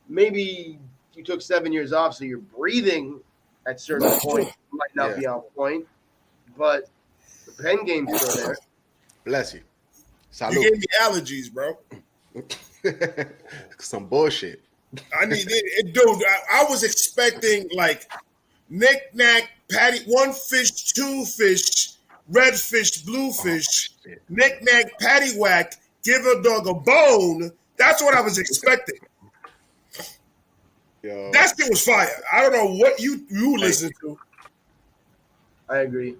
Maybe you took 7 years off, so your breathing at certain points might not be on point, but the pen game's still there. Bless you. Salud. You gave me allergies, bro. Some bullshit. I need it, dude. I was expecting like knick-knack, patty, one fish, two fish, red fish, blue fish, knick-knack, patty-whack, give a dog a bone. That's what I was expecting. Yo. That shit was fire. I don't know what you listen to. I agree.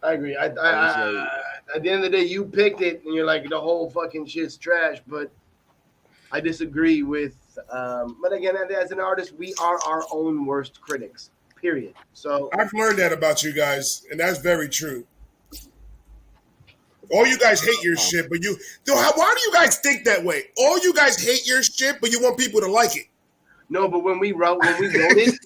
At the end of the day, you picked it, and you're like, the whole fucking shit's trash. But I disagree with. But again, as an artist, we are our own worst critics. Period. So I've learned that about you guys, and that's very true. All you guys hate your shit, but why do you guys think that way? All you guys hate your shit, but you want people to like it. No, but when we wrote it,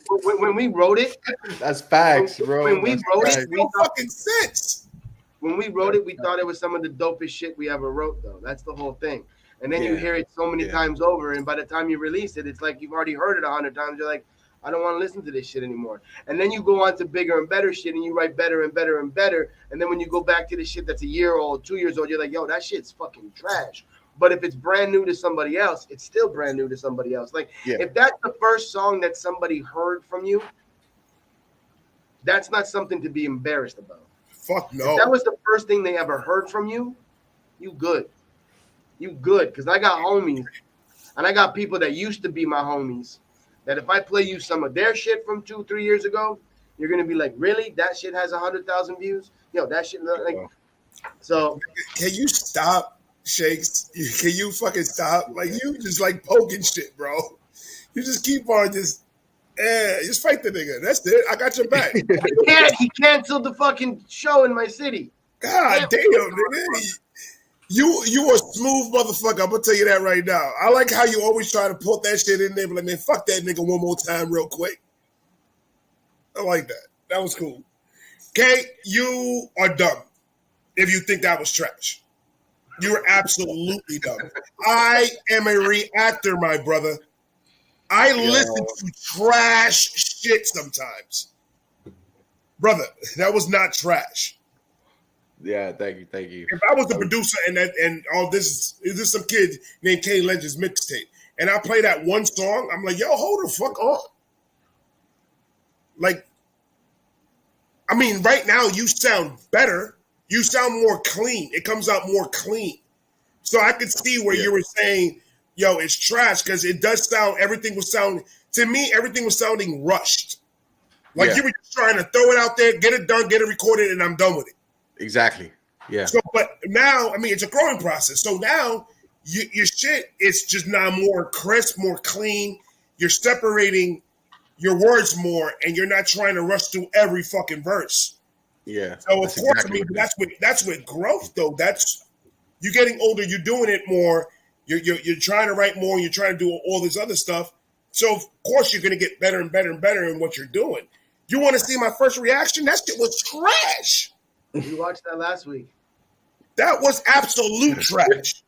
that's facts, bro. When we wrote it, no fucking sense. When we wrote it, we thought it was some of the dopest shit we ever wrote, though. That's the whole thing. And then you hear it so many times over, and by the time you release it, it's like you've already heard it 100 times. You're like, I don't want to listen to this shit anymore. And then you go on to bigger and better shit, and you write better and better and better. And then when you go back to the shit that's a year old, 2 years old, you're like, yo, that shit's fucking trash. But if it's brand new to somebody else, it's still brand new to somebody else. Like, if that's the first song that somebody heard from you, that's not something to be embarrassed about. Fuck no. If that was the first thing they ever heard from you, you good. You good. Because I got homies, and I got people that used to be my homies, that if I play you some of their shit from 2-3 years ago, you're going to be like, really? That shit has 100,000 views? Yo, that shit, like, so. Can you stop, Shakes? Can you fucking stop? Like, you just like poking shit, bro. You just keep on just fight the nigga. That's it. I got your back. He canceled the fucking show in my city. God damn, nigga. You a smooth motherfucker. I'm gonna tell you that right now. I like how you always try to put that shit in there, but like, man, fuck that nigga one more time real quick. I like that. That was cool. Okay, you are dumb if you think that was trash. You're absolutely dumb. I am a reactor, my brother. I listen to trash shit sometimes. Brother, that was not trash. Yeah, thank you. If I was the producer and all this is some kid named K Legend's mixtape, and I play that one song, I'm like, yo, hold the fuck on. Like, I mean, right now you sound better. You sound more clean. It comes out more clean. So I could see where you were saying, yo, it's trash, because it does sound, everything was sounding rushed. Like you were just trying to throw it out there, get it done, get it recorded, and I'm done with it. Exactly. Yeah. So, but now, I mean, it's a growing process. So now your shit is just now more crisp, more clean. You're separating your words more, and you're not trying to rush through every fucking verse. Yeah. So of course, exactly. I mean, that's with growth, though. That's you're getting older. You're doing it more. You're trying to write more. You're trying to do all this other stuff. So of course, you're going to get better and better and better in what you're doing. You want to see my first reaction? That shit was trash. We watched that last week. That was absolute trash.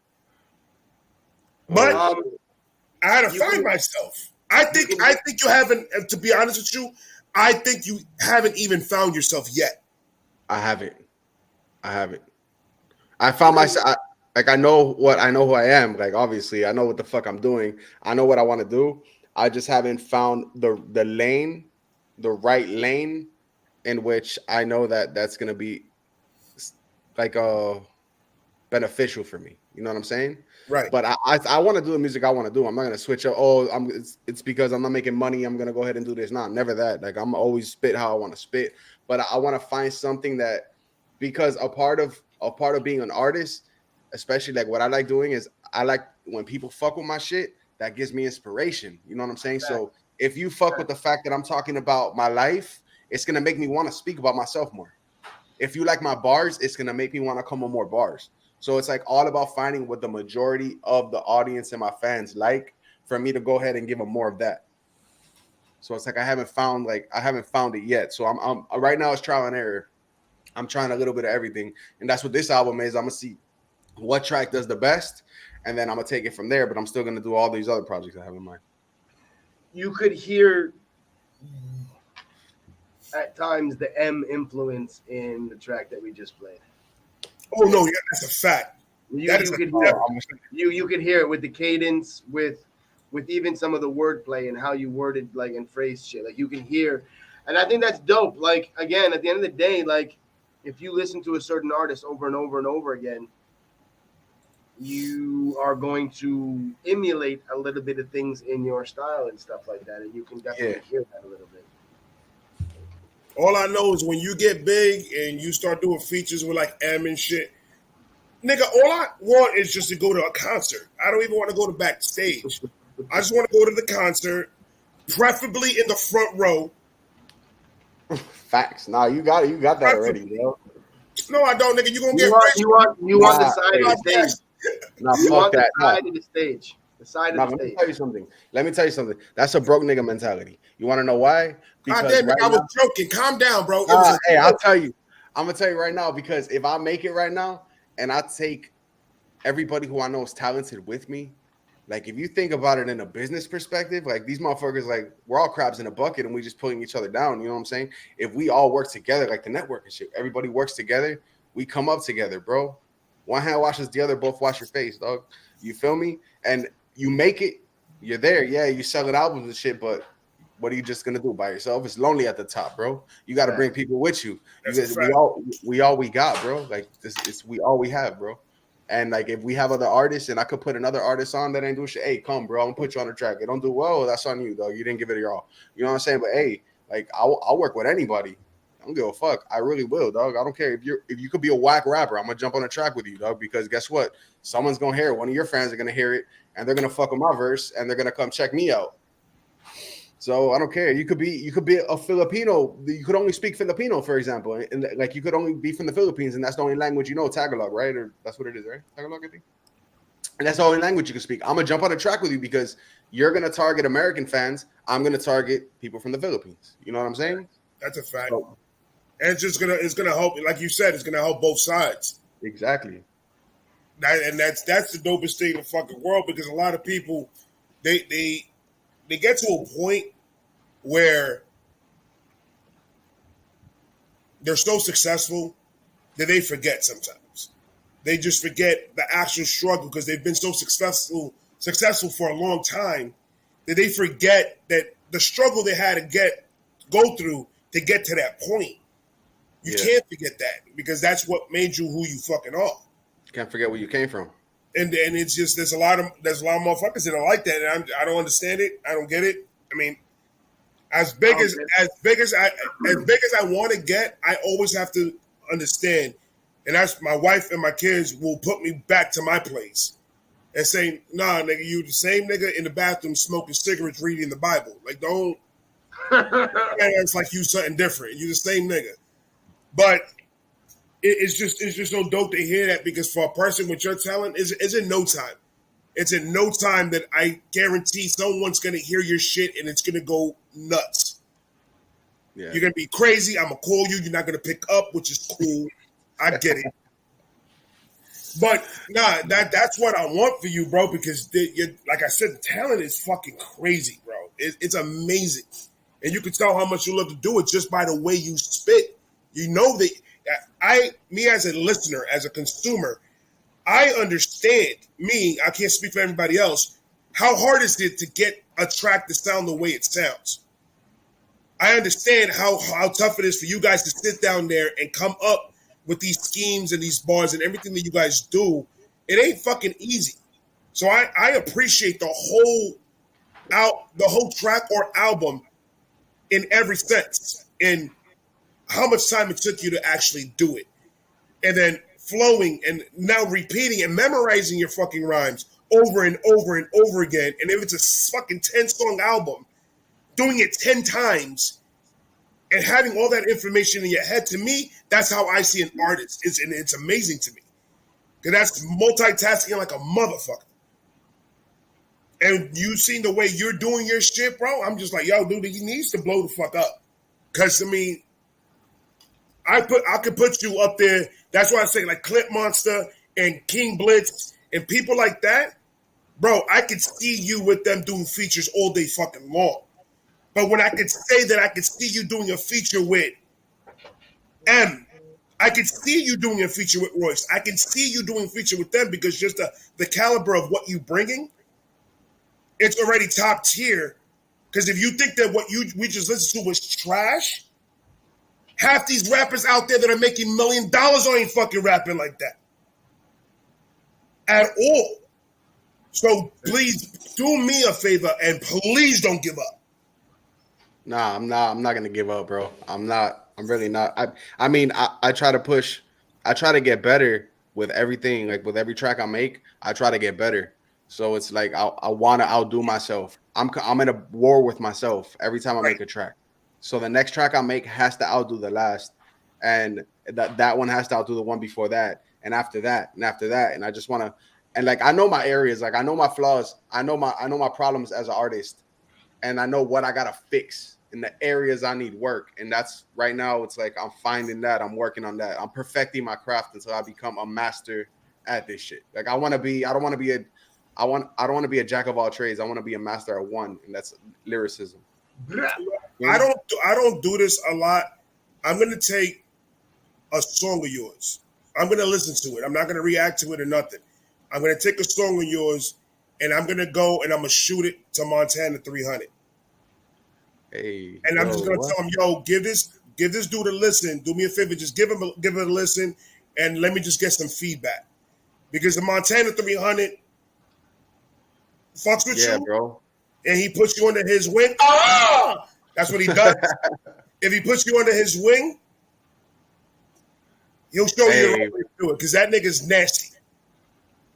But I had to find myself. I think you haven't. To be honest with you, I think you haven't even found yourself yet. I haven't. I found myself. I know who I am. Like, obviously, I know what the fuck I'm doing. I know what I want to do. I just haven't found the lane, the right lane, in which I know that's gonna be like beneficial for me. You know what I'm saying? Right. But I want to do the music I want to do. I'm not gonna switch up. It's because I'm not making money. I'm gonna go ahead and do this. Nah, never that. Like, I'm always spit how I want to spit. But I want to find something that, because a part of being an artist, especially like what I like doing, is I like when people fuck with my shit. That gives me inspiration. You know what I'm saying? Exactly. So if you fuck with the fact that I'm talking about my life, it's gonna make me want to speak about myself more. If you like my bars, it's gonna make me want to come with more bars. So it's like all about finding what the majority of the audience and my fans like, for me to go ahead and give them more of that. So it's like I haven't found it yet. So I'm right now it's trial and error. I'm trying a little bit of everything, and that's what this album is. I'm gonna see what track does the best, and then I'm gonna take it from there. But I'm still gonna do all these other projects I have in mind. You could hear at times the M influence in the track that we just played. Oh no, yeah, that's a fact. You could hear it with the cadence, with even some of the wordplay and how you worded like and phrased shit. Like, you can hear, and I think that's dope. Like, again, at the end of the day, like, if you listen to a certain artist over and over and over again, you are going to emulate a little bit of things in your style and stuff like that, and you can definitely hear that a little bit. All I know is when you get big and you start doing features with like M and shit, nigga, all I want is just to go to a concert. I don't even want to go to backstage. I just want to go to the concert, preferably in the front row. Facts. Nah, you got it. You got that already, bro. No, I don't, nigga. You gonna get you want the side of the stage. Nah, fuck that. Side of the stage. The side of the stage. Let me tell you something. That's a broke nigga mentality. You want to know why? Because I was joking. Calm down, bro. Hey, I'll tell you. I'm gonna tell you right now, because if I make it right now and I take everybody who I know is talented with me, like, if you think about it in a business perspective, like, these motherfuckers, like, we're all crabs in a bucket and we just pulling each other down. You know what I'm saying? If we all work together, like the network and shit, everybody works together, we come up together, bro. One hand washes the other, both wash your face, dog. You feel me? And you make it, you're there. Yeah, you selling albums and shit, but what are you just gonna do by yourself? It's lonely at the top, bro. You got to bring people with you. We all we got, bro. Like, we all we have, bro. And like, if we have other artists and I could put another artist on that ain't doing shit, hey, come, bro, I'm gonna put you on the track. It don't do well, that's on you, dog. You didn't give it your all. You know what I'm saying? But hey, like, I'll work with anybody. I don't give a fuck. I really will, dog. I don't care if you could be a whack rapper. I'm gonna jump on a track with you, dog. Because guess what? Someone's gonna hear it. One of your fans are gonna hear it, and they're gonna fuck with my verse, and they're gonna come check me out. So I don't care. You could be a Filipino. You could only speak Filipino, for example, and like you could only be from the Philippines, and that's the only language you know, Tagalog, right? Or that's what it is, right? Tagalog, I think. And that's the only language you can speak. I'm gonna jump on a track with you because you're gonna target American fans. I'm gonna target people from the Philippines. You know what I'm saying? That's a fact. So, And it's gonna help, like you said, it's gonna help both sides. exactly. That's the dopest thing in the fucking world, because a lot of people they get to a point where they're so successful that they forget sometimes. They just forget the actual struggle because they've been so successful for a long time that they forget that the struggle they had to go through to get to that point. You can't forget that, because that's what made you who you fucking are. Can't forget where you came from. And it's just there's a lot of motherfuckers that don't like that, and I don't understand it. I don't get it. I mean, as big as I want to get, I always have to understand, and that's my wife and my kids will put me back to my place and say, "Nah, nigga, you the same nigga in the bathroom smoking cigarettes, reading the Bible. Like, don't." It's like you something different. You the same nigga, but it's just so dope to hear that, because for a person with your talent, it's in no time. It's in no time that I guarantee someone's gonna hear your shit and it's gonna go nuts. Yeah. You're gonna be crazy. I'm gonna call you. You're not gonna pick up, which is cool. I get it. But nah, that's what I want for you, bro. Because like I said, the talent is fucking crazy, bro. It's amazing, and you can tell how much you love to do it just by the way you spit. You know that me as a listener, as a consumer, I understand. I can't speak for everybody else. How hard is it to get a track to sound the way it sounds? I understand how tough it is for you guys to sit down there and come up with these schemes and these bars and everything that you guys do. It ain't fucking easy. So I appreciate the whole track or album in every sense, and how much time it took you to actually do it. And then flowing and now repeating and memorizing your fucking rhymes over and over and over again. And if it's a fucking 10-song album, doing it 10 times and having all that information in your head, to me, that's how I see an artist. It's amazing to me. Because that's multitasking like a motherfucker. And you seen the way you're doing your shit, bro, I'm just like, yo, dude, he needs to blow the fuck up. Because, I mean, I could put you up there. That's why I say, like, Clip Monster and King Blitz and people like that, bro, I could see you with them doing features all day fucking long. But when I could say that I could see you doing a feature with I could see you doing a feature with Royce. I can see you doing a feature with them, because just the caliber of what you bringing, it's already top tier. Because if you think that what we just listened to was trash, half these rappers out there that are making $1 million ain't fucking rapping like that at all. So please do me a favor and please don't give up. Nah, I'm not gonna give up, bro. I'm really not. I mean, I try to push. I try to get better with everything. Like with every track I make, I try to get better. So it's like I want to outdo myself. I'm in a war with myself every time I make a track. So the next track I make has to outdo the last, and that one has to outdo the one before that, and after that, and after that. And I just want to, and like I know my areas, like I know my flaws, I know my problems as an artist, and I know what I gotta fix in the areas I need work. And that's right now. It's like I'm finding that, I'm working on that, I'm perfecting my craft until I become a master at this shit. Like I don't want to be a jack of all trades. I want to be a master at one, and that's lyricism. I don't do this a lot. I'm gonna take a song of yours. I'm gonna listen to it. I'm not gonna react to it or nothing. I'm gonna take a song of yours, and I'm gonna go and I'm gonna shoot it to Montana 300. Hey, and I'm just gonna tell him, yo, give this dude a listen. Do me a favor, just give it a listen, and let me just get some feedback, because the Montana 300 fucks with you, bro. And he puts you under his wing. That's what he does. If he puts you under his wing, he'll show you the right way to do it, because that nigga's nasty.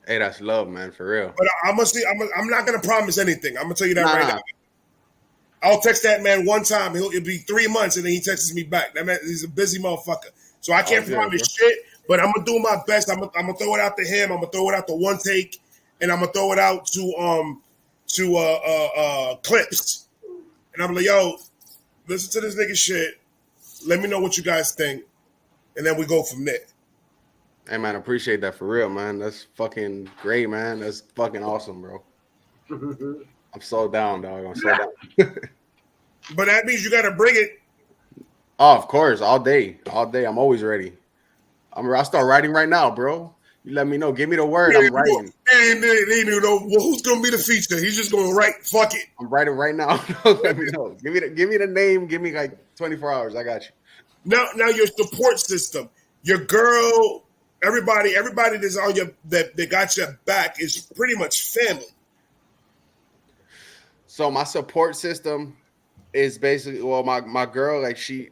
Hey, that's love, man, for real. But I'm not gonna promise anything. I'm gonna tell you that right now. I'll text that man one time. It'll be 3 months, and then he texts me back. That man, he's a busy motherfucker. So I can't promise shit, but I'm gonna do my best. I'm gonna throw it out to him. I'm gonna throw it out to One Take, and I'm gonna throw it out to Clips. And I'm like, yo, listen to this nigga shit. Let me know what you guys think, and then we go from there. Hey man, I appreciate that for real, man. That's fucking great, man. That's fucking awesome, bro. I'm so down, dog. I'm so down. But that means you gotta bring it. Oh, of course, all day, all day. I'm always ready. I'll start writing right now, bro. You let me know. Give me the word. I'm writing. They know well, who's gonna be the feature. He's just gonna write. Fuck it. I'm writing right now. Let me know. Give me the name. Give me like 24 hours. I got you. Now your support system, your girl, everybody that's on your that got your back is pretty much family. So my support system is basically my girl, like she's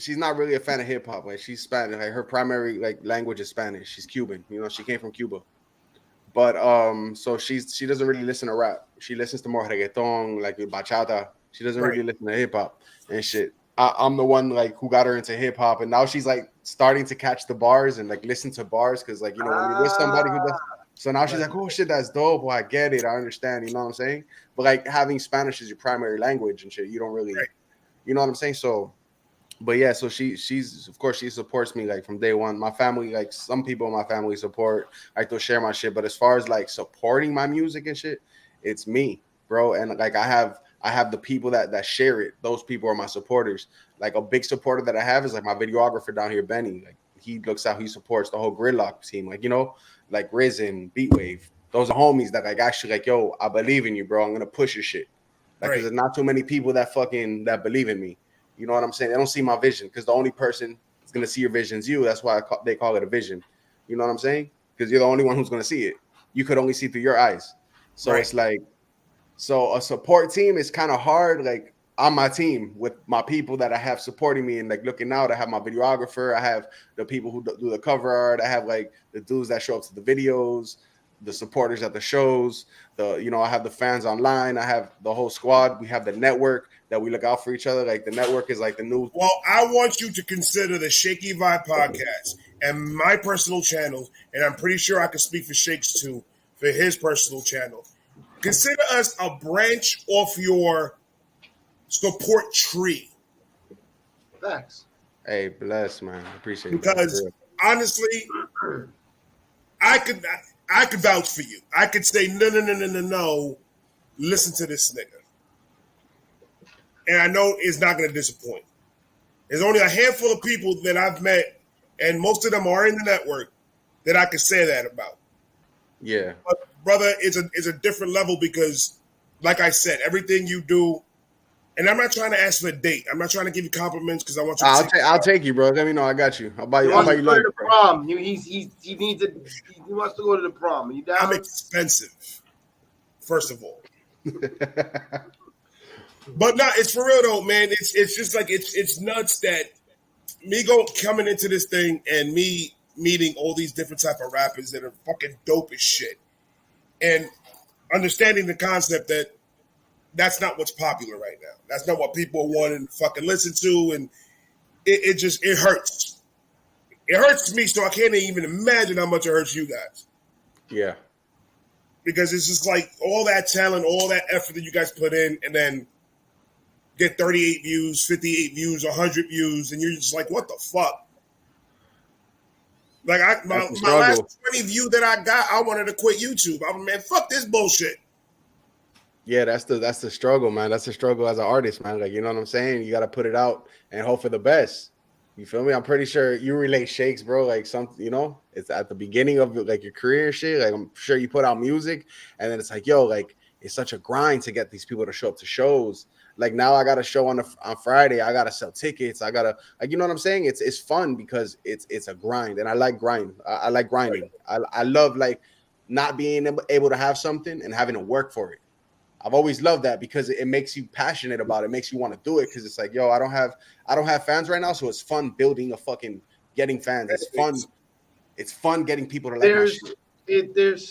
not really a fan of hip hop. Like she's Spanish. Like her primary like language is Spanish. She's Cuban. You know, she came from Cuba. But so she doesn't really listen to rap. She listens to more reggaeton, like bachata. She doesn't really listen to hip hop and shit. I'm the one like who got her into hip hop, and now she's like starting to catch the bars and like listen to bars because like, you know, when you're with somebody who does. So now she's like, oh shit, that's dope. Well, I get it. I understand. You know what I'm saying? But like having Spanish is your primary language and shit, you don't really, you know what I'm saying? So, but yeah, so she's of course she supports me like from day one. My family, like some people in my family support, like they'll share my shit. But as far as like supporting my music and shit, it's me, bro. And like I have the people that share it. Those people are my supporters. Like a big supporter that I have is like my videographer down here, Benny. Like he looks out, he supports the whole Gridlock team. Like, you know, like Risen, Beatwave. Those are homies that like actually like, yo, I believe in you, bro. I'm gonna push your shit. Like, cause there's not too many people that believe in me. You know what I'm saying? They don't see my vision because the only person that's gonna see your vision is you. That's why they call it a vision. You know what I'm saying? Because you're the only one who's gonna see it. You could only see through your eyes. So it's like, so a support team is kind of hard. Like on my team with my people that I have supporting me and like looking out. I have my videographer. I have the people who do the cover art. I have like the dudes that show up to the videos, the supporters at the shows. I have the fans online. I have the whole squad. We have the network that we look out for each other. Like the network is like the new. Well, I want you to consider the Shakey Vibe podcast and my personal channel, and I'm pretty sure I can speak for Shakes too, for his personal channel. Consider us a branch off your support tree. Facts. Hey, bless, man. I appreciate it. Because honestly, I could vouch for you. I could say no. Listen to this nigga, and I know it's not going to disappoint. There's only a handful of people that I've met, and most of them are in the network that I could say that about. Yeah, but brother, it's a different level because, like I said, everything you do. And I'm not trying to ask for a date. I'm not trying to give you compliments because I want you to I'll take you, bro. Let me know. I got you. I'll buy you. He wants to go to the prom. He wants to go to the prom. Are you down? I'm expensive, first of all. But no, it's for real though, man. It's just like it's nuts that me coming into this thing and me meeting all these different type of rappers that are fucking dope as shit. And understanding the concept that that's not what's popular right now. That's not what people are wanting to fucking listen to. And it hurts. It hurts me, so I can't even imagine how much it hurts you guys. Yeah. Because it's just like all that talent, all that effort that you guys put in, and then get 38 views, 58 views, 100 views, and you're just like, what the fuck? Like my last 20 view that I got, I wanted to quit YouTube. I'm man, fuck this bullshit. Yeah, that's the struggle, man. That's the struggle as an artist, man. Like, you know what I'm saying? You got to put it out and hope for the best. You feel me? I'm pretty sure you relate Shakes, bro. Like it's at the beginning of like your career and shit. Like I'm sure you put out music and then it's like, yo, like it's such a grind to get these people to show up to shows. Like now I got a show on Friday. I got to sell tickets. I got to, like, you know what I'm saying? It's fun because it's a grind and I like grind. I like grinding. I love like not being able to have something and having to work for it. I've always loved that because it makes you passionate about it. It makes you want to do it because it's like, yo, I don't have fans right now, so it's fun building getting fans. It's fun. It's fun getting people to like my shit.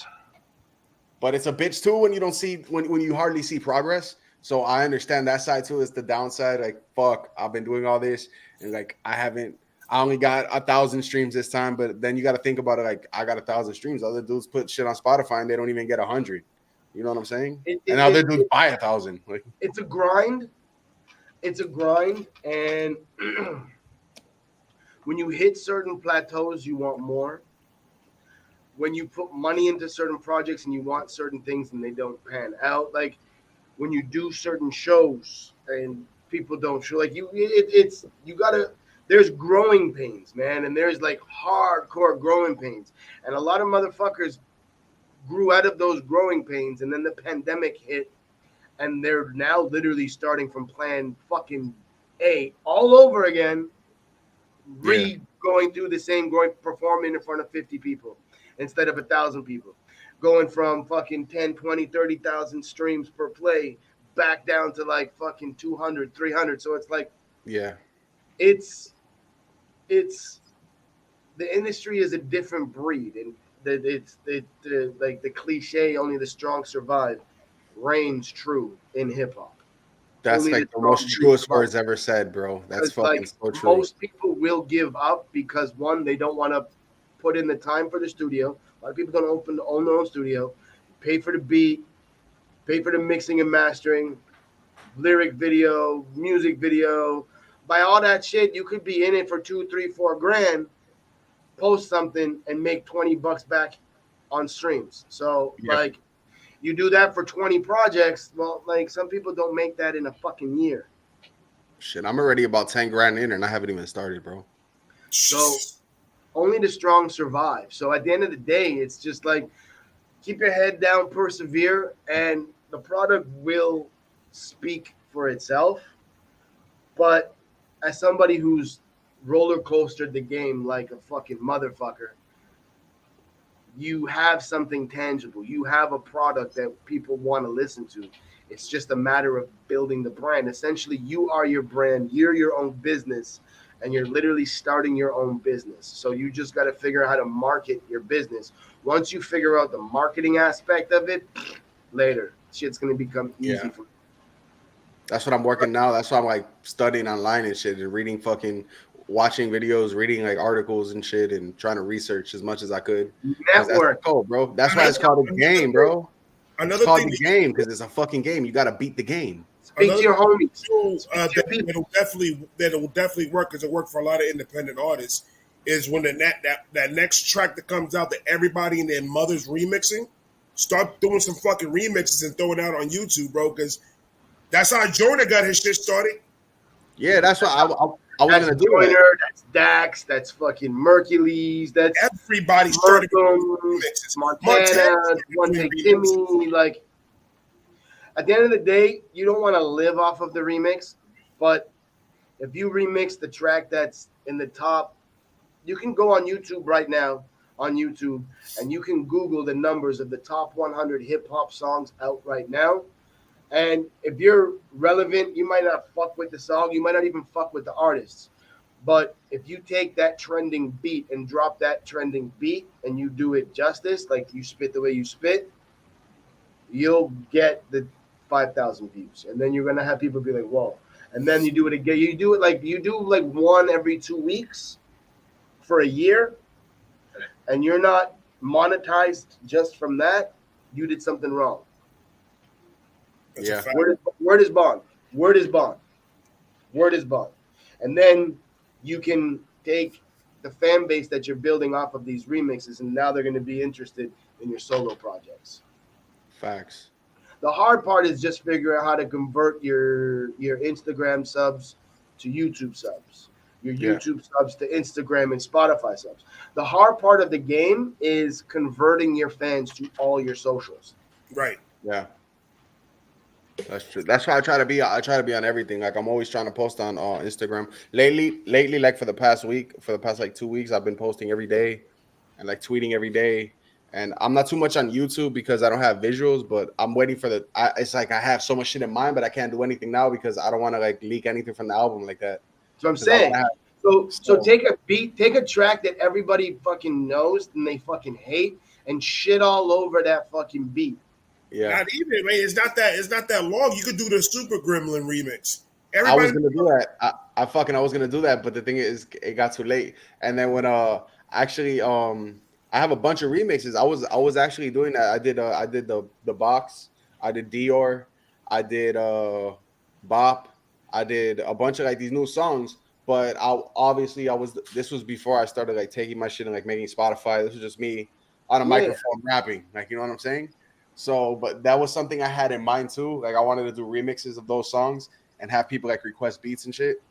But it's a bitch too when you don't see when you hardly see progress So I understand that side too. It's the downside. Like, fuck, I've been doing all this, and like I only got 1,000 streams this time. But then you got to think about it. Like, I got 1,000 streams. Other dudes put shit on Spotify and they don't even get 100. You know what I'm saying? And other dudes buy 1,000. Like, it's a grind. It's a grind, and when you hit certain plateaus, you want more. When you put money into certain projects and you want certain things and they don't pan out, like when you do certain shows and people don't show, like you gotta. There's growing pains, man, and there's like hardcore growing pains, and a lot of motherfuckers grew out of those growing pains, and then the pandemic hit, and they're now literally starting from plan fucking A all over again, going through the same performing in front of 50 people instead of 1,000 people, going from fucking 10, 20, 30,000 streams per play back down to like fucking 200, 300. So it's like, it's the industry is a different breed, and it's like the cliche, only the strong survive, reigns true in hip hop. That's like the most truest words ever said, bro. That's fucking like, so true. Most people will give up because one, they don't want to put in the time for the studio. A lot of people don't own their own studio, pay for the beat, pay for the mixing and mastering, lyric video, music video. By all that shit, you could be in it for $2, $3, $4 grand, post something and make $20 back on streams. So like, you do that for 20 projects. Well, like some people don't make that in a fucking year. Shit, I'm already about 10 grand in and I haven't even started, bro. So only the strong survive. So at the end of the day, it's just like, keep your head down, persevere, and the product will speak for itself. But as somebody who's roller coastered the game like a fucking motherfucker, you have something tangible. You have a product that people want to listen to. It's just a matter of building the brand. Essentially, you are your brand. You're your own business, and you're literally starting your own business. So you just got to figure out how to market your business. Once you figure out the marketing aspect of it, later, shit's going to become easy for you. That's what I'm working now. That's why I'm like studying online and shit and watching videos, reading like articles and shit, and trying to research as much as I could. Network, bro. That's why it's called a game, bro. It's called the game because it's a fucking game. You got to beat the game. Speak to your homies. That'll definitely work because it worked for a lot of independent artists. Is when that next track that comes out that everybody and their mother's remixing, start doing some fucking remixes and throwing it out on YouTube, bro. Because that's how Joyner got his shit started. Yeah, that's what I was gonna do. Joyner, that's Dax, that's fucking Mercules, that's everybody started remixes. Montana, One Take Timmy. Like, at the end of the day, you don't want to live off of the remix, but if you remix the track that's in the top, you can go on YouTube right now and you can Google the numbers of the top 100 hip hop songs out right now. And if you're relevant, you might not fuck with the song. You might not even fuck with the artists. But if you take that trending beat and drop that trending beat and you do it justice, like you spit the way you spit, you'll get the 5,000 views. And then you're going to have people be like, whoa. And then you do it again. You do like one every 2 weeks for a year. And you're not monetized just from that. You did something wrong. Yeah. Word is bond. And then you can take the fan base that you're building off of these remixes, and now they're going to be interested in your solo projects. Facts. The hard part is just figuring out how to convert your Instagram subs to YouTube subs, your YouTube subs to Instagram and Spotify subs. The hard part of the game is converting your fans to all your socials. Right. Yeah. That's true. That's why I try to be on everything. Like, I'm always trying to post on Instagram. Lately, like for the past like 2 weeks, I've been posting every day and like tweeting every day. And I'm not too much on YouTube because I don't have visuals, but I'm waiting for it's like I have so much shit in mind, but I can't do anything now because I don't want to like leak anything from the album like that. So I'm saying, so take a beat, take a track that everybody fucking knows and they fucking hate and shit all over that fucking beat. Yeah. Not even, man. It's not that long. You could do the Super Gremlin remix. I was gonna do that. I was gonna do that, but the thing is, it got too late. And then when actually I have a bunch of remixes. I was actually doing that. I did the box. I did Dior. I did Bop. I did a bunch of like these new songs. But this was before I started like taking my shit and like making Spotify. This was just me on a microphone rapping. Like, you know what I'm saying? So, but that was something I had in mind too. Like, I wanted to do remixes of those songs and have people like request beats and shit.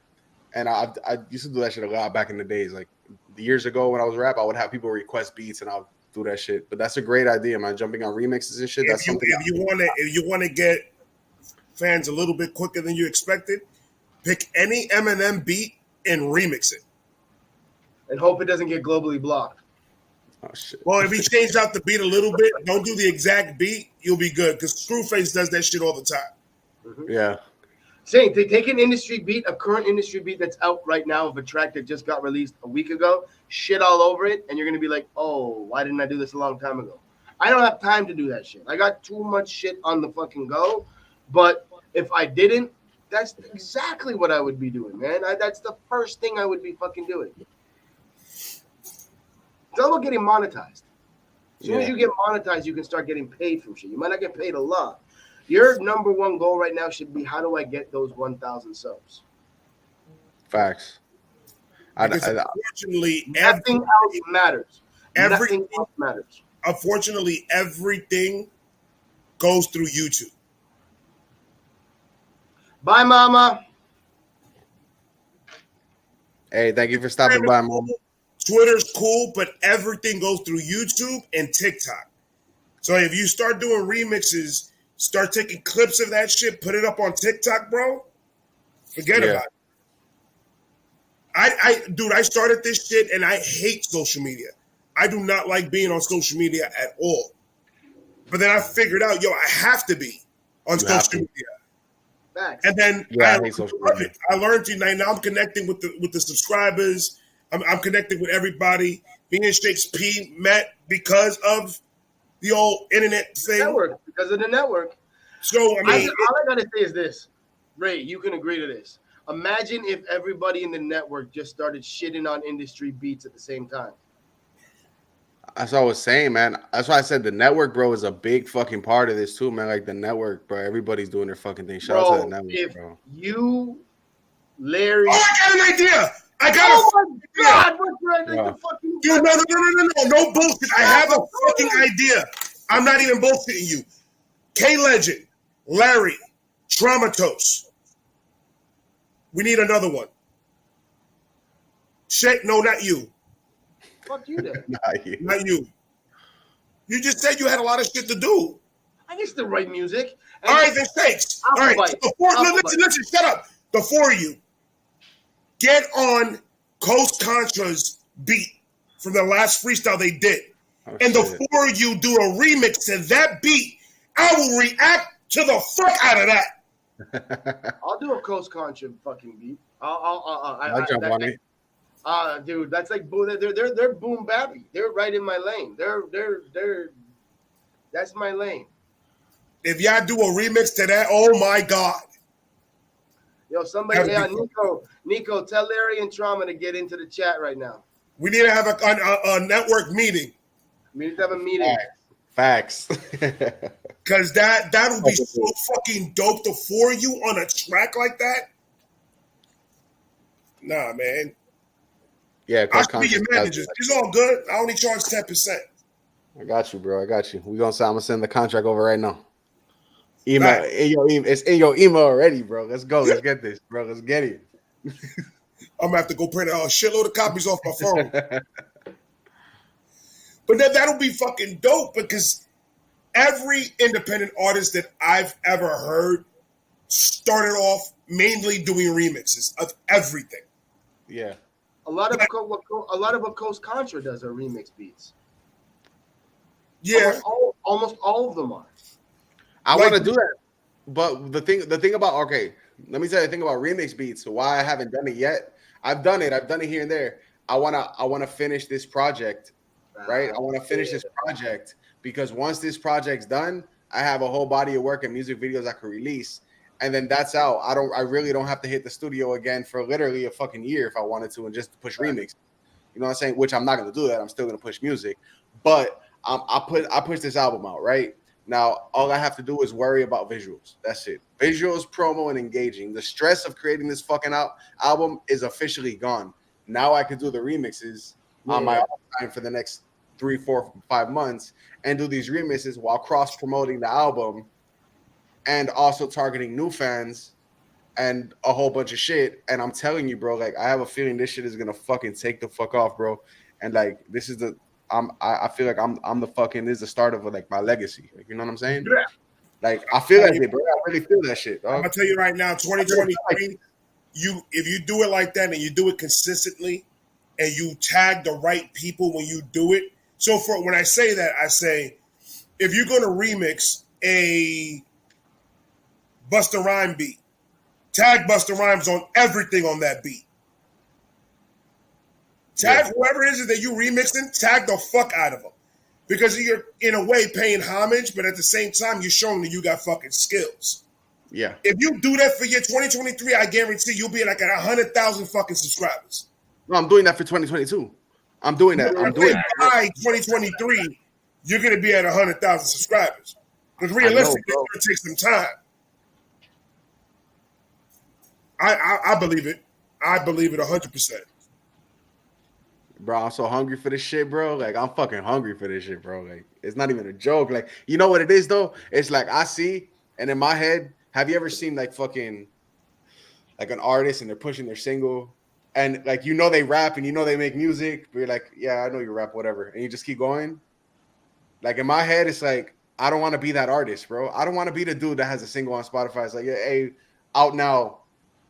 And I used to do that shit a lot back in the days. Like years ago when I was rap, I would have people request beats and I'll do that shit. But that's a great idea, man. Jumping on remixes and shit. If you want to get fans a little bit quicker than you expected, pick any Eminem beat and remix it. And hope it doesn't get globally blocked. Oh shit. Well, if he changed out the beat a little bit, don't do the exact beat, you'll be good. Because Screwface does that shit all the time. Mm-hmm. Yeah. Saying take an industry beat, a current industry beat that's out right now of a track that just got released a week ago, shit all over it, and you're gonna be like, oh, why didn't I do this a long time ago? I don't have time to do that shit. I got too much shit on the fucking go. But if I didn't, that's exactly what I would be doing, man. That's the first thing I would be fucking doing. It's all about getting monetized. As soon as you get monetized, you can start getting paid from shit. You might not get paid a lot. Your number one goal right now should be, how do I get those 1,000 subs? Facts. Unfortunately, nothing else matters. Nothing else matters. Unfortunately, everything goes through YouTube. Bye, Mama. Hey, thank you for stopping by, Mom. Twitter's cool, but everything goes through YouTube and TikTok. So if you start doing remixes, start taking clips of that shit, put it up on TikTok, bro, forget about it. Dude, I started this shit and I hate social media. I do not like being on social media at all. But then I figured out, I have to be on social media. Facts. And then I hate social media. I learned now I'm connecting with the subscribers. I'm connecting with everybody. Me and Shakes P met because of the old internet thing. Network, because of the network. So, I mean, all I gotta say is this, Ray, you can agree to this. Imagine if everybody in the network just started shitting on industry beats at the same time. That's what I was saying, man. That's why I said the network, bro, is a big fucking part of this too, man. Like the network, bro. Everybody's doing their fucking thing. Shout out to the network, bro. You, Larry. Oh, I got an idea. Oh my God! What's right? Like the fucking. Dude, no bullshit. I have a fucking idea. I'm not even bullshitting you. Legind, Larry, Traumatos. We need another one. No, not you. Fuck you then. Not you. You just said you had a lot of shit to do. I used to write music. All right, then thanks. All right, listen, shut up. The four of you, get on Coast Contra's beat from the last freestyle they did. And the four of you do a remix to that beat. I will react to the fuck out of that. I'll do a Coast Contra fucking beat. I'll jump on it. Dude, that's like they're boom bappy. They're right in my lane. They're that's my lane. If y'all do a remix to that, oh my God. Yo, somebody, Nico, tell Larry and Trauma to get into the chat right now. We need to have a network meeting. We need to have a meeting. Facts. Because that would be so fucking dope. The four of you on a track like that. Nah, man. Yeah, I should be your manager. It's all good. I only charge 10%. I got you, bro. I got you. I'm gonna send the contract over right now. Email it's in your email already, bro. Let's go. Let's get this, bro. Let's get it. I'm gonna have to go print a shitload of copies off my phone. But that'll be fucking dope because every independent artist that I've ever heard started off mainly doing remixes of everything. Yeah. A lot of what Coast Contra does are remix beats. Yeah. Almost all of them are. I want to do that. But the thing about, okay, let me tell you the thing about remix beats. Why I haven't done it yet. I've done it here and there. I wanna finish this project, right? I want to finish this project because once this project's done, I have a whole body of work and music videos I could release, and then that's out. I really don't have to hit the studio again for literally a fucking year if I wanted to, and just push remix. You know what I'm saying? Which I'm not gonna do that. I'm still gonna push music, but I push this album out right now. All I have to do is worry about visuals. That's it. Visuals, promo, and engaging. The stress of creating this fucking album is officially gone. Now I can do the remixes on my own time for the next 3, 4, 5 months and do these remixes while cross promoting the album and also targeting new fans and a whole bunch of shit. And I'm telling you, bro, like I have a feeling this shit is gonna fucking take the fuck off, bro. And like this is I feel like I'm the fucking, this is the start of like my legacy. Like, you know what I'm saying? Yeah. Like I feel that shit, bro. I really feel that shit, dog. I'm gonna tell you right now, 2023, if you do it like that and you do it consistently and you tag the right people when you do it. So for when I say that, I say if you're gonna remix a Busta Rhyme beat, tag Busta Rhymes on everything on that beat. Tag whoever it is that you remixing, tag the fuck out of them. Because you're, in a way, paying homage, but at the same time, you're showing that you got fucking skills. Yeah. If you do that for your 2023, I guarantee you'll be like at 100,000 fucking subscribers. No, I'm doing that for 2022. I'm doing that. I'm doing that. By 2023, you're going to be at 100,000 subscribers. Because realistically, it's going to take some time. I believe it. I believe it 100%. Bro, I'm so hungry for this shit, bro. Like, I'm fucking hungry for this shit, bro. Like, it's not even a joke. Like, you know what it is, though? It's like I see, and in my head, have you ever seen, like, fucking, like, an artist and they're pushing their single, and, like, you know they rap and you know they make music, but you're like, yeah, I know you rap, whatever, and you just keep going? Like, in my head, it's like, I don't want to be that artist, bro. I don't want to be the dude that has a single on Spotify. It's like, yeah, hey, out now.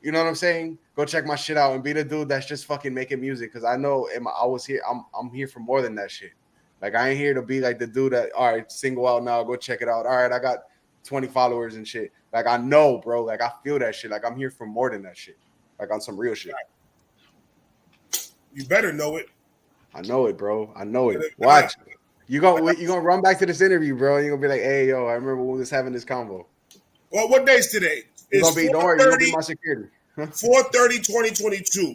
You know what I'm saying? Go check my shit out and be the dude that's just fucking making music. Because I know I was here. I'm here for more than that shit. Like, I ain't here to be like the dude that, all right, single out now, go check it out. All right, I got 20 followers and shit. Like, I know, bro. Like, I feel that shit. Like, I'm here for more than that shit. Like, on some real shit. You better know it. I know it, bro. I know it. Watch. You gonna run back to this interview, bro. You're gonna be like, hey, yo, I remember when we was having this convo. Well, what day's today? It's don't worry, you're gonna be my security. 4/30/2022.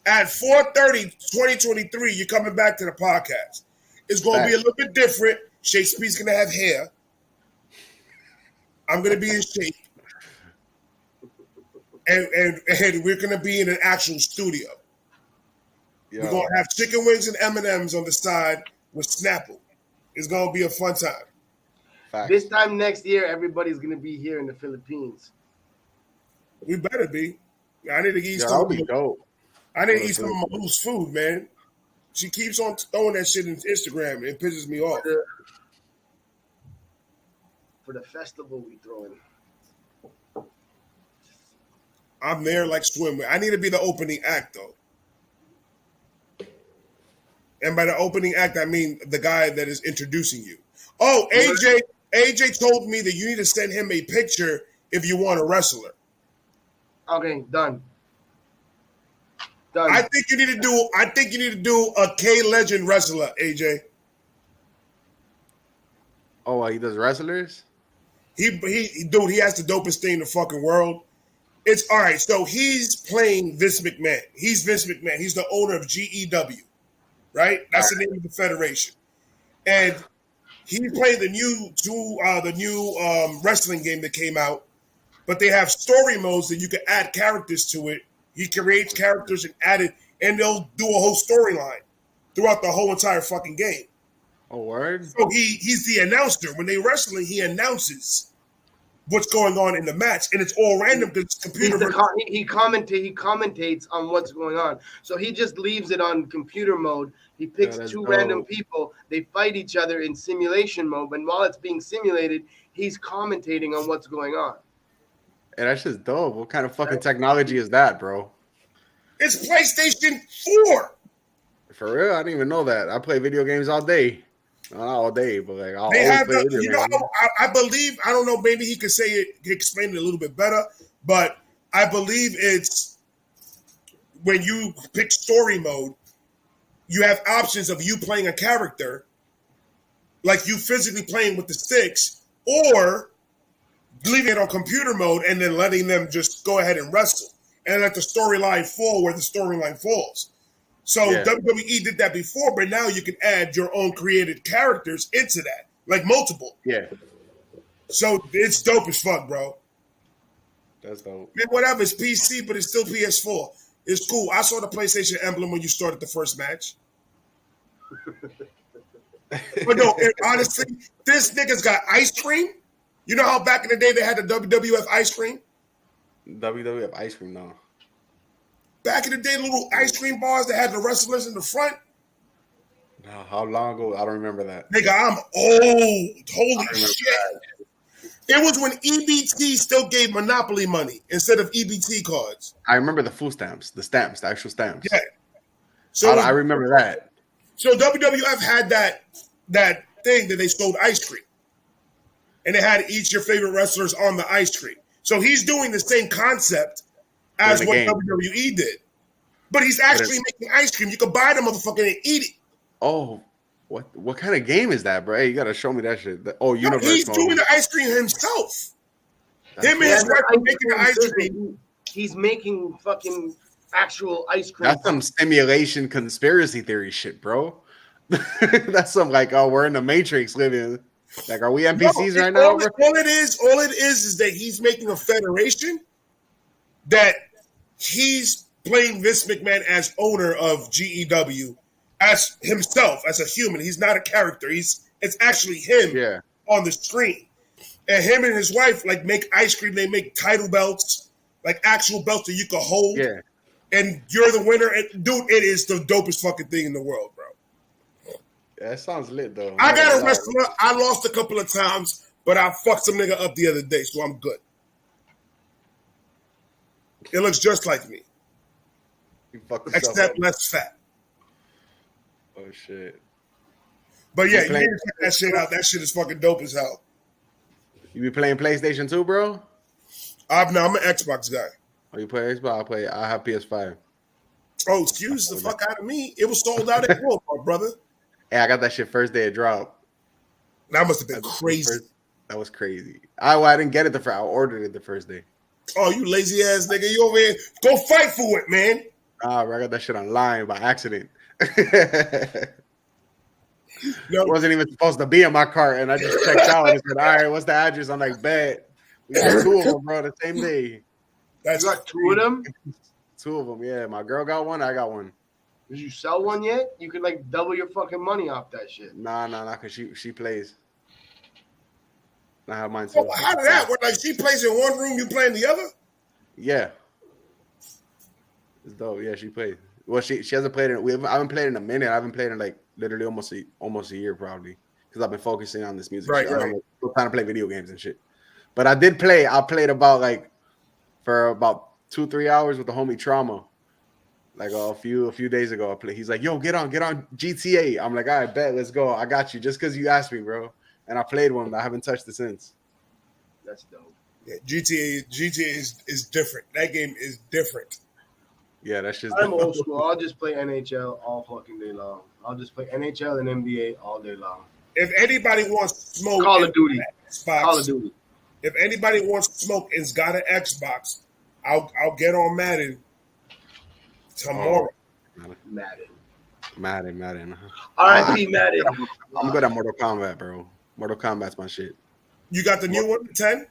At 4/30/2023, you're coming back to the podcast. It's going to be a little bit different. Shakespeare's going to have hair. I'm going to be in shape. And we're going to be in an actual studio. Yo. We're going to have chicken wings and M&Ms on the side with Snapple. It's going to be a fun time. Facts. This time next year, everybody's going to be here in the Philippines. We better be. I need to eat some. That'll be dope. I need to eat some of my loose food, man. She keeps on throwing that shit in Instagram. And it pisses me off. For the festival we throw in. I'm there like swimwear. I need to be the opening act, though. And by the opening act, I mean the guy that is introducing you. Oh, AJ told me that you need to send him a picture if you want a wrestler. Okay, done. Done. I think you need to do a K Legind wrestler, AJ. Oh, he does wrestlers? He has the dopest thing in the fucking world. It's all right. So he's playing Vince McMahon. He's Vince McMahon. He's the owner of GEW, right? That's the name of the federation. And he's playing the new wrestling game that came out. But they have story modes that you can add characters to it. He creates characters and add it, and they'll do a whole storyline throughout the whole entire fucking game. Oh, word? So he's the announcer. When they wrestling, he announces what's going on in the match, and it's all random because it's computer. He commentates on what's going on. So he just leaves it on computer mode. He picks two random people. They fight each other in simulation mode, and while it's being simulated, he's commentating on what's going on. And that's just dope. What kind of fucking technology is that, bro? It's PlayStation 4. For real? I didn't even know that. I play video games all day. Not all day, but like I'll they always have play the, video you know, games. I believe, I don't know, maybe he could say it, explain it a little bit better, but I believe it's when you pick story mode, you have options of you playing a character, like you physically playing with the sticks, or leaving it on computer mode and then letting them just go ahead and wrestle and let the storyline fall where the storyline falls. So WWE did that before, but now you can add your own created characters into that, like multiple. Yeah. So it's dope as fuck, bro. That's dope. Man, whatever, it's PC, but it's still PS4. It's cool. I saw the PlayStation emblem when you started the first match. But no, honestly, this nigga's got ice cream. You know how back in the day they had the WWF ice cream? WWF ice cream, no. Back in the day, little ice cream bars that had the wrestlers in the front. No, how long ago? I don't remember that. Nigga, I'm old. Holy shit. It was when EBT still gave Monopoly money instead of EBT cards. I remember the full stamps, the actual stamps. Yeah. So I remember that. So WWF had that thing that they sold ice cream. And they had each your favorite wrestlers on the ice cream. So he's doing the same concept as what WWE did. But he's actually making ice cream. You can buy the motherfucker and eat it. Oh, what kind of game is that, bro? Hey, you got to show me that shit. Universe. He's doing the ice cream himself. Him and his wife are making the ice cream. He's making fucking actual ice cream. That's some simulation conspiracy theory shit, bro. That's some like, oh, we're in the Matrix living. Like, are we NPCs right now? Bro? All it is that he's making a federation that he's playing Vince McMahon as owner of GEW as himself, as a human. He's not a character. It's actually him on the screen. And him and his wife like make ice cream. They make title belts, like actual belts that you can hold. Yeah. And you're the winner. And dude, it is the dopest fucking thing in the world, bro. Yeah, that sounds lit, though. I got a wrestler. I lost a couple of times, but I fucked some nigga up the other day, so I'm good. It looks just like me. Except less fat. Oh, shit. But yeah, you need to check that shit out. That shit is fucking dope as hell. You be playing PlayStation 2, bro? I'm an Xbox guy. Oh, you play Xbox? I have PS5. Oh, excuse the fuck out of me. It was sold out at Walmart, brother. Hey, I got that shit first day it dropped. That must have been crazy. That was crazy. I didn't get it the first. I ordered it the first day. Oh, you lazy ass nigga! You over here? Go fight for it, man. I got that shit online by accident. No. It wasn't even supposed to be in my cart, and I just checked out and said, "All right, what's the address?" I'm like, "Bet." We got 2 of them, bro, the same day. You got 2 of them? 2 of them, yeah. My girl got one. I got one. Did you sell one yet? You could like double your fucking money off that shit. Nah, because she plays. I have mine too. Oh, how did that work? Like she plays in one room, you play in the other? Yeah. It's dope. Yeah, she plays. Well, she hasn't played it. I haven't played in a minute. I haven't played in like literally almost a year probably because I've been focusing on this music. Right, shit. right. I'm trying to play video games and shit. But I did play. I played for about 2-3 hours with the homie Trauma. Like a few days ago, I played. He's like, "Yo, get on GTA." I'm like, "All right, bet, let's go. I got you." Just because you asked me, bro. And I played one. I haven't touched it since. That's dope. Yeah, GTA is different. That game is different. Yeah, that's just. I'm old school. I'll just play NHL all fucking day long. I'll just play NHL and NBA all day long. If anybody wants to smoke, Call of Duty. Xbox, Call of Duty. If anybody wants to smoke and's got an Xbox, I'll get on Madden tomorrow. Madden. R.I.P. Madden. I'm good at Mortal Kombat, bro. Mortal Kombat's my shit. You got the new one, 10?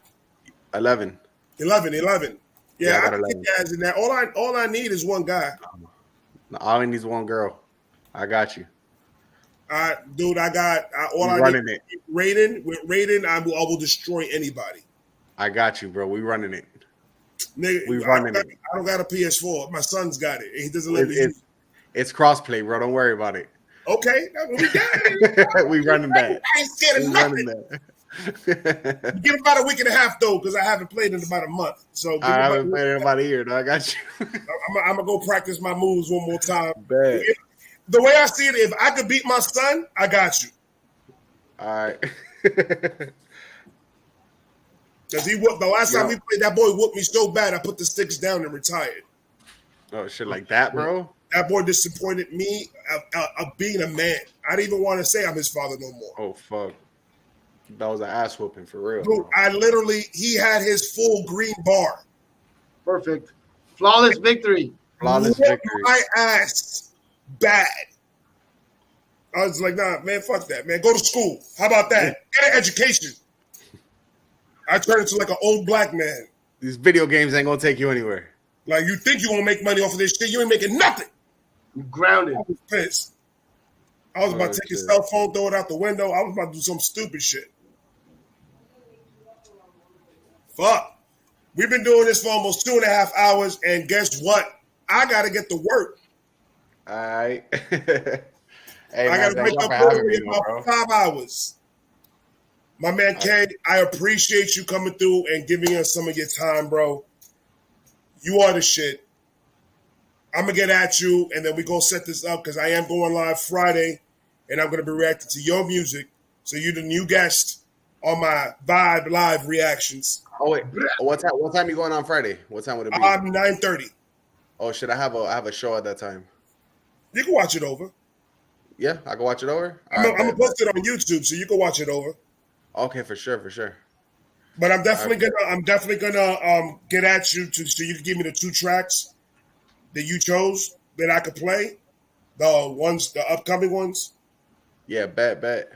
11. 11. Yeah, I I got can get guys in that. All I need is one guy. All I need is one girl. I got you. Dude, I got all I running need. it. With Raiden, I will destroy anybody. I got you, bro. We running it. Nigga, We running it. I don't got a PS4. My son's got it. He doesn't let me use it. It's crossplay, bro. Don't worry about it. Okay, we got it. We running that. I ain't scared of nothing. Give it about a week and a half though, because I haven't played in about a month. So I haven't played in about a year, though. I got you. I'm gonna go practice my moves one more time. Bet. The way I see it, if I could beat my son, I got you. All right. Because he whooped the last time we played, that boy whooped me so bad I put the sticks down and retired. Oh shit, like that, bro. That boy disappointed me of being a man. I didn't even want to say I'm his father no more. Oh fuck. That was an ass whooping for real. Dude, Bro. he had his full green bar. Perfect. Flawless victory. Flawless Whooped victory. my ass bad. I was like, nah, man, fuck that, man. Go to school. How about that? Get an education. I turned into like an old black man. These video games ain't gonna take you anywhere. Like, you think you gonna make money off of this shit? You ain't making nothing. You grounded. I was pissed. I was about to take his cell phone, throw it out the window. I was about to do some stupid shit. Fuck. We've been doing this for almost 2.5 hours, and guess what? I gotta get to work. All right. Hey, I man, gotta wake up early in about 5 hours. My man K, I appreciate you coming through and giving us some of your time, bro. You are the shit. I'm gonna get at you, and then we gonna set this up because I am going live Friday, and I'm gonna be reacting to your music. So you're the new guest on my Vibe Live reactions. Oh wait, what time you going on Friday? What time would it be? 9:30. Oh shit, I have a show at that time. You can watch it over. Yeah, I can watch it over. I'm gonna post it on YouTube, so you can watch it over. Okay, for sure. But I'm definitely gonna get at you so you can give me the 2 tracks that you chose that I could play, the upcoming ones. Yeah, bet.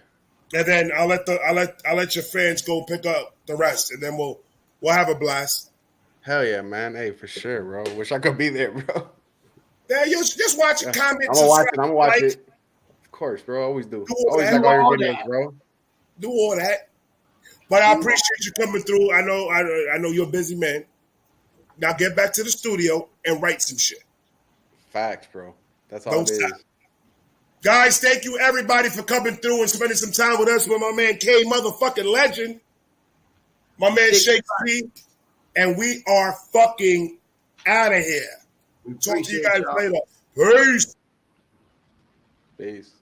And then I'll let your fans go pick up the rest, and then we'll have a blast. Hell yeah, man. Hey, for sure, bro. Wish I could be there, bro. Yeah, you just watch it, comment, I'm gonna watch subscribe, it. I'm gonna watch like, it. Of course, bro. Always do. all Always that. like all your Do all videos, that. bro. Do all that. But I appreciate you coming through. I know you're a busy man. Now get back to the studio and write some shit. Facts, bro. That's all Don't it is. stop. Guys, thank you everybody for coming through and spending some time with us with my man K motherfucking Legind, my man Shakey, and we are fucking out of here. Talk to you guys later. Peace. Peace.